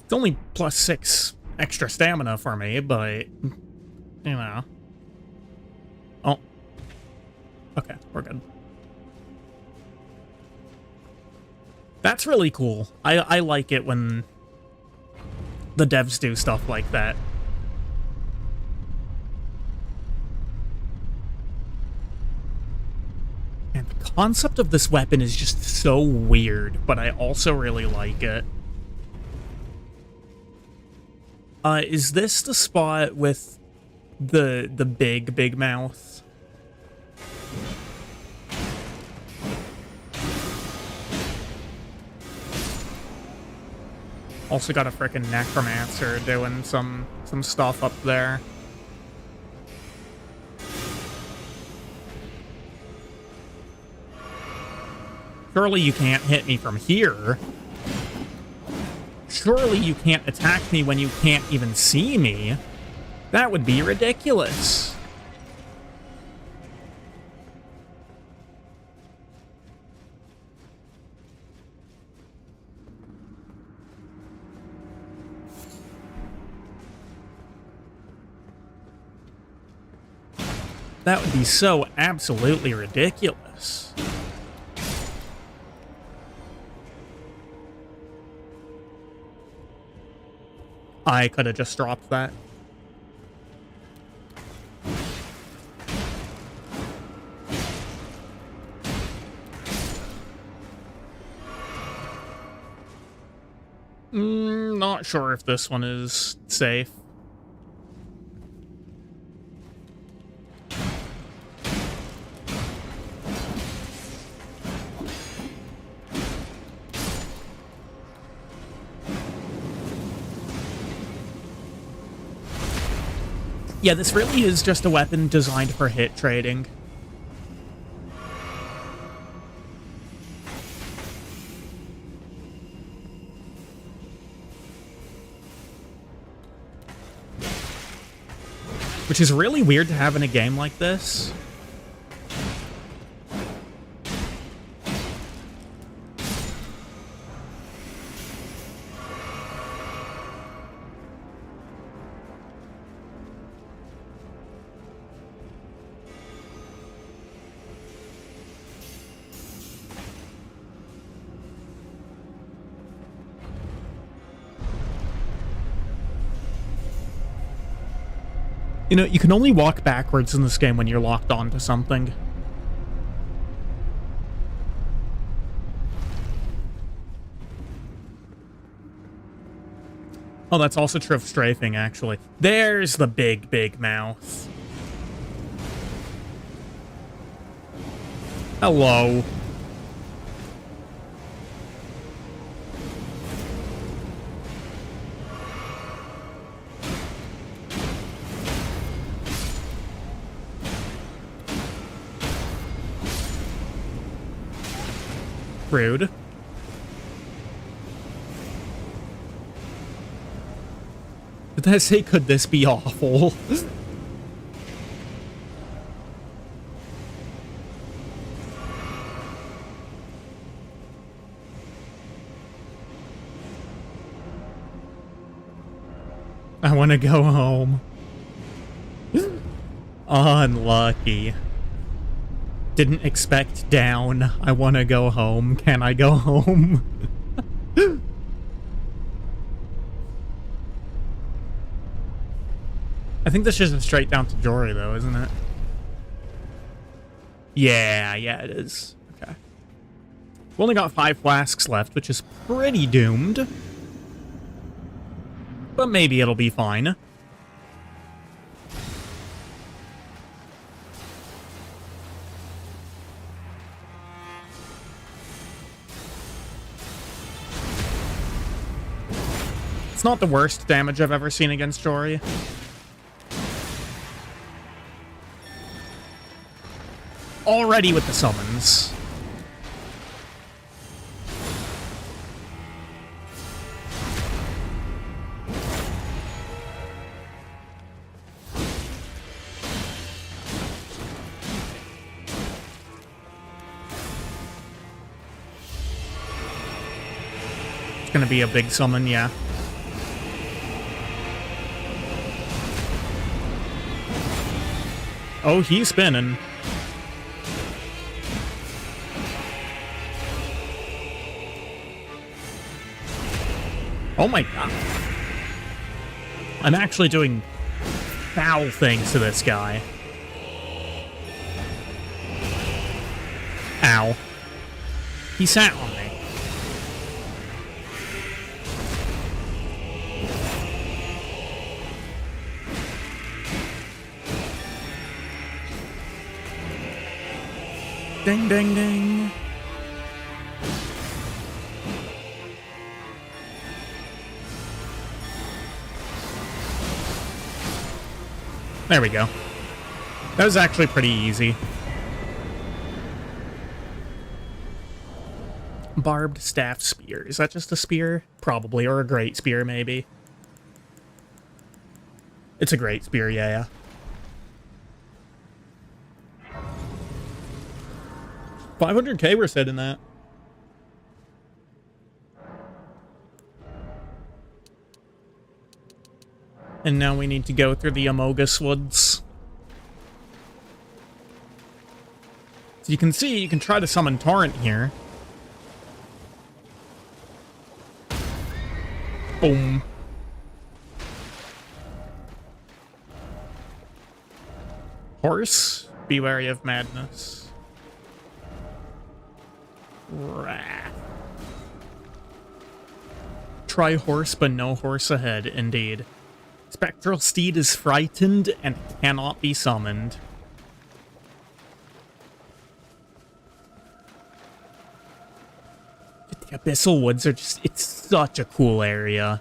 It's only +6 extra stamina for me, but, you know. Oh. Okay, we're good. That's really cool. I like it when the devs do stuff like that. And the concept of this weapon is just so weird, but I also really like it. Is this the spot with the big mouth? Also got a frickin' necromancer doing some stuff up there. Surely you can't hit me from here. Surely you can't attack me when you can't even see me. That would be ridiculous. That would be so absolutely ridiculous. I could have just dropped that. Not sure if this one is safe. Yeah, this really is just a weapon designed for hit trading. Which is really weird to have in a game like this. You know, you can only walk backwards in this game when you're locked onto something. Oh, that's also true of strafing, actually. There's the big mouth. Hello. Rude. Did I say, could this be awful? I want to go home. Unlucky. Didn't expect down. I want to go home. Can I go home? I think this is straight down to Jory, though, isn't it? Yeah, it is. Okay. We've only got 5 flasks left, which is pretty doomed. But maybe it'll be fine. It's not the worst damage I've ever seen against Jory. Already with the summons. It's gonna be a big summon, yeah. Oh, he's spinning. Oh my god. I'm actually doing foul things to this guy. Ow. He sat on me. Ding, ding, ding. There we go. That was actually pretty easy. Barbed staff spear. Is that just a spear? Probably. Or a great spear, maybe. It's a great spear, yeah. 500k were said in that. And now we need to go through the Amogus Woods. So you can see, you can try to summon Torrent here. Boom. Horse, be wary of madness. Wrath. Try horse, but no horse ahead, indeed. Spectral steed is frightened and cannot be summoned. The Abyssal Woods are just, it's such a cool area.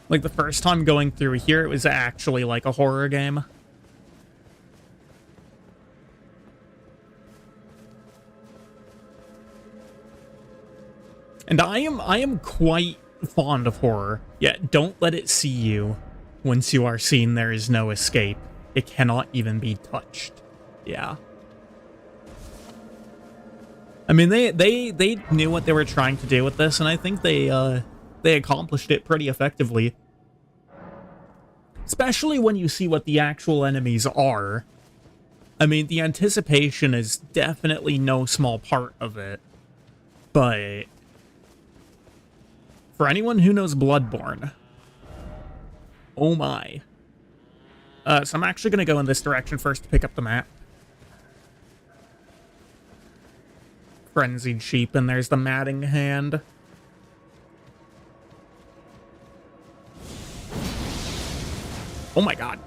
Like, the first time going through here, it was actually like a horror game. And I am quite fond of horror. Yeah, don't let it see you. Once you are seen, there is no escape. It cannot even be touched. Yeah. I mean, they knew what they were trying to do with this, and I think they accomplished it pretty effectively. Especially when you see what the actual enemies are. I mean, the anticipation is definitely no small part of it. But for anyone who knows Bloodborne, oh my. So I'm actually going to go in this direction first to pick up the map. Frenzied sheep, and there's the matting hand. Oh my god.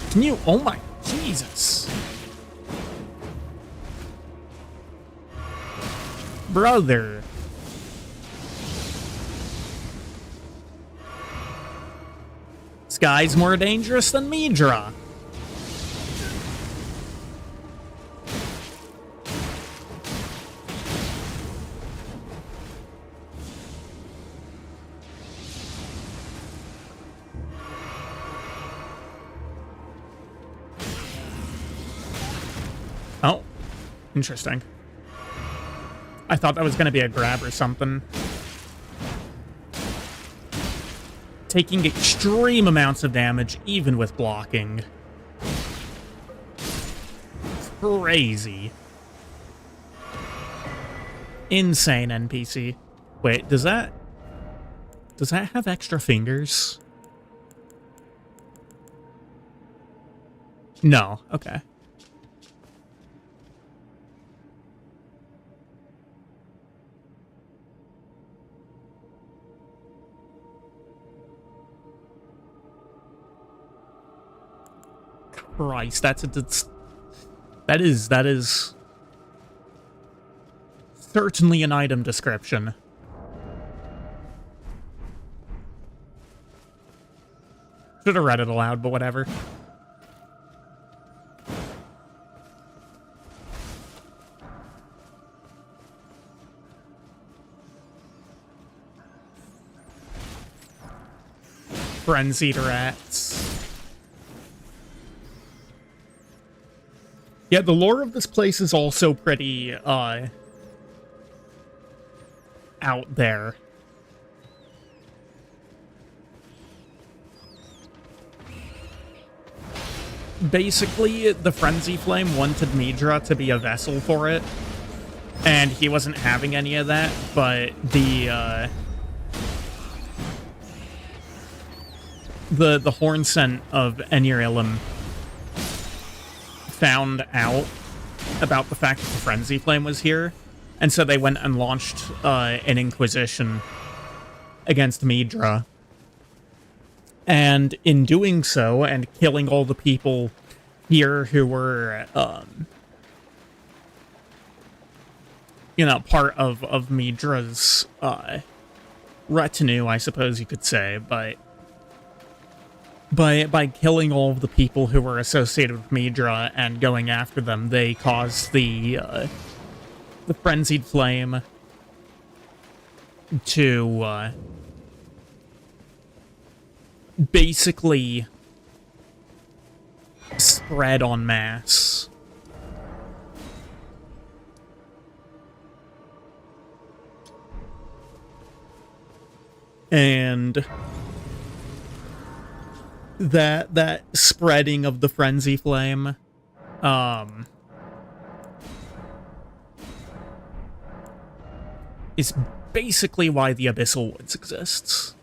Can you? Oh my Jesus. Brother. This guy's more dangerous than Midra. Oh, interesting. I thought that was going to be a grab or something. Taking extreme amounts of damage, even with blocking. It's crazy. Insane NPC. Wait, does that have extra fingers? No. Okay. Christ, that is certainly an item description. Should have read it aloud, but whatever. Frenzied rats. Yeah, the lore of this place is also pretty, out there. Basically, the Frenzy Flame wanted Midra to be a vessel for it, and he wasn't having any of that, but the Horn Scent of Enir found out about the fact that the Frenzy Flame was here, and so they went and launched an Inquisition against Midra. And in doing so, and killing all the people here who were, you know, part of Midra's retinue, I suppose you could say, but by killing all of the people who were associated with Midra and going after them, they caused the Frenzied Flame to basically spread en masse. And that spreading of the Frenzy Flame, is basically why the Abyssal Woods exists.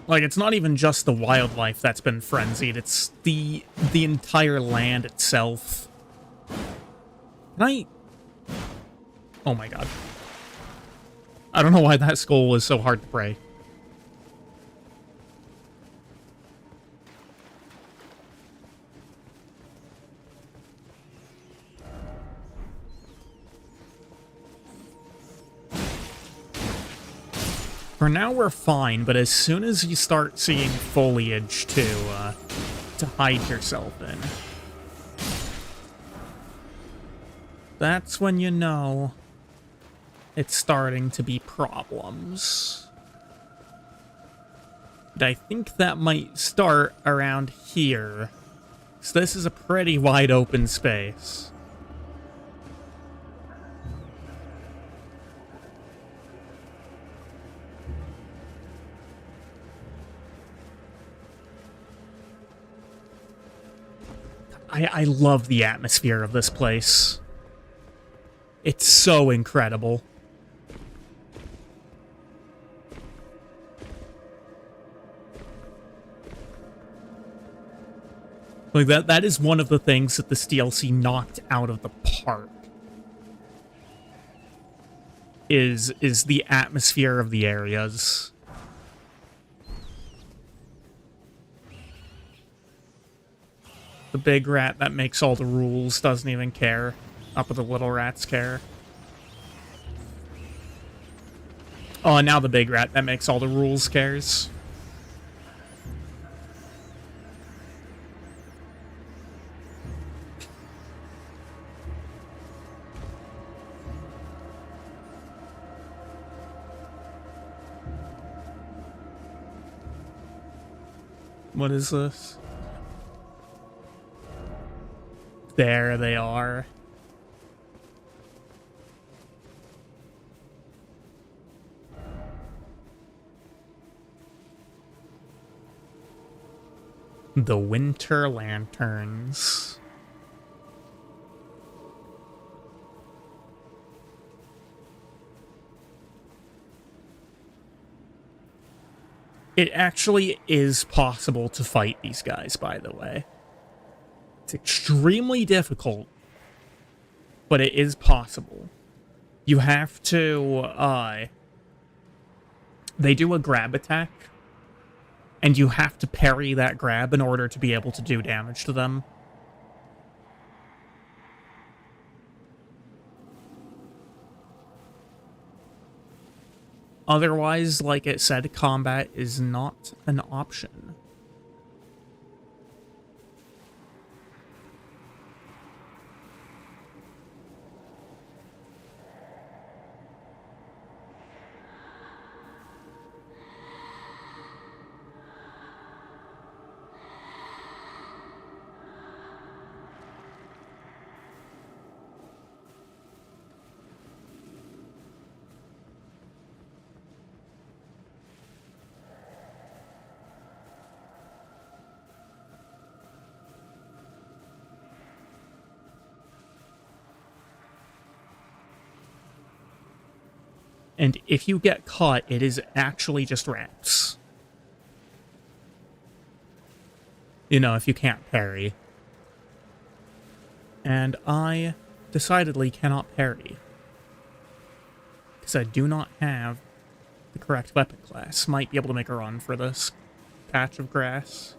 Like, it's not even just the wildlife that's been frenzied, it's the entire land itself. Can I... Oh my god. I don't know why that skull was so hard to pray. For now, we're fine, but as soon as you start seeing foliage to hide yourself in, that's when you know it's starting to be problems. And I think that might start around here. So this is a pretty wide open space. I love the atmosphere of this place. It's so incredible. Like, that is one of the things that this DLC knocked out of the park. Is the atmosphere of the areas. The big rat that makes all the rules doesn't even care. Up with the little rats care. Oh, and now the big rat that makes all the rules cares. What is this? There they are. The Winter Lanterns. It actually is possible to fight these guys, by the way. It's extremely difficult, but it is possible. You have to, they do a grab attack, and you have to parry that grab in order to be able to do damage to them. Otherwise, like it said, combat is not an option. And if you get caught, it is actually just rats. You know, if you can't parry. And I decidedly cannot parry. Because I do not have the correct weapon class. Might be able to make a run for this patch of grass.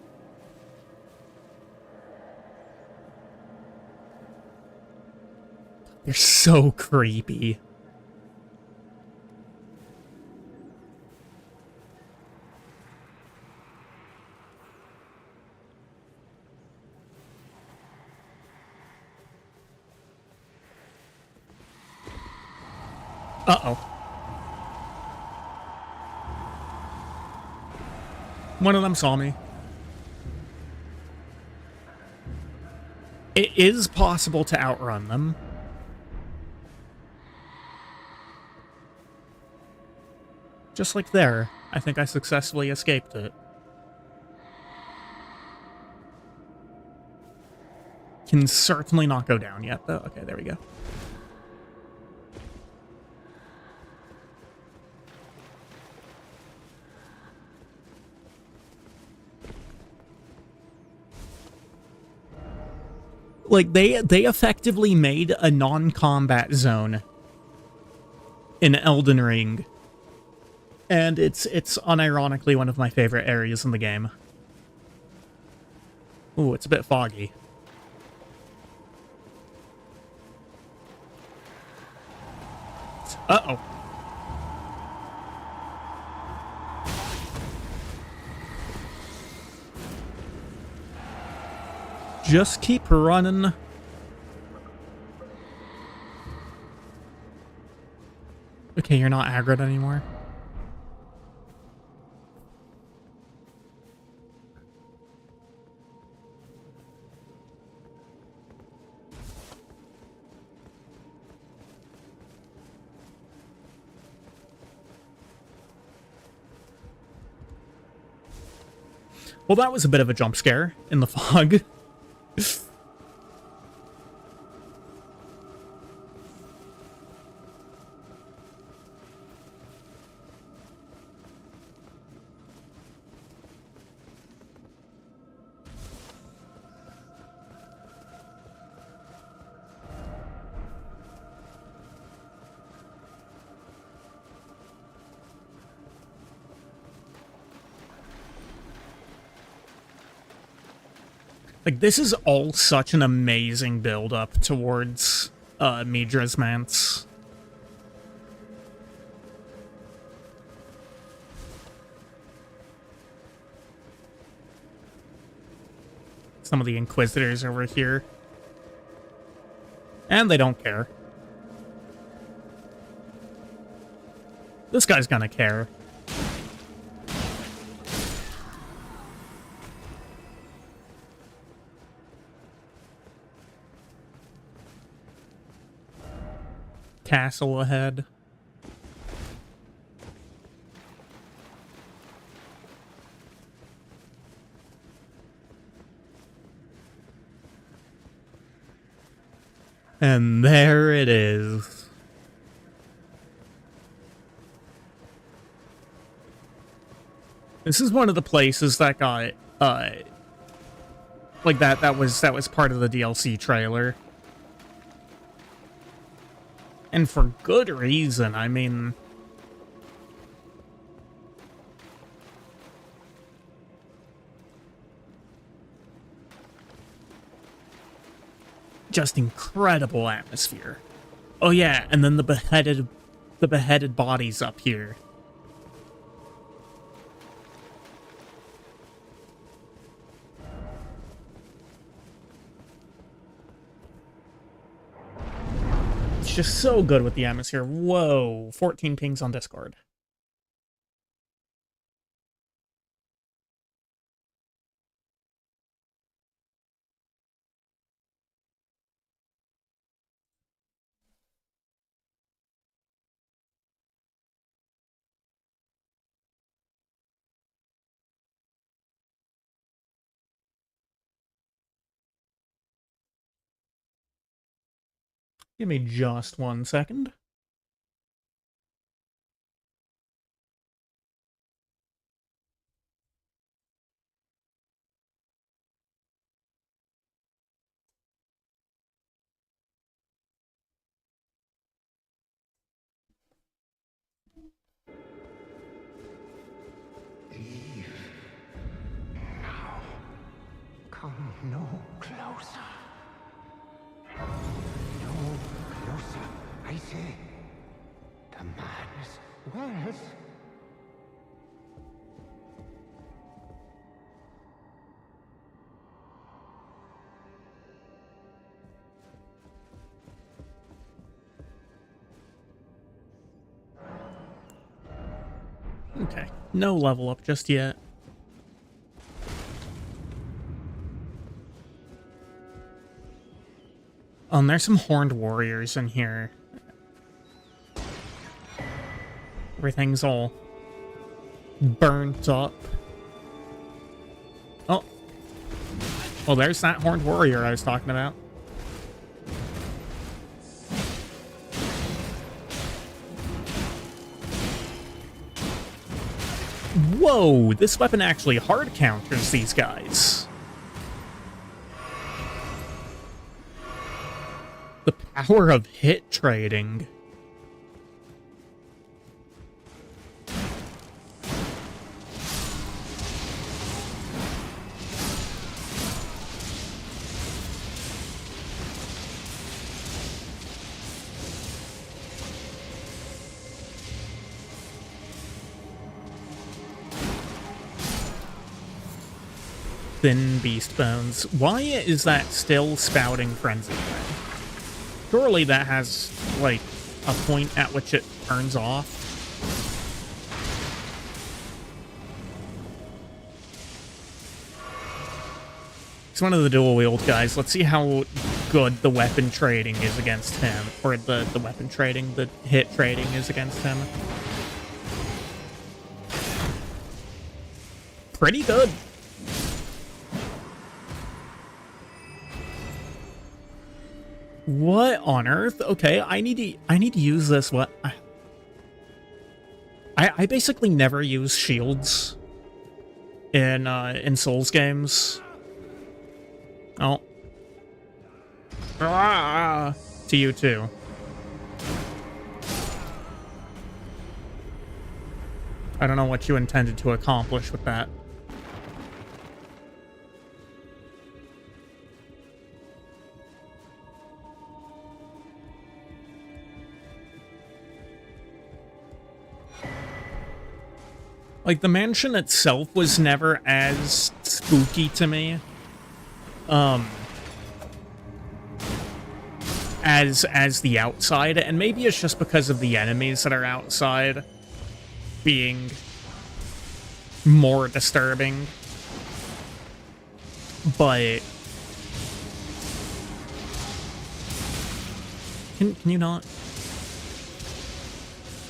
They're so creepy. Uh-oh. One of them saw me. It is possible to outrun them. Just like there. I think I successfully escaped it. Can certainly not go down yet, though. Okay, there we go. Like, they effectively made a non-combat zone in Elden Ring. And it's unironically one of my favorite areas in the game. Ooh, it's a bit foggy. Uh-oh. Just keep running. Okay, you're not aggroed anymore. Well, that was a bit of a jump scare in the fog. Like, this is all such an amazing build-up towards Midra's Manse. Some of the Inquisitors over here. And they don't care. This guy's gonna care. Castle ahead. And there it is. This is one of the places that got, like that was part of the DLC trailer. And for good reason, I mean... Just incredible atmosphere. Oh yeah, and then the beheaded bodies up here. It's just so good with the atmosphere. Whoa, 14 pings on Discord. Give me just 1 second. Come no closer. No closer, I say. The madness wears. Okay, no level up just yet. There's some horned warriors in here. Everything's all burnt up. Oh. Well, there's that horned warrior I was talking about. Whoa, this weapon actually hard counters these guys. The power of hit trading. Thin beast bones. Why is that still spouting frenzy? Surely that has, like, a point at which it turns off. He's one of the dual wield guys. Let's see how good the weapon trading is against him. Or the weapon trading, the hit trading is against him. Pretty good. What on earth? Okay, I need to use this. What? I basically never use shields in Souls games. Oh. Ah, to you too. I don't know what you intended to accomplish with that. Like, the mansion itself was never as spooky to me. As the outside, and maybe it's just because of the enemies that are outside being more disturbing. But can you not?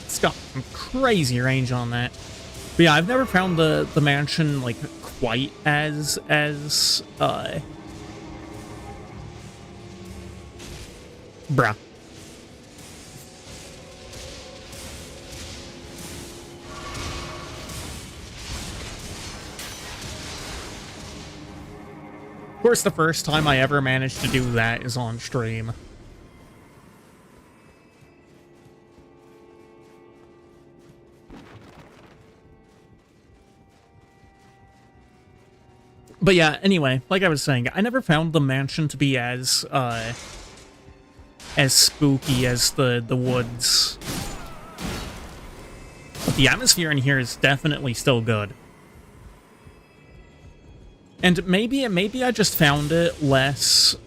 It's got some crazy range on that. But yeah, I've never found the mansion, like, quite as Bruh. Of course, the first time I ever managed to do that is on stream. But yeah, anyway, like I was saying, I never found the mansion to be as spooky as the woods. But the atmosphere in here is definitely still good. And maybe I just found it less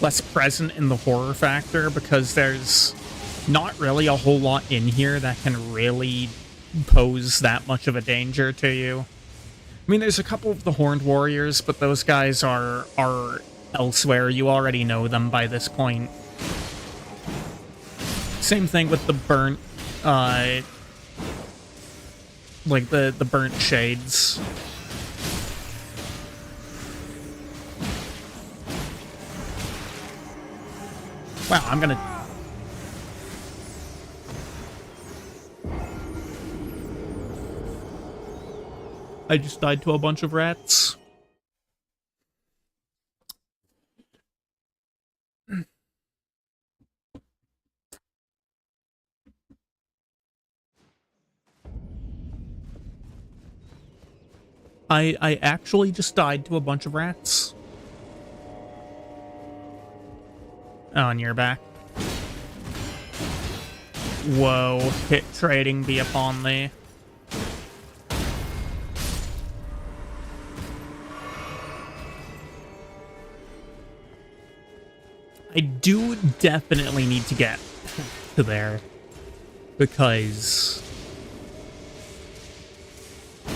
less present in the horror factor because there's not really a whole lot in here that can really pose that much of a danger to you. I mean, there's a couple of the Horned Warriors, but those guys are elsewhere. You already know them by this point. Same thing with the burnt, like the burnt shades. Wow, I'm gonna... I just died to a bunch of rats. I actually just died to a bunch of rats. Oh, and you're back. Whoa, hit trading be upon thee. I do definitely need to get to there, because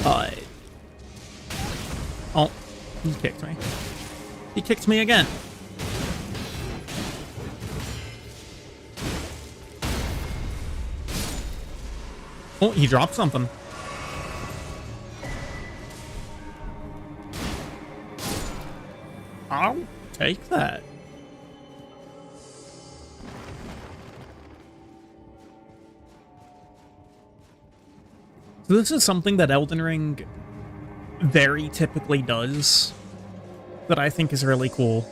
oh, he kicked me. He kicked me again. Oh, he dropped something. I'll take that. So this is something that Elden Ring very typically does that I think is really cool.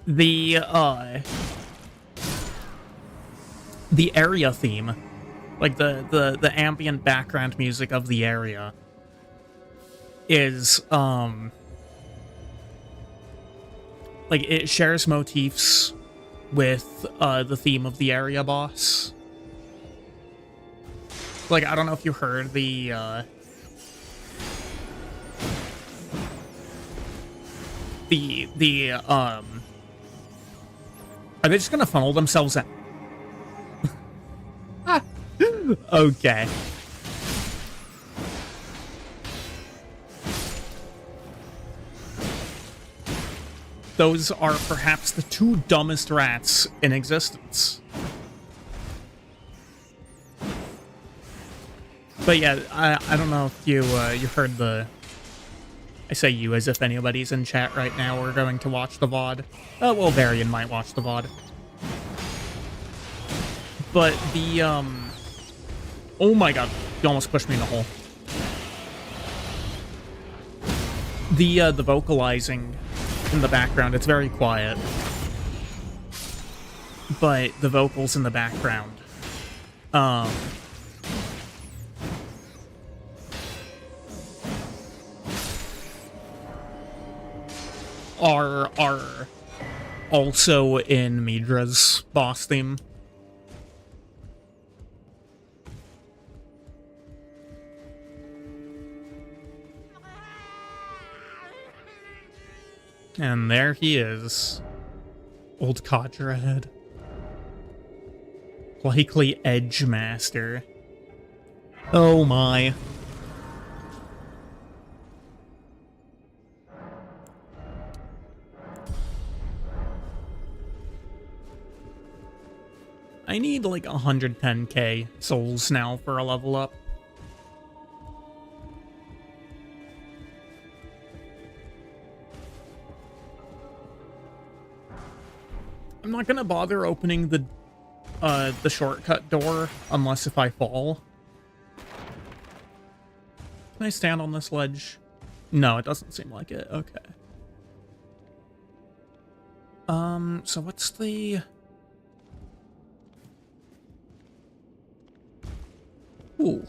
The area theme, like the ambient background music of the area is like it shares motifs with the theme of the area boss. Like, I don't know if you heard the are they just gonna funnel themselves out? Okay. Those are perhaps the two dumbest rats in existence. But yeah, I don't know if you you heard the... I say you as if anybody's in chat right now or going to watch the VOD. Oh, well, Varian might watch the VOD. But the, oh my god, you almost pushed me in the hole. The vocalizing in the background, it's very quiet. But the vocals in the background, are also in Midra's boss theme. And there he is. Old Codgerhead. Likely Edge Master. Oh my. I need like 110k souls now for a level up. not gonna bother opening the shortcut door unless if I fall. Can I stand on this ledge? No, it doesn't seem like it. Okay. So what's the... Ooh.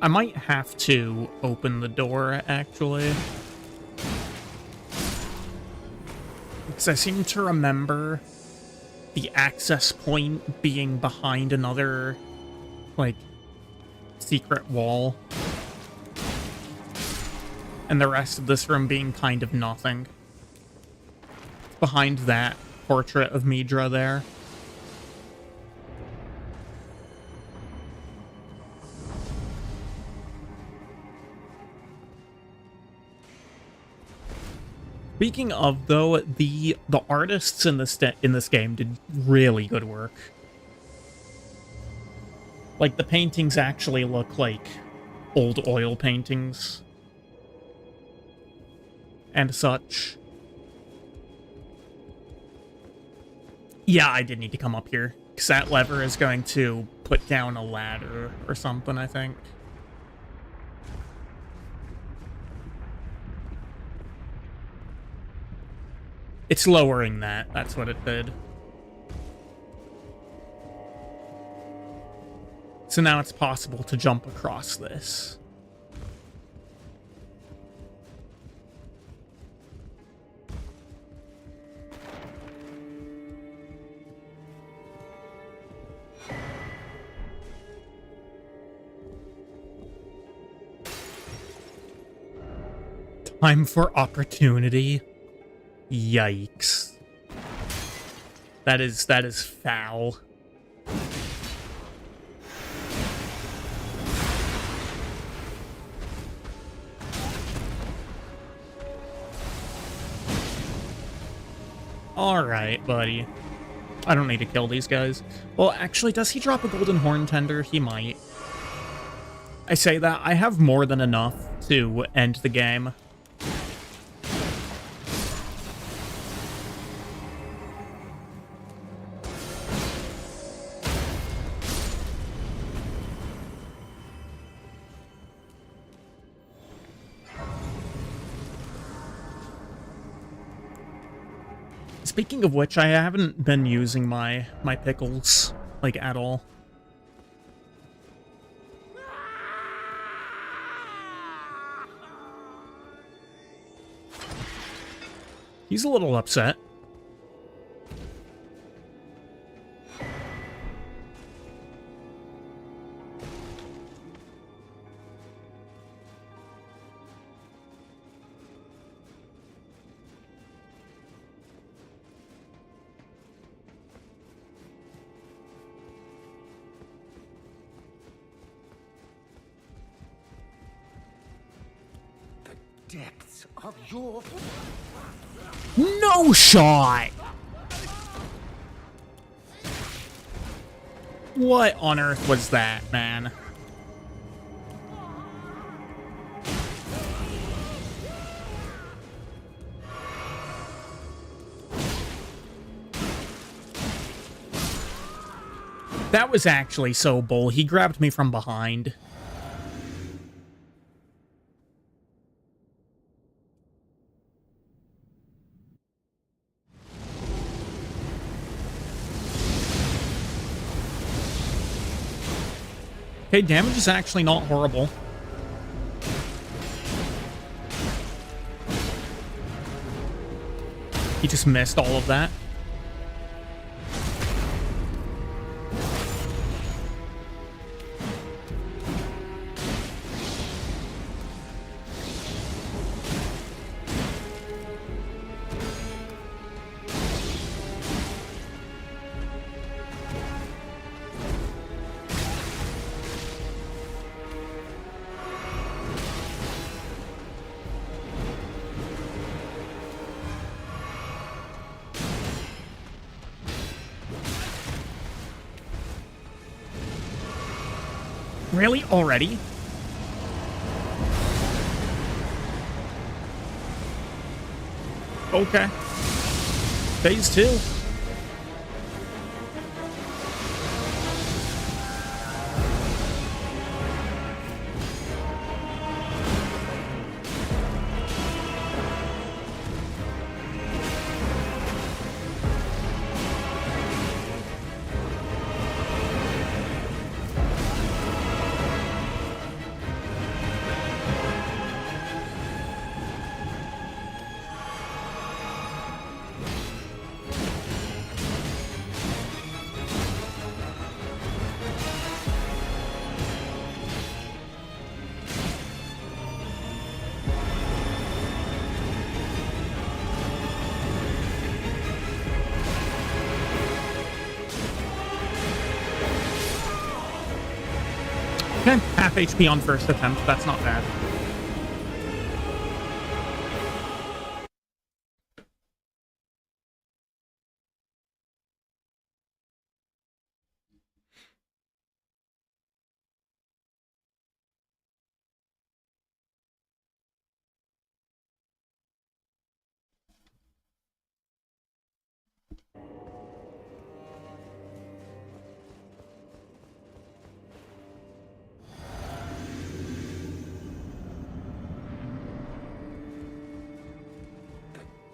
I might have to open the door, actually. Because I seem to remember the access point being behind another, like, secret wall. And the rest of this room being kind of nothing. Behind that portrait of Midra there. Speaking of, though, the artists in this game did really good work. Like, the paintings actually look like old oil paintings and such. Yeah, I did need to come up here, because that lever is going to put down a ladder or something, I think. It's lowering that. That's what it did. So now it's possible to jump across this. Time for opportunity. Yikes. That is foul. Alright, buddy. I don't need to kill these guys. Well, actually, does he drop a golden horn tender? He might. I say that, I have more than enough to end the game. Speaking of which, I haven't been using my pickles, like, at all. He's a little upset. Depths of your... No shot! What on earth was that, man? That was actually so bull. He grabbed me from behind. Okay, damage is actually not horrible. He just missed all of that. Really? Already? Okay. Phase 2. Okay, half HP on first attempt. That's not bad.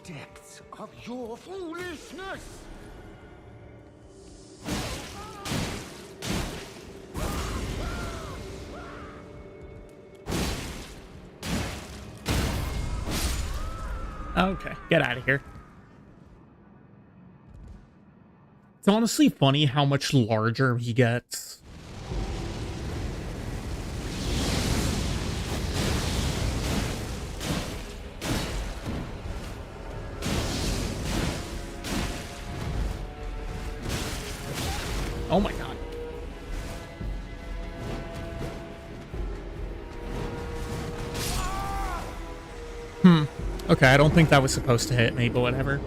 Depths of your foolishness! Okay, get out of here. It's honestly funny how much larger he gets. Oh my god. Okay, I don't think that was supposed to hit me, but whatever.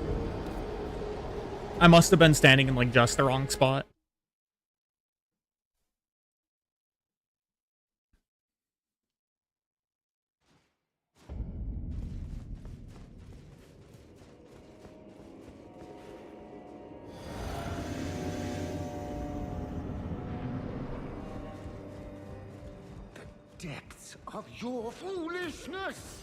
I must have been standing in, like, just the wrong spot. The depths of your foolishness!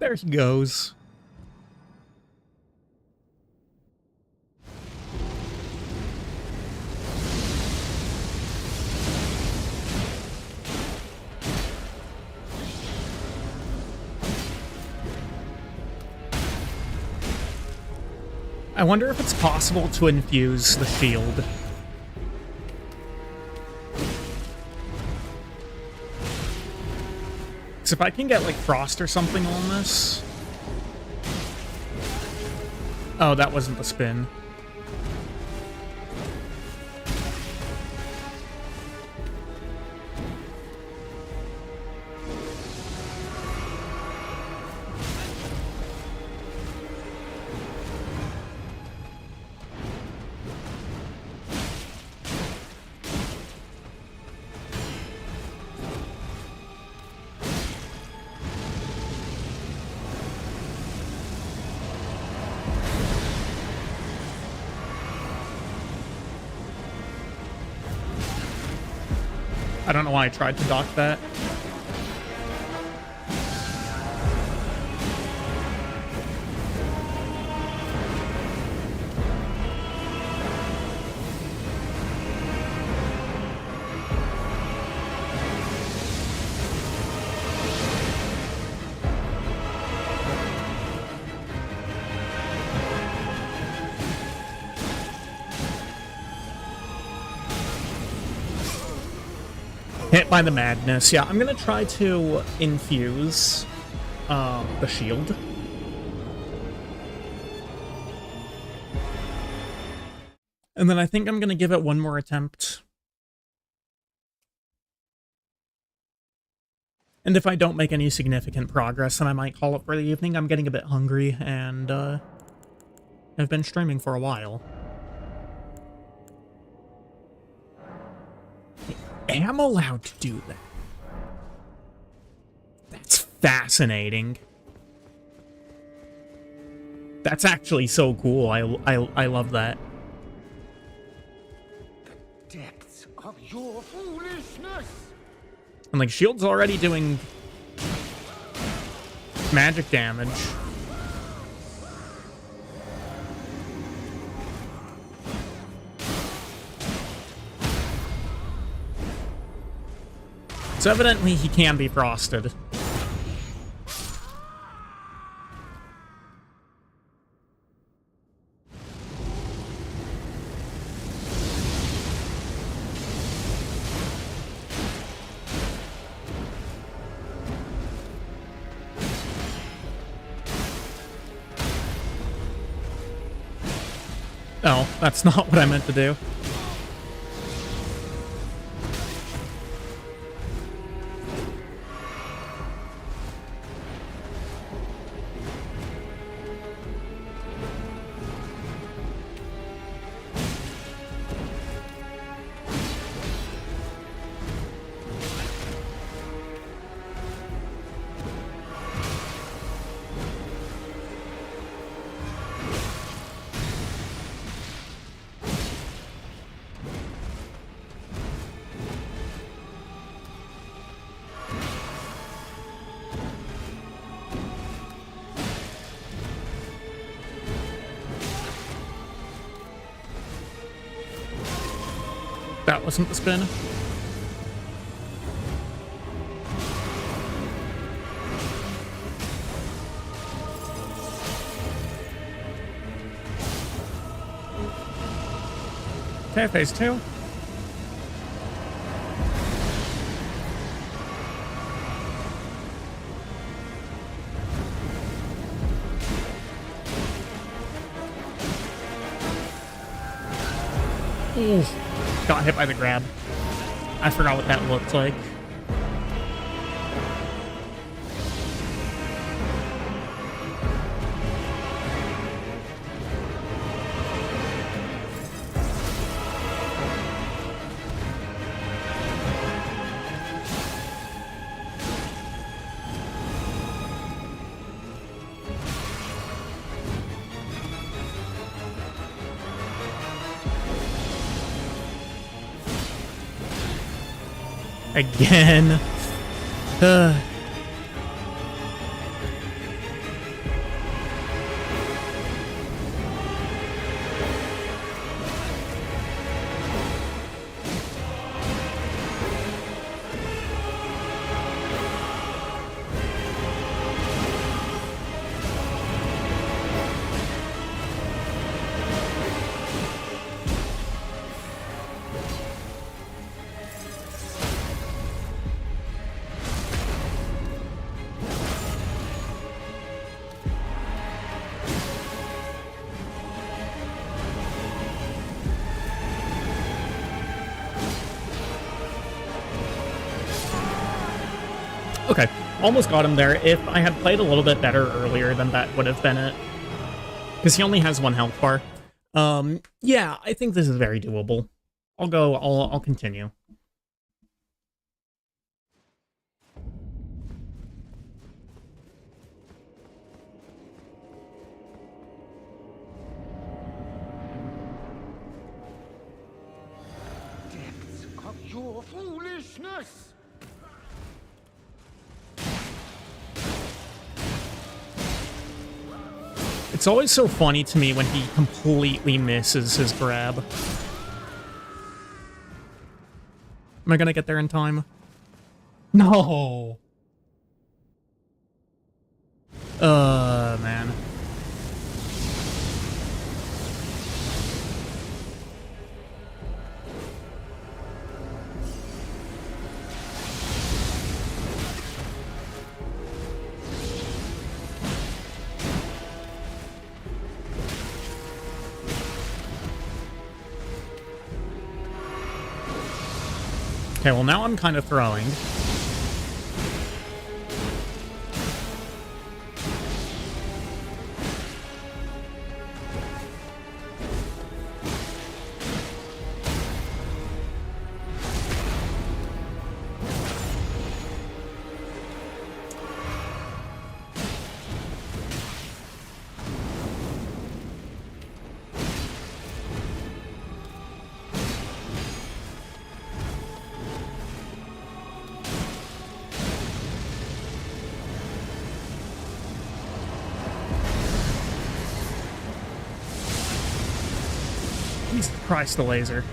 There he goes. I wonder if it's possible to infuse the shield. Because if I can get, like, frost or something on this... Oh, that wasn't the spin. I don't know why I tried to dock that. Hit by the madness. Yeah, I'm gonna try to infuse the shield. And then I think I'm gonna give it one more attempt. And if I don't make any significant progress, then I might call it for the evening. I'm getting a bit hungry, and I've been streaming for a while. I am allowed to do that. That's fascinating. That's actually so cool. I love that. The depths of your foolishness! And like shield's already doing magic damage. So evidently he can be frosted. Oh, that's not what I meant to do. That wasn't the spin. Okay, phase 2. Ooh. Got hit by the grab. I forgot what that looked like. Again. Okay, almost got him there. If I had played a little bit better earlier, then that would have been it. Because he only has 1 health bar. Yeah, I think this is very doable. I'll continue. Depths of your foolishness! It's always so funny to me when he completely misses his grab. Am I gonna get there in time? No! Man. Okay, well now I'm kind of throwing. Jesus Christ, the laser.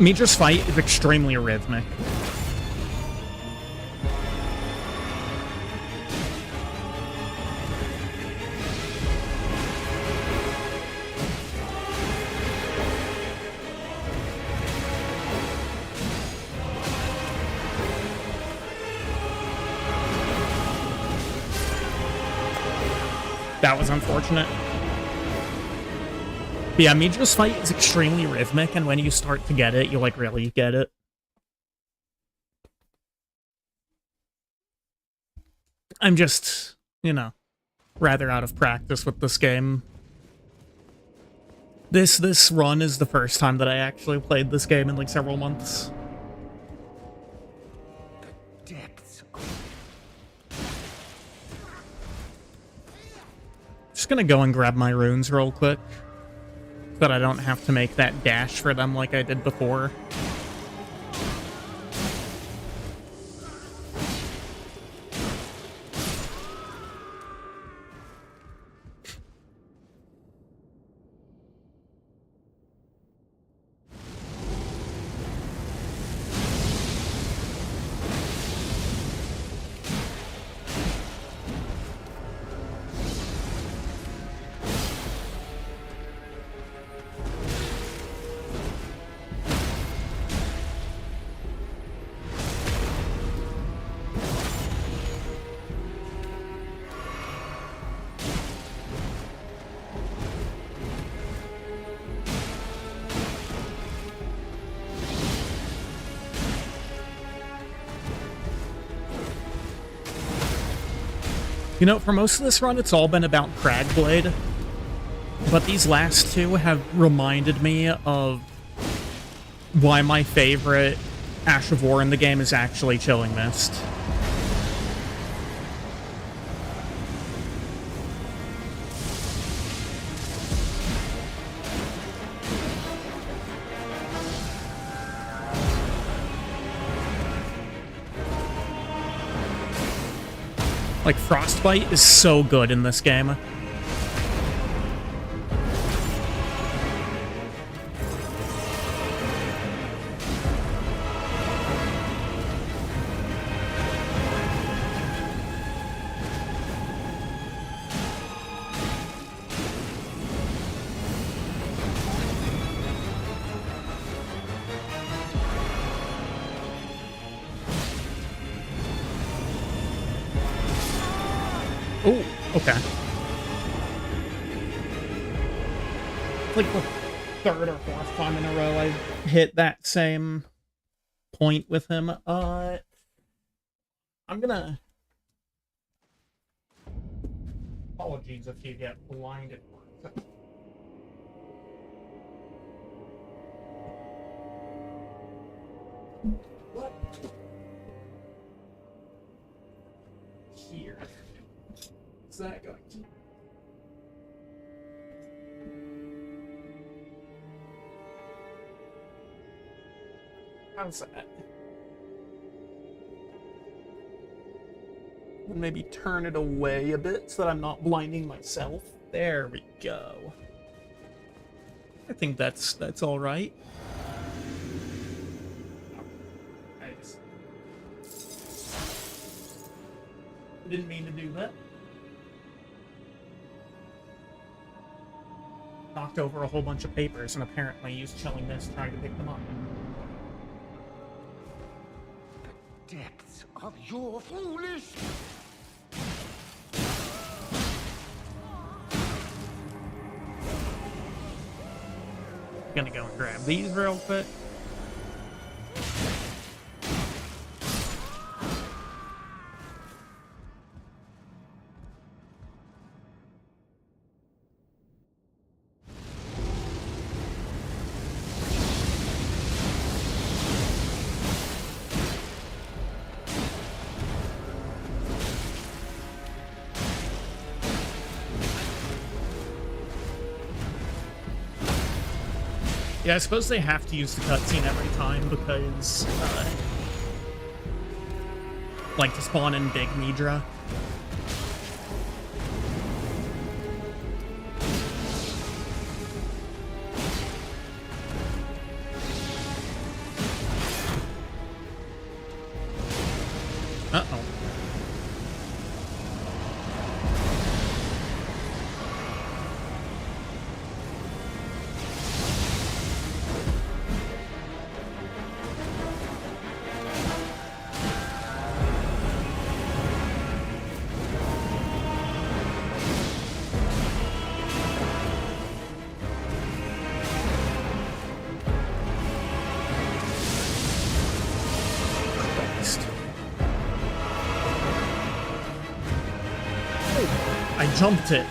Midra's fight is extremely rhythmic. That was unfortunate. But yeah, Midra's fight is extremely rhythmic, and when you start to get it, you like really get it. I'm just, you know, rather out of practice with this game. This run is the first time that I actually played this game in like several months. Depths. Just gonna go and grab my runes real quick, so that I don't have to make that dash for them like I did before. You know, for most of this run, it's all been about Cragblade, but these last two have reminded me of why my favorite Ash of War in the game is actually Chilling Mist. Like, Frostbite is so good in this game. Oh, okay. It's like the third or fourth time in a row I've hit that same point with him. I'm gonna... Apologies if you get blinded. What? Here. What's that going to? How's that? Maybe turn it away a bit so that I'm not blinding myself. There we go. I think that's all right. I just didn't mean to do that. Knocked over a whole bunch of papers and apparently used Chilling Mist trying to pick them up. Depths of your foolish. Gonna go and grab these real quick. Yeah, I suppose they have to use the cutscene every time because, like, to spawn in Big Midra. Uh-oh. Christ. I jumped it.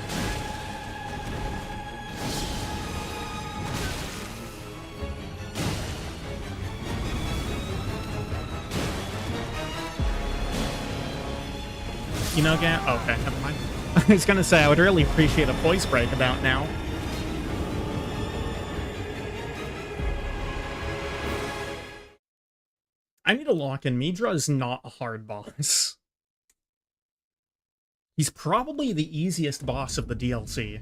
You know, Gant? Oh, okay, never mind. I was gonna say, I would really appreciate a voice break about now. I need to lock in. Midra is not a hard boss. He's probably the easiest boss of the DLC.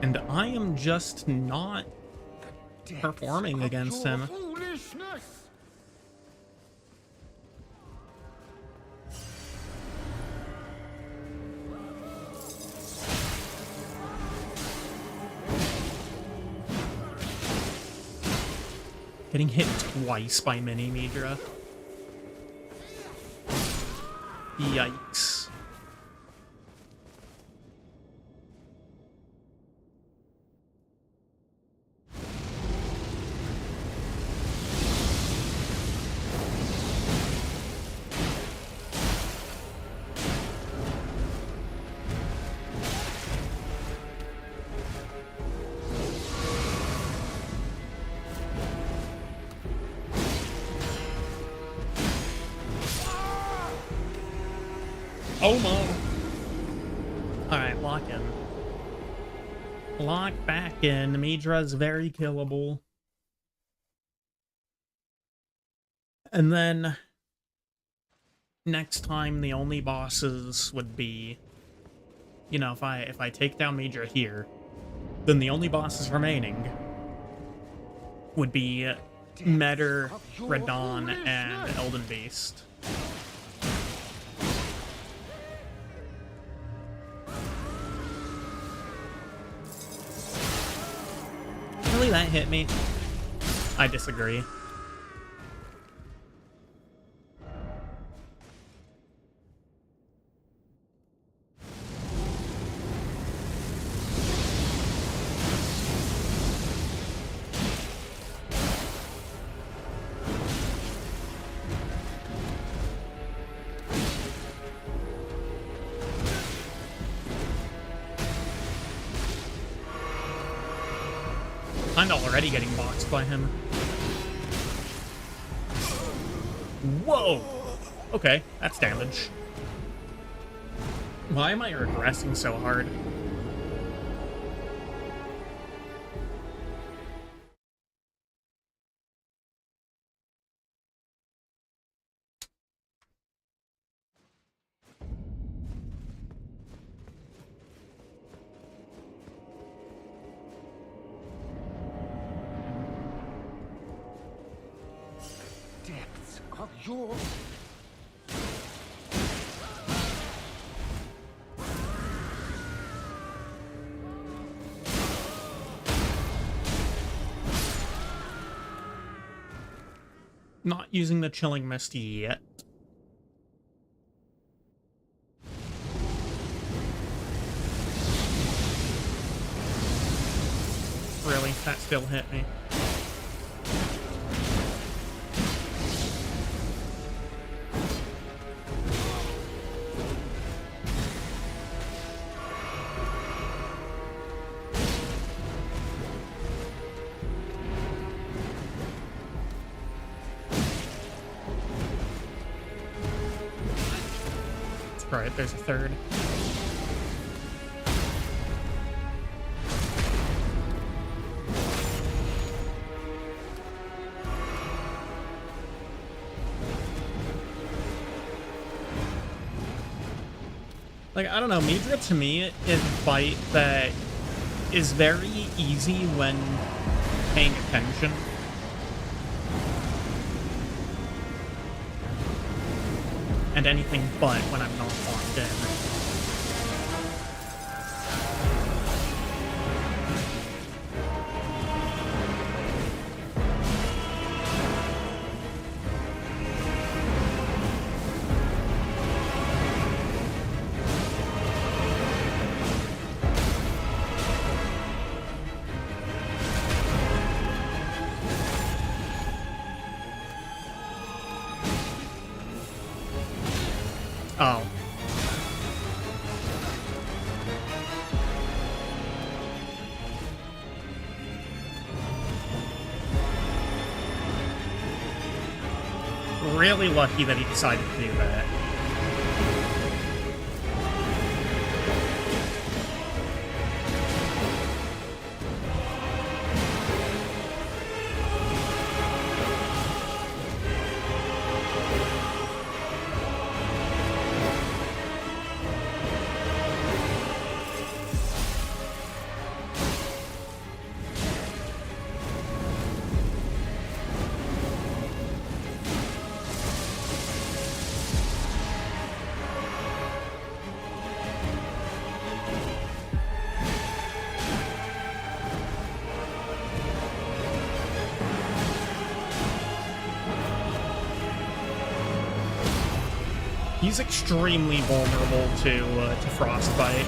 And I am just not performing against him. Foolishness! Getting hit twice by Mini Midra. Yikes. Oh, Mom. Alright, lock in. Lock back in. Midra's very killable. And then next time the only bosses would be, you know, if I take down Midra here, then the only bosses remaining would be Metter, Radon, and Elden Beast. Really, that hit me? I disagree. I'm already getting boxed by him. Whoa! Okay, that's damage. Why am I regressing so hard? Depths of your... Not using the Chilling Mist yet. Really? That still hit me. Right, there's a third. Like, I don't know, Midra to me is a fight that is very easy when paying attention. And anything but when I'm not locked in. Oh. Really lucky that he decided to do that. He's extremely vulnerable to frostbite.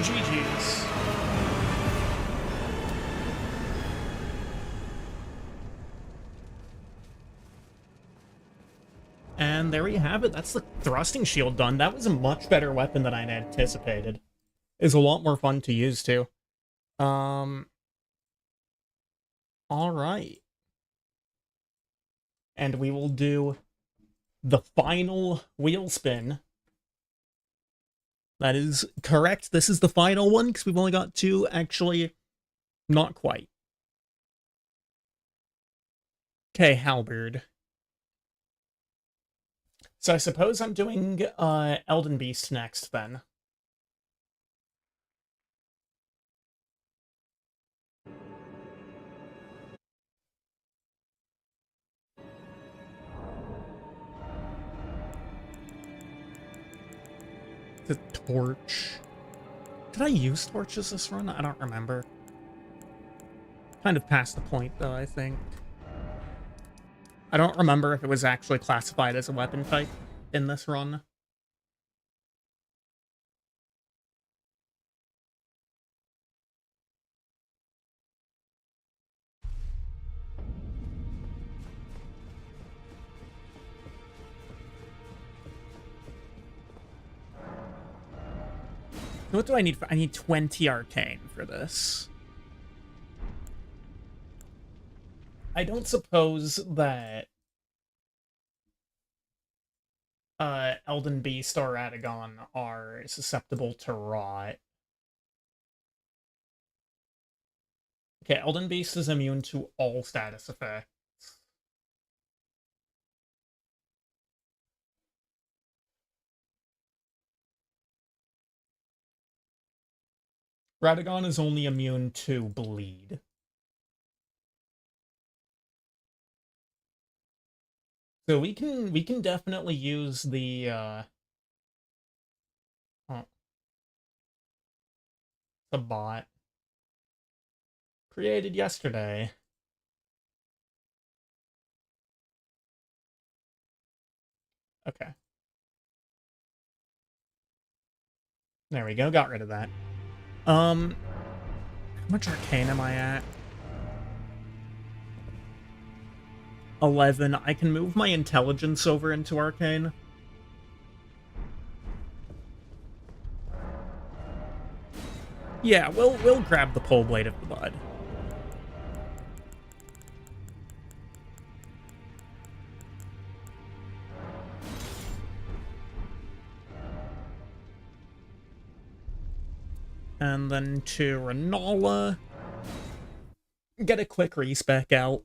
GG's. And there you have it. That's the thrusting shield done. That was a much better weapon than I'd anticipated. It's a lot more fun to use, too. All right. And we will do the final wheel spin. That is correct. This is the final one, because we've only got two. Actually, not quite. Okay, Halberd. So I suppose I'm doing Elden Beast next, then. The torch. Did I use torches this run? I don't remember. Kind of past the point, though, I think. I don't remember if it was actually classified as a weapon type in this run. What do I need for? I need 20 arcane for this. I don't suppose that Elden Beast or Radagon are susceptible to rot. Okay, Elden Beast is immune to all status effects. Radagon is only immune to bleed. So we can definitely use the the bot created yesterday. Okay. There we go, got rid of that. How much arcane am I at? 11. I can move my intelligence over into arcane. Yeah, we'll grab the pole blade of the bud. And then to Renala. Get a quick respec out.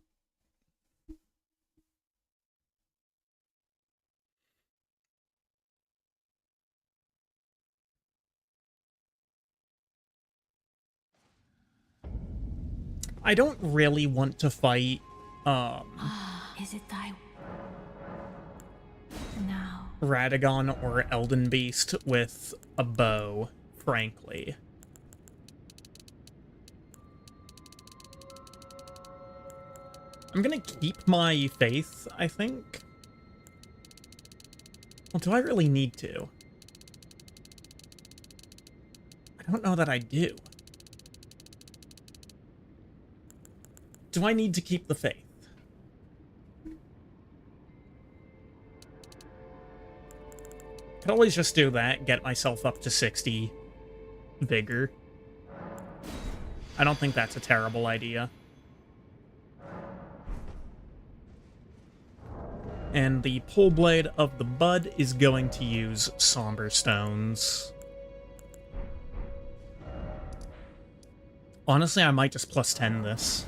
I don't really want to fight, Is it thy now? Radagon or Elden Beast with a bow, frankly. I'm gonna keep my faith, I think. Well, do I really need to? I don't know that I do. Do I need to keep the faith? Could always just do that, get myself up to 60 vigor. I don't think that's a terrible idea. And the pull blade of the bud is going to use Somber Stones. Honestly, I might just plus 10 this.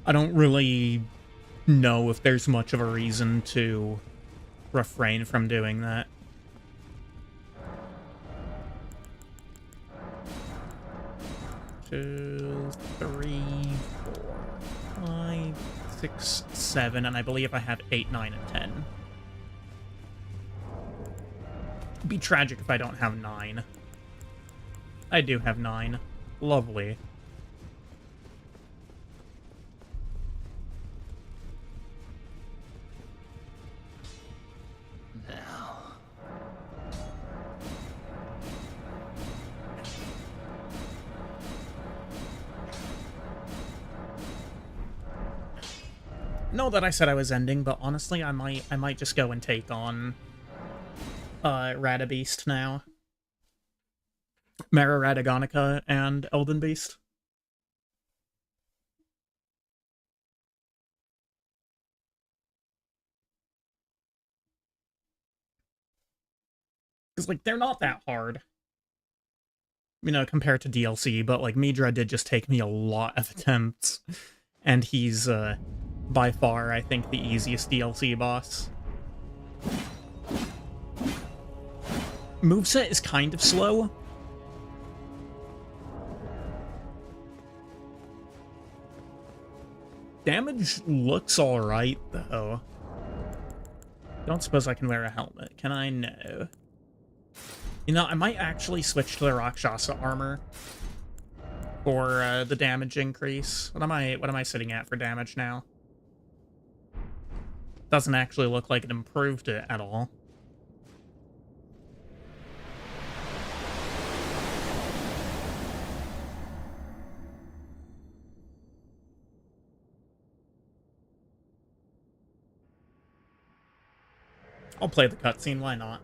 I don't really know if there's much of a reason to refrain from doing that. 2, 3, 4, 5, 6, 7, and I believe I have 8, 9, and 10. It'd be tragic if I don't have 9. I do have 9. Lovely. Know that I said I was ending, but honestly, I might just go and take on Radabeast now. Mara Radagonica and Elden Beast. Because, like, they're not that hard. You know, compared to DLC, but, like, Midra did just take me a lot of attempts. And he's, by far, I think, the easiest DLC boss. Moveset is kind of slow. Damage looks alright, though. Don't suppose I can wear a helmet, can I? No. You know, I might actually switch to the Rakshasa armor for the damage increase. What am I sitting at for damage now? Doesn't actually look like it improved it at all. I'll play the cutscene, why not?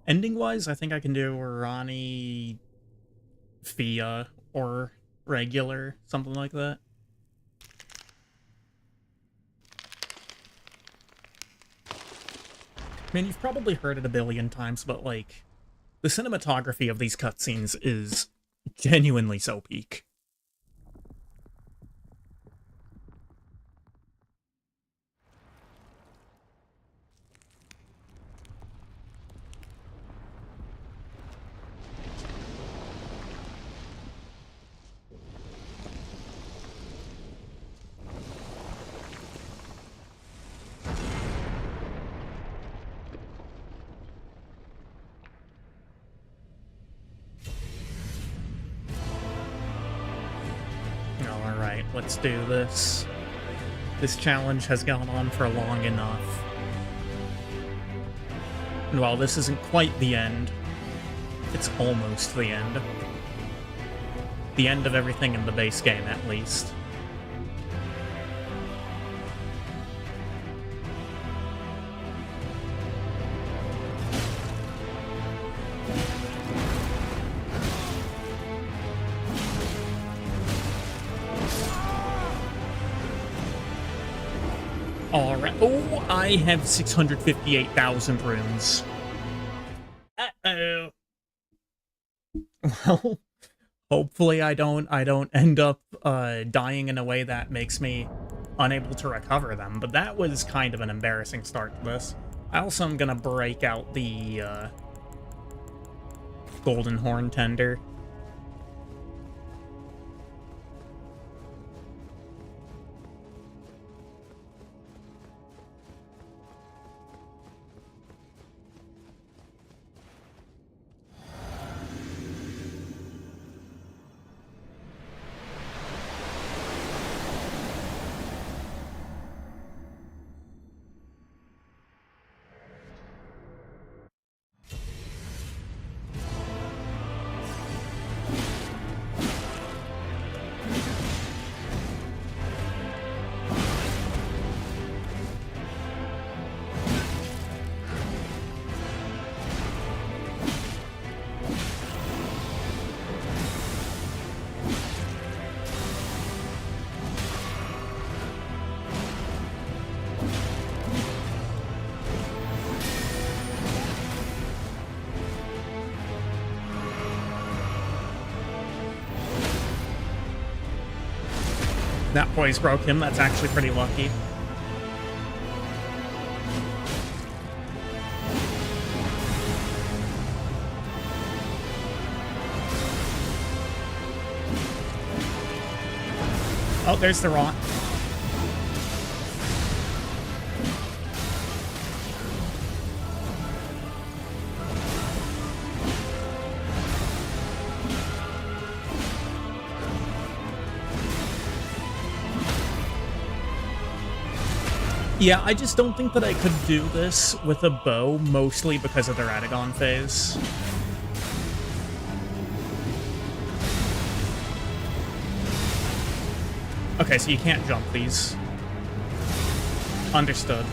Ending-wise, I think I can do Rani, Fia, or regular, something like that. I mean, you've probably heard it a billion times, but, like, the cinematography of these cutscenes is genuinely so peak. Let's do this. This challenge has gone on for long enough. And while this isn't quite the end, it's almost the end. The end of everything in the base game, at least. Alright. Oh, I have 658,000 runes. Uh-oh. Well, hopefully I don't end up dying in a way that makes me unable to recover them, but that was kind of an embarrassing start to this. I also am gonna break out the Golden Horn Tender. That poise broke him. That's actually pretty lucky. Oh, there's the rot. Yeah, I just don't think that I could do this with a bow, mostly because of the Radagon phase. Okay, so you can't jump these. Understood.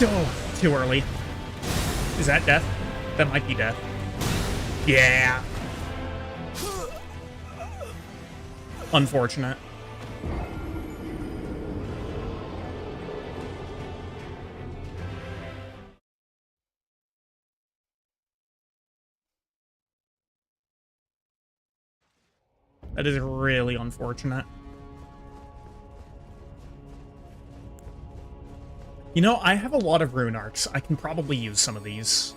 Oh, too early. Is that death? That might be death. Yeah. Unfortunate. That is really unfortunate. You know, I have a lot of rune arcs. I can probably use some of these.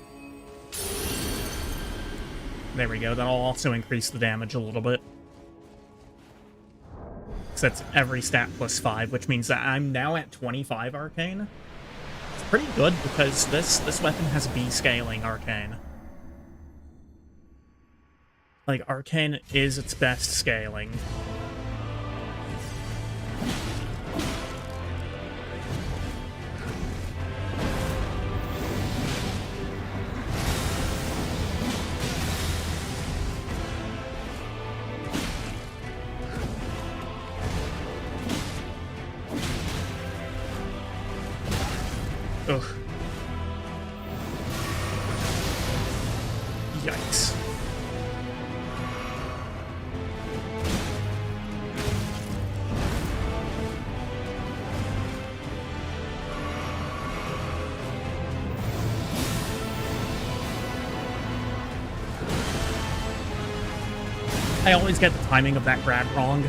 There we go. That'll also increase the damage a little bit. So that's every stat plus 5, which means that I'm now at 25 arcane. It's pretty good because this weapon has B scaling arcane. Like, arcane is its best scaling. Ugh. Yikes. I always get the timing of that grab wrong.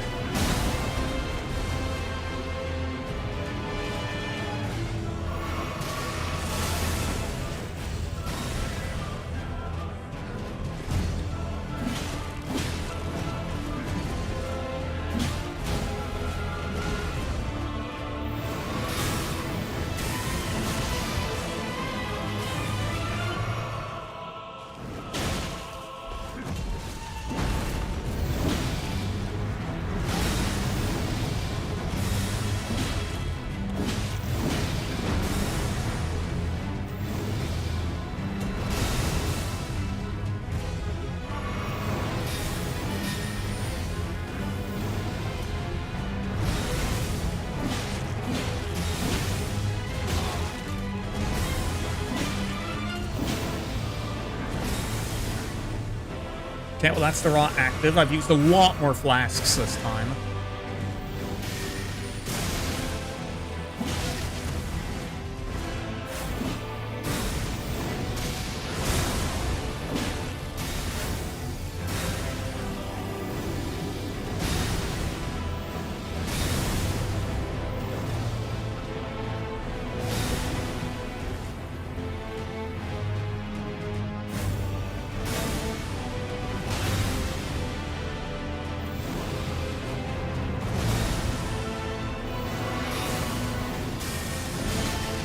Okay, well that's the raw active. I've used a lot more flasks this time.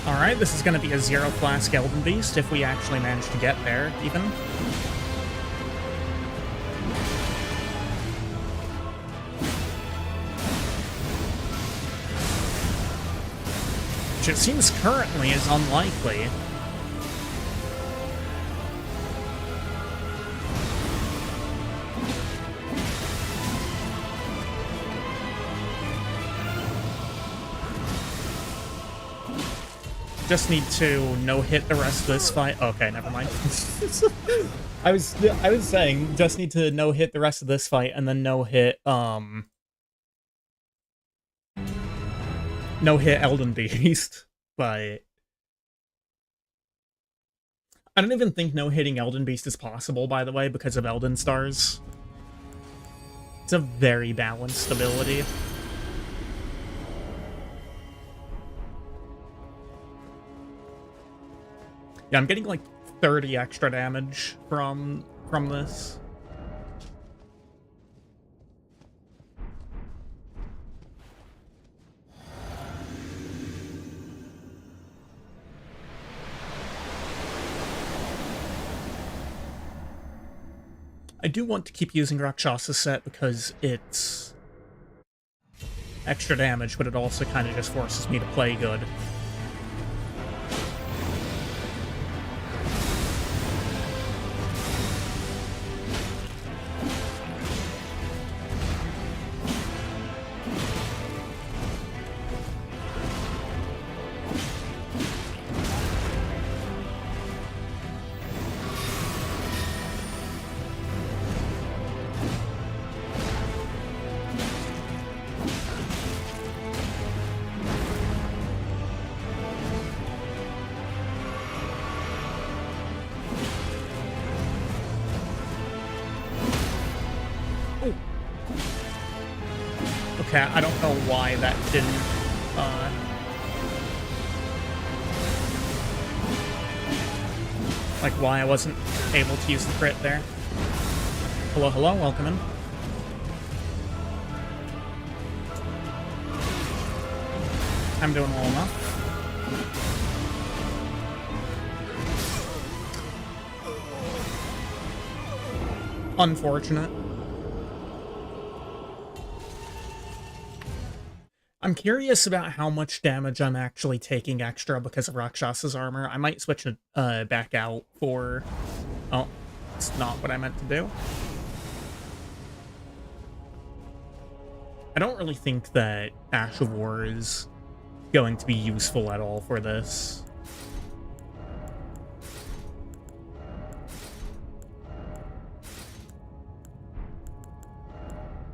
Alright, this is going to be a 0 flask Elden Beast if we actually manage to get there, even. Which it seems currently is unlikely. Just need to no-hit the rest of this fight. Okay, never mind. I was saying just need to no-hit the rest of this fight and then no-hit no-hit Elden Beast. But I don't even think no-hitting Elden Beast is possible, by the way, because of Elden Stars. It's a very balanced ability. Yeah, I'm getting like 30 extra damage from this. I do want to keep using Rakshasa's set because it's extra damage, but it also kind of just forces me to play good. Okay, I don't know why that didn't, like why I wasn't able to use the crit there. Hello, hello, welcome in. I'm doing well enough. Unfortunate. I'm curious about how much damage I'm actually taking extra because of Rakshasa's armor. I might switch it back out for... Oh, it's not what I meant to do. I don't really think that Ash of War is going to be useful at all for this.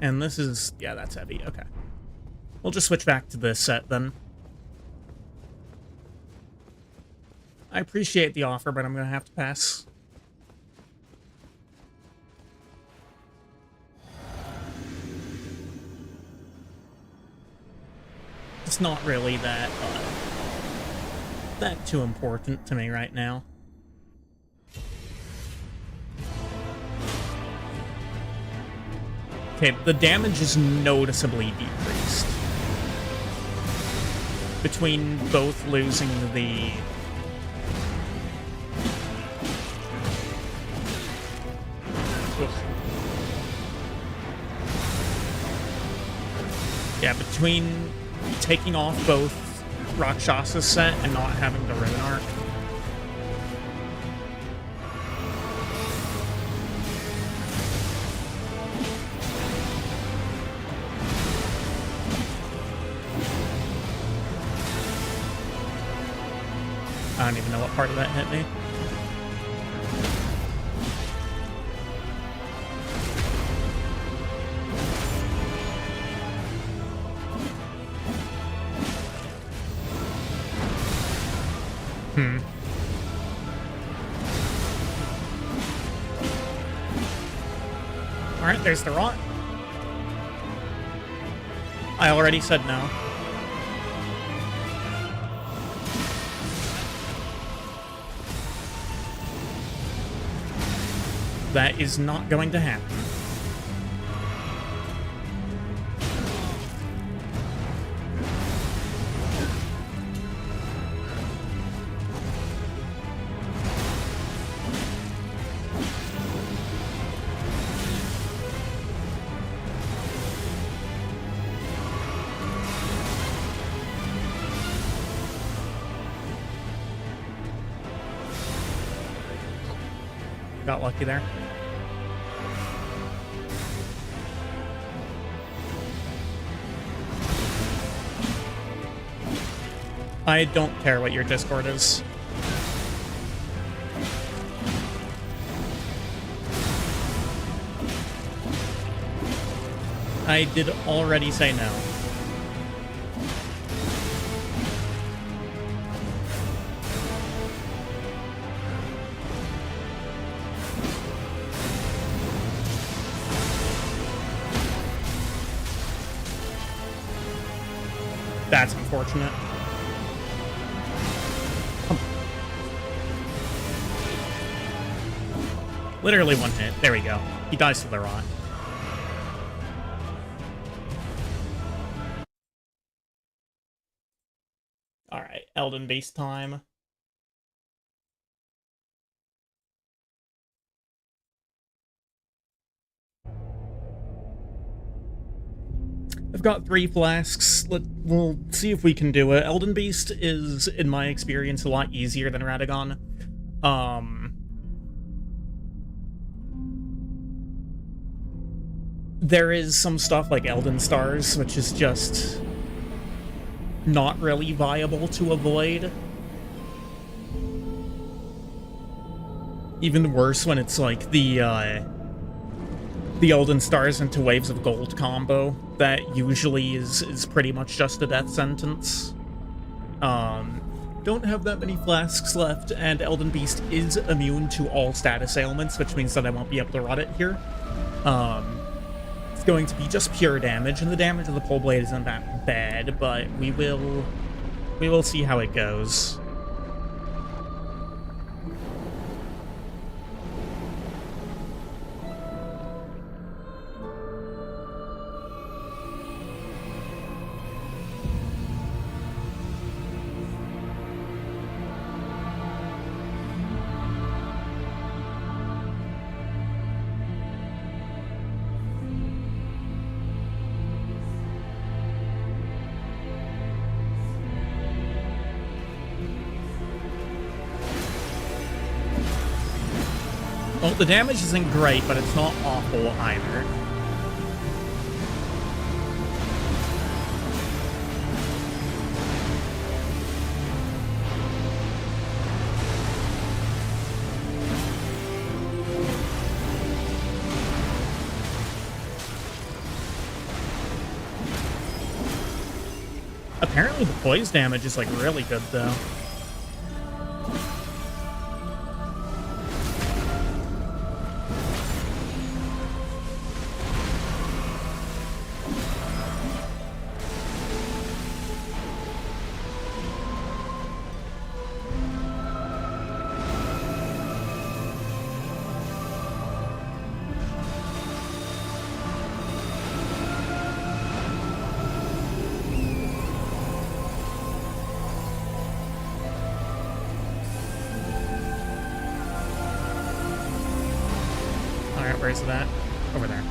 And this is... yeah, that's heavy. Okay. We'll just switch back to this set, then. I appreciate the offer, but I'm going to have to pass. It's not really that too important to me right now. Okay, the damage is noticeably decreased. Between both losing the... yeah, between taking off both Rakshasa's set and not having the Ruin Arc. I don't even know what part of that hit me. There's the rot. I already said no. That is not going to happen. Got lucky there. I don't care what your Discord is. I did already say no. That's unfortunate. Literally one hit. There we go. He dies to the rot. Alright, Elden base time. I've got 3 flasks. We'll see if we can do it. Elden Beast is, in my experience, a lot easier than Radagon. There is some stuff like Elden Stars, which is just not really viable to avoid. Even worse when it's like the Elden Stars into Waves of Gold combo. That usually is pretty much just a death sentence. Don't have that many flasks left, and Elden Beast is immune to all status ailments, which means that I won't be able to rot it here. It's going to be just pure damage, and the damage of the pole blade isn't that bad, but we will see how it goes. Well, the damage isn't great, but it's not awful either. Apparently the poise damage is like really good though. Where's that? Over there.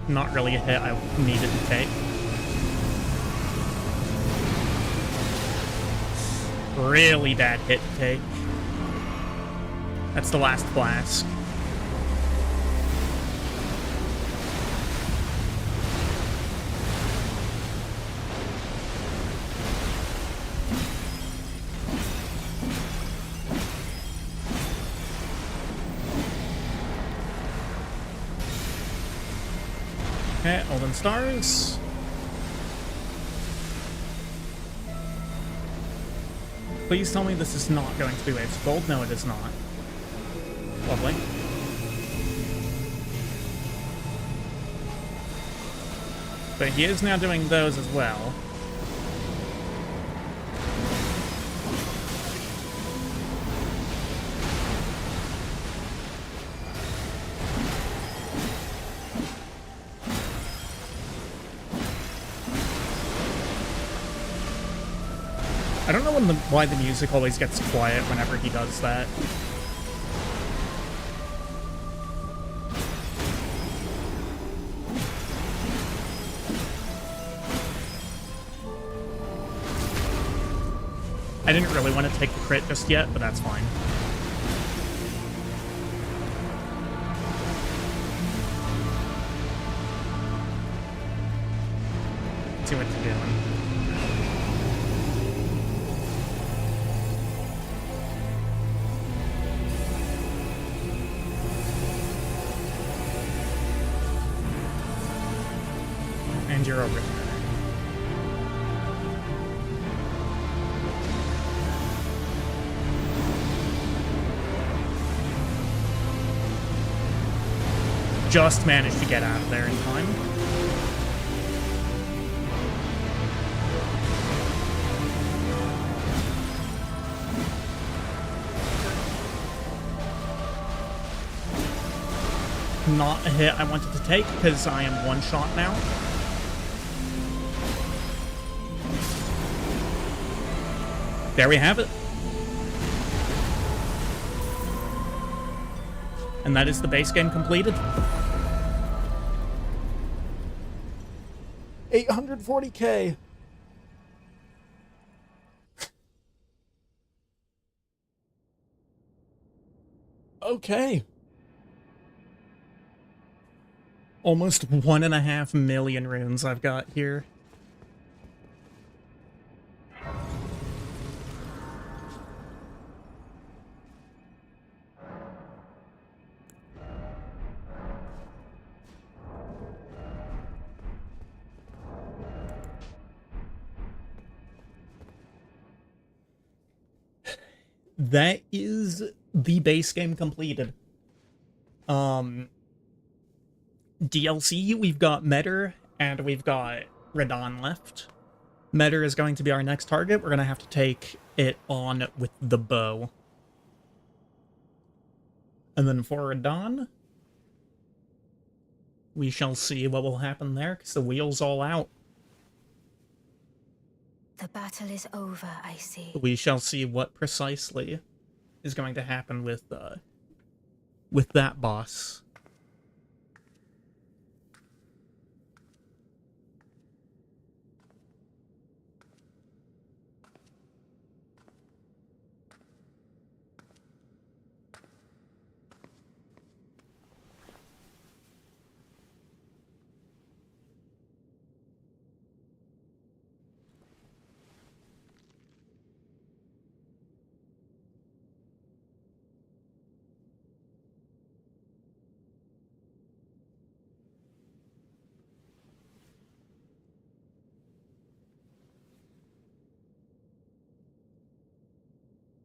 Not really a hit I needed to take. Really bad hit to take. That's the last flask. Okay, Elden Stars. Please tell me this is not going to be waves of gold. No, it is not. Lovely. But he is now doing those as well. I don't know why the music always gets quiet whenever he does that. I didn't really want to take the crit just yet, but that's fine. Let's see what you're doing. And you're over there. Just managed to get out of there in time. Not a hit I wanted to take because I am one shot now. There we have it. And that is the base game completed. 840k. Okay. Almost 1.5 million runes I've got here. That is the base game completed. DLC, we've got Metter and we've got Radon left. Metter is going to be our next target. We're going to have to take it on with the bow. And then for Radon, we shall see what will happen there, because the wheel's all out. The battle is over, I see. We shall see what precisely is going to happen with that boss.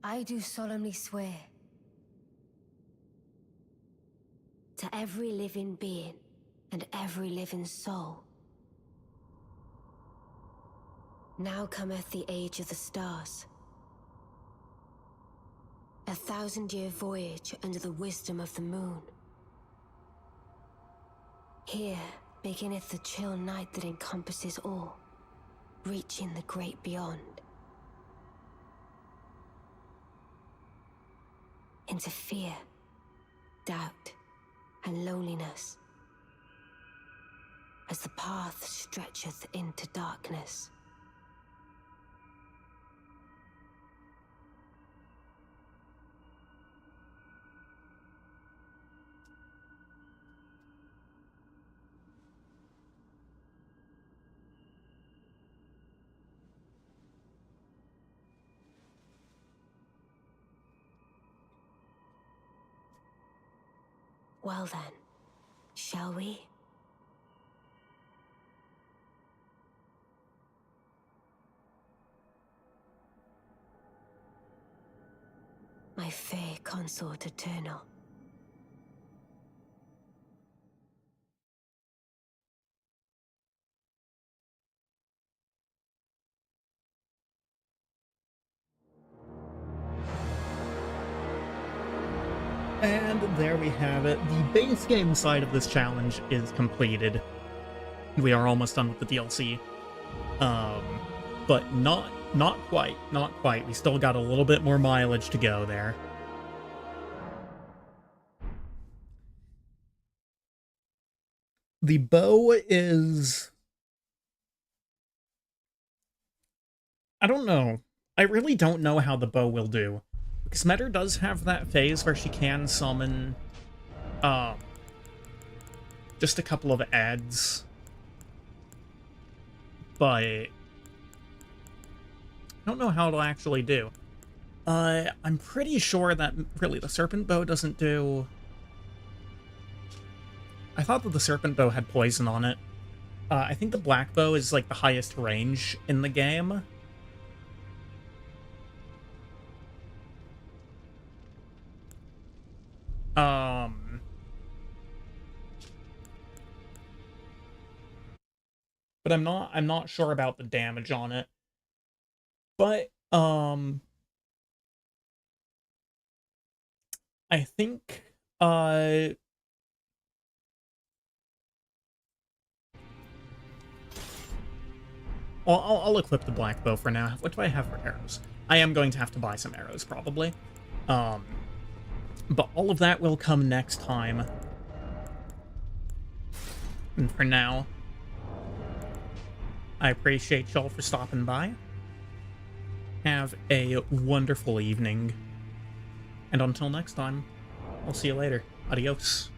I do solemnly swear to every living being and every living soul. Now cometh the age of the stars. 1,000-year voyage under the wisdom of the moon. Here beginneth the chill night that encompasses all, reaching the great beyond. Into fear, doubt, and loneliness, as the path stretcheth into darkness. Well then, shall we? my fair consort eternal. And there we have it. The base game side of this challenge is completed. We are almost done with the DLC. But not quite. We still got a little bit more mileage to go there. The bow is... I don't know. I really don't know how the bow will do. Because Metter does have that phase where she can summon, just a couple of ads. But I don't know how it'll actually do. I'm pretty sure that really the Serpent Bow doesn't do... I thought that the Serpent Bow had poison on it. I think the Black Bow is like the highest range in the game. But I'm not sure about the damage on it. But, I think, well, I'll equip the black bow for now. What do I have for arrows? I am going to have to buy some arrows, probably. But all of that will come next time. And for now, I appreciate y'all for stopping by. Have a wonderful evening. And until next time, I'll see you later. Adios.